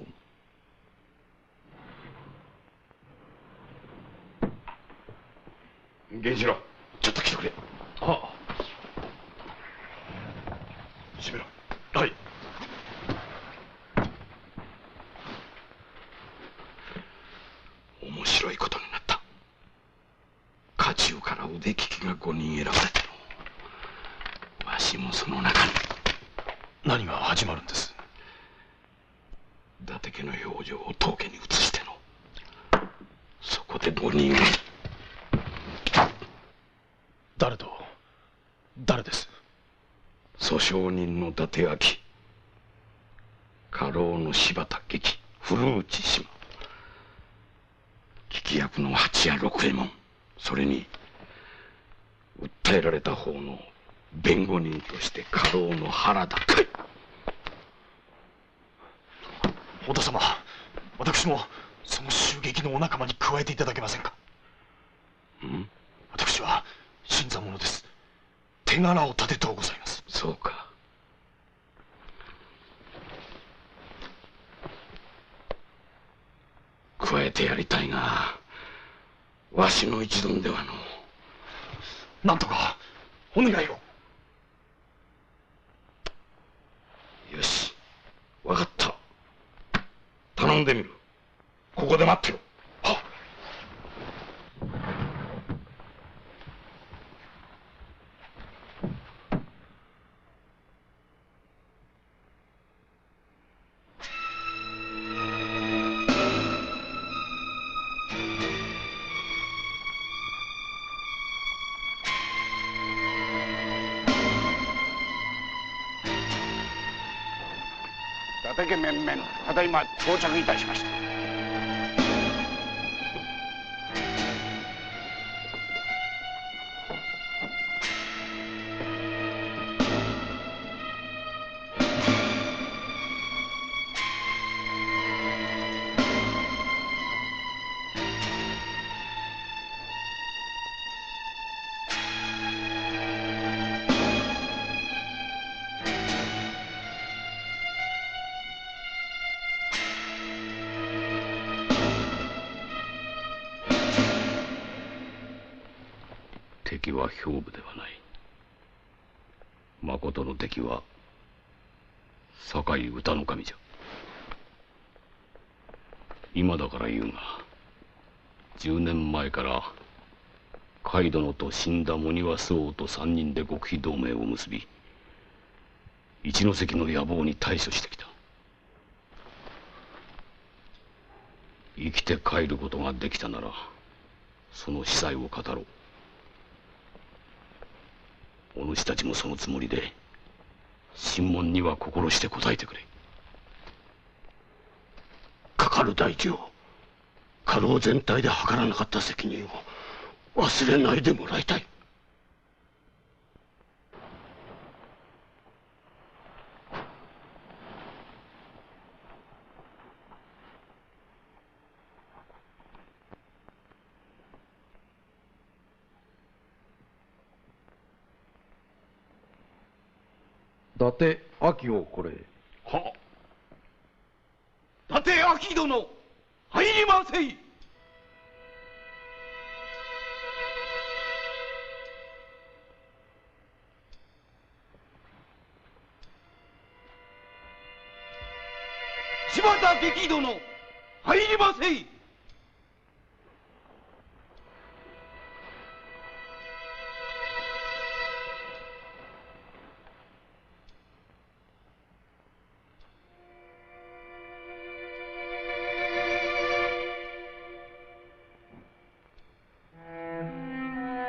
源次郎、ちょっと来てくれ。はあ。閉めろ。はい。面白いことになった。家中から腕利きが5人選ばれての。わしもその中に。何が始まるんです？伊達家の表情を当家に移しての。そこで5人は。誰です？訴訟人の伊達明、家老の柴田劇、古内島、聞き役の八谷六右衛門、それに訴えられた方の弁護人として家老の原田海。織田様、私もその襲撃のお仲間に加えていただけませんか？私は新参者です。手柄を立てとうございます。そうか。加えてやりたいが、わしの一存ではの。なんとかお願いを。よし、わかった。頼んでみる。ここで待ってろ。伊達家面々、ただいま到着いたしました。敵は兵部ではない。まことの敵は酒井歌の神じゃ。今だから言うが、10年前から甲斐殿と死んだ茂庭周防と3人で極秘同盟を結び、一関の野望に対処してきた。生きて帰ることができたなら、その司祭を語ろう。お主たちもそのつもりで、審問には心して答えてくれ。かかる大事を家老全体で図らなかった責任を忘れないでもらいたい。伊達秋をこれ。は伊達秋殿入りませい。柴田激殿入りませい。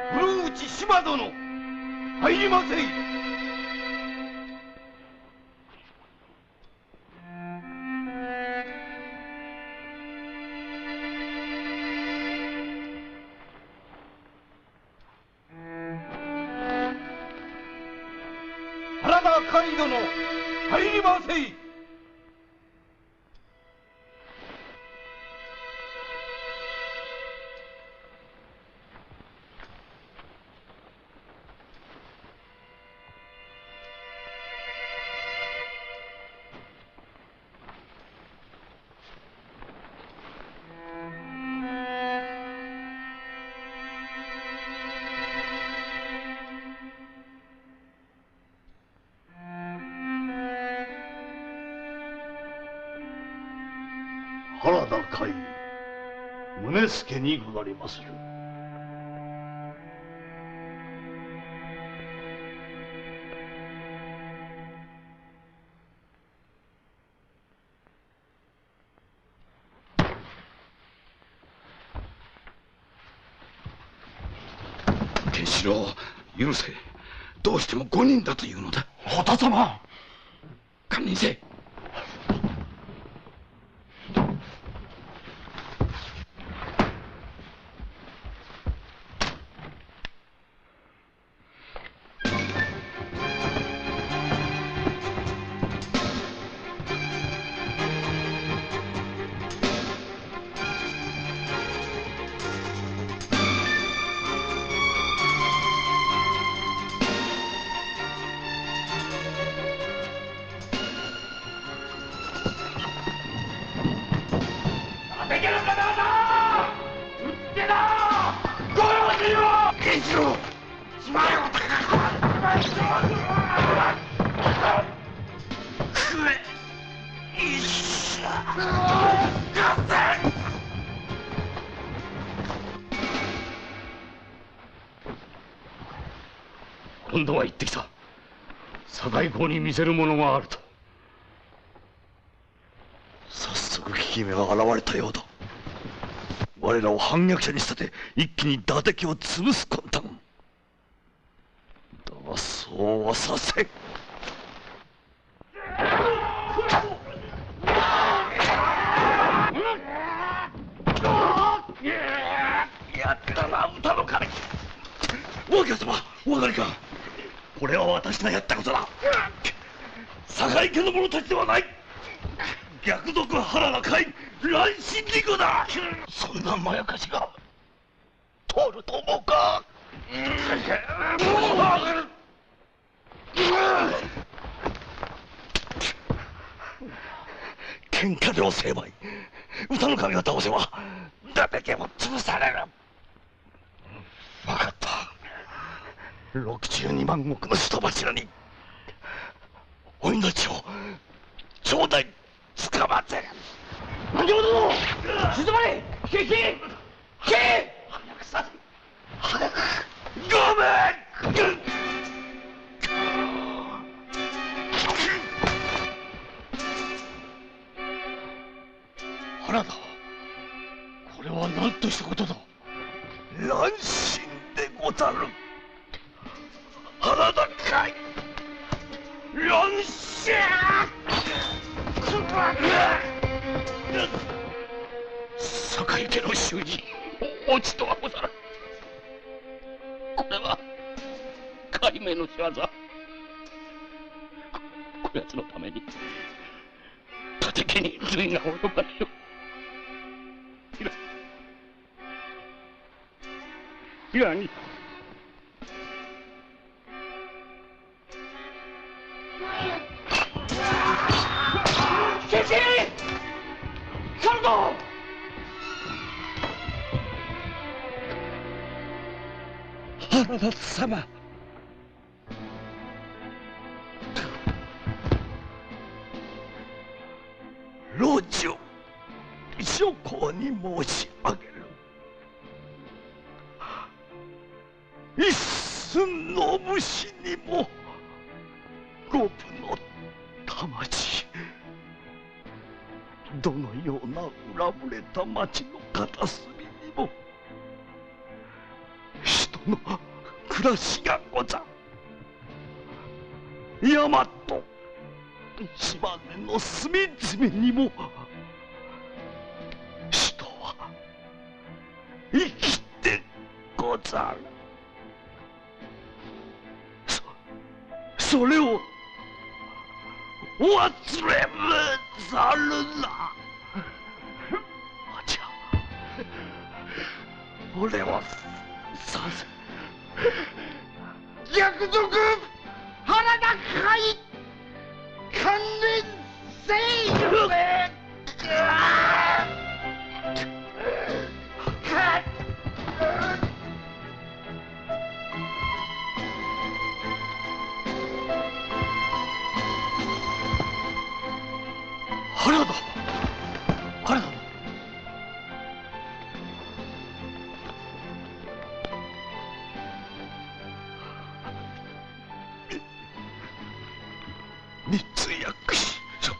古内柴殿入りませい。原田海殿入りませい。原田海宗助にござりまする。ケンシロウ、許せ。どうしても5人だというのだ。お父様、堪忍せ。今度は言ってきた。堺公に見せるものがあると。早速効き目が現れたようだ。我らを反逆者に仕立て一気に伊達家を潰す魂胆。だがそうはさせん。やったな、歌の神。お客様、お分かりか。これは私がやったことだ。堺家の者たちではない。逆賊原田海乱心理子だ。そんなまやかしが通ると思うか。喧嘩でも成敗。歌の神が倒せば伊達家も潰される。分かった。62万石の人柱にお命を頂戴つかませる。何者殿、静まれ。引け引け引け。早くさせ。早く。ごめん。原田、これは何としたことだ。乱心でござる。原田海乱心。堺家の仕業。こやつのために伊達家に罪が及ばぬよ。ひらに先生、去るぞ。原田様、老中諸公に申し上げる。一寸の虫にも五分の魂、どのような恨まれた町の片隅にも人の暮らしがござる。大和島根の隅々にも人は生きてござる。それをお忘れざるな。じゃあ俺はさせ逆賊原田会関連せいよね。原田、原田、密約書。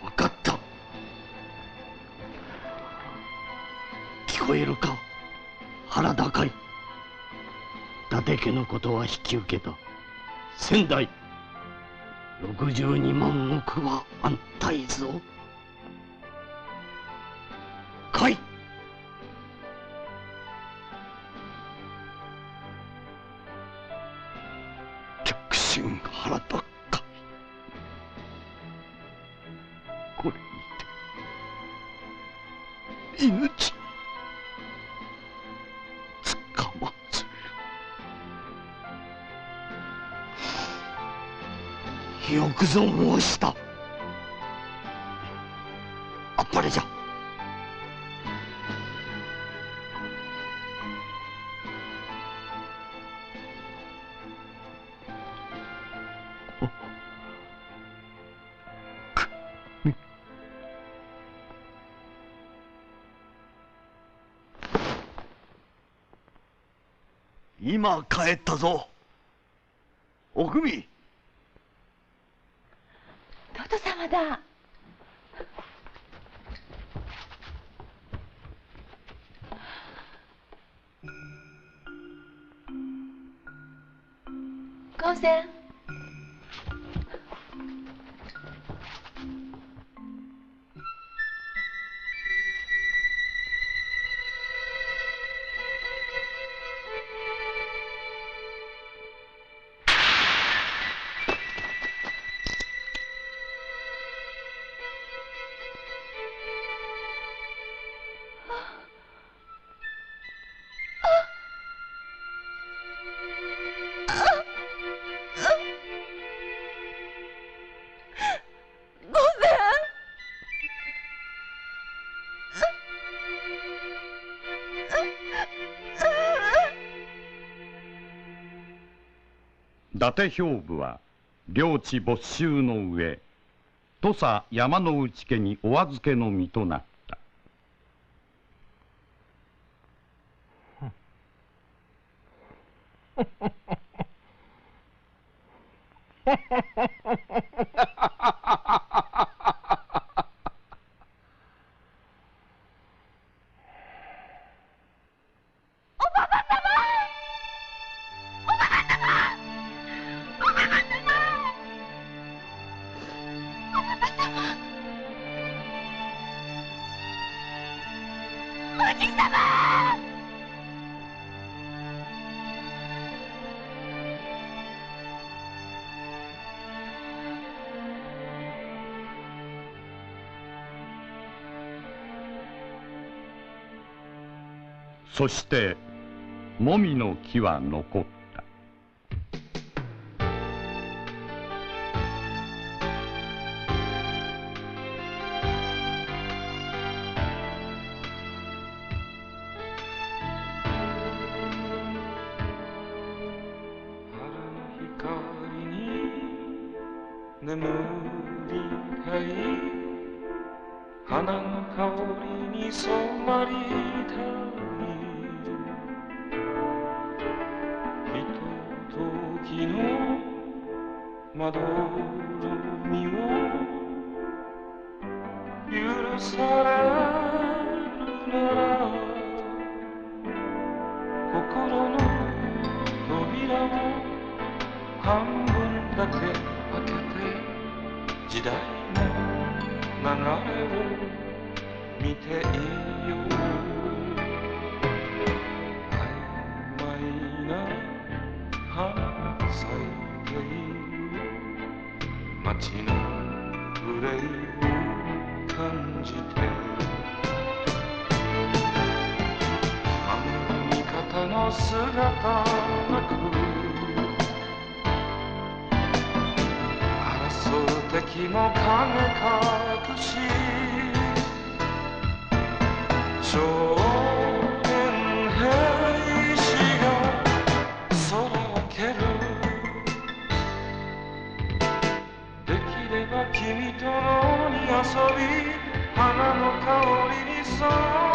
分かった。聞こえるか、原田会。伊達家のことは引き受けた。仙台62万石は安泰ぞ。来い。逆進原田か。これにて命つかまつる。よくぞ申した。あっぱれじゃ。今帰ったぞ。おくみ。トト様だ。光線。伊達兵部は領地没収の上、土佐山内家にお預けの身となった。おそしてもみの木は残った。眠りたい花の香りに染まりたいひとときのまどろみを許されるなら心の扉を半分だけ開けて時代の流れを見ていよう。曖昧な花咲いている街の憂いを感じて守る味方の姿なく敵も影隠し少年兵士が空を蹴るできれば君と共に遊び花の香りに染ま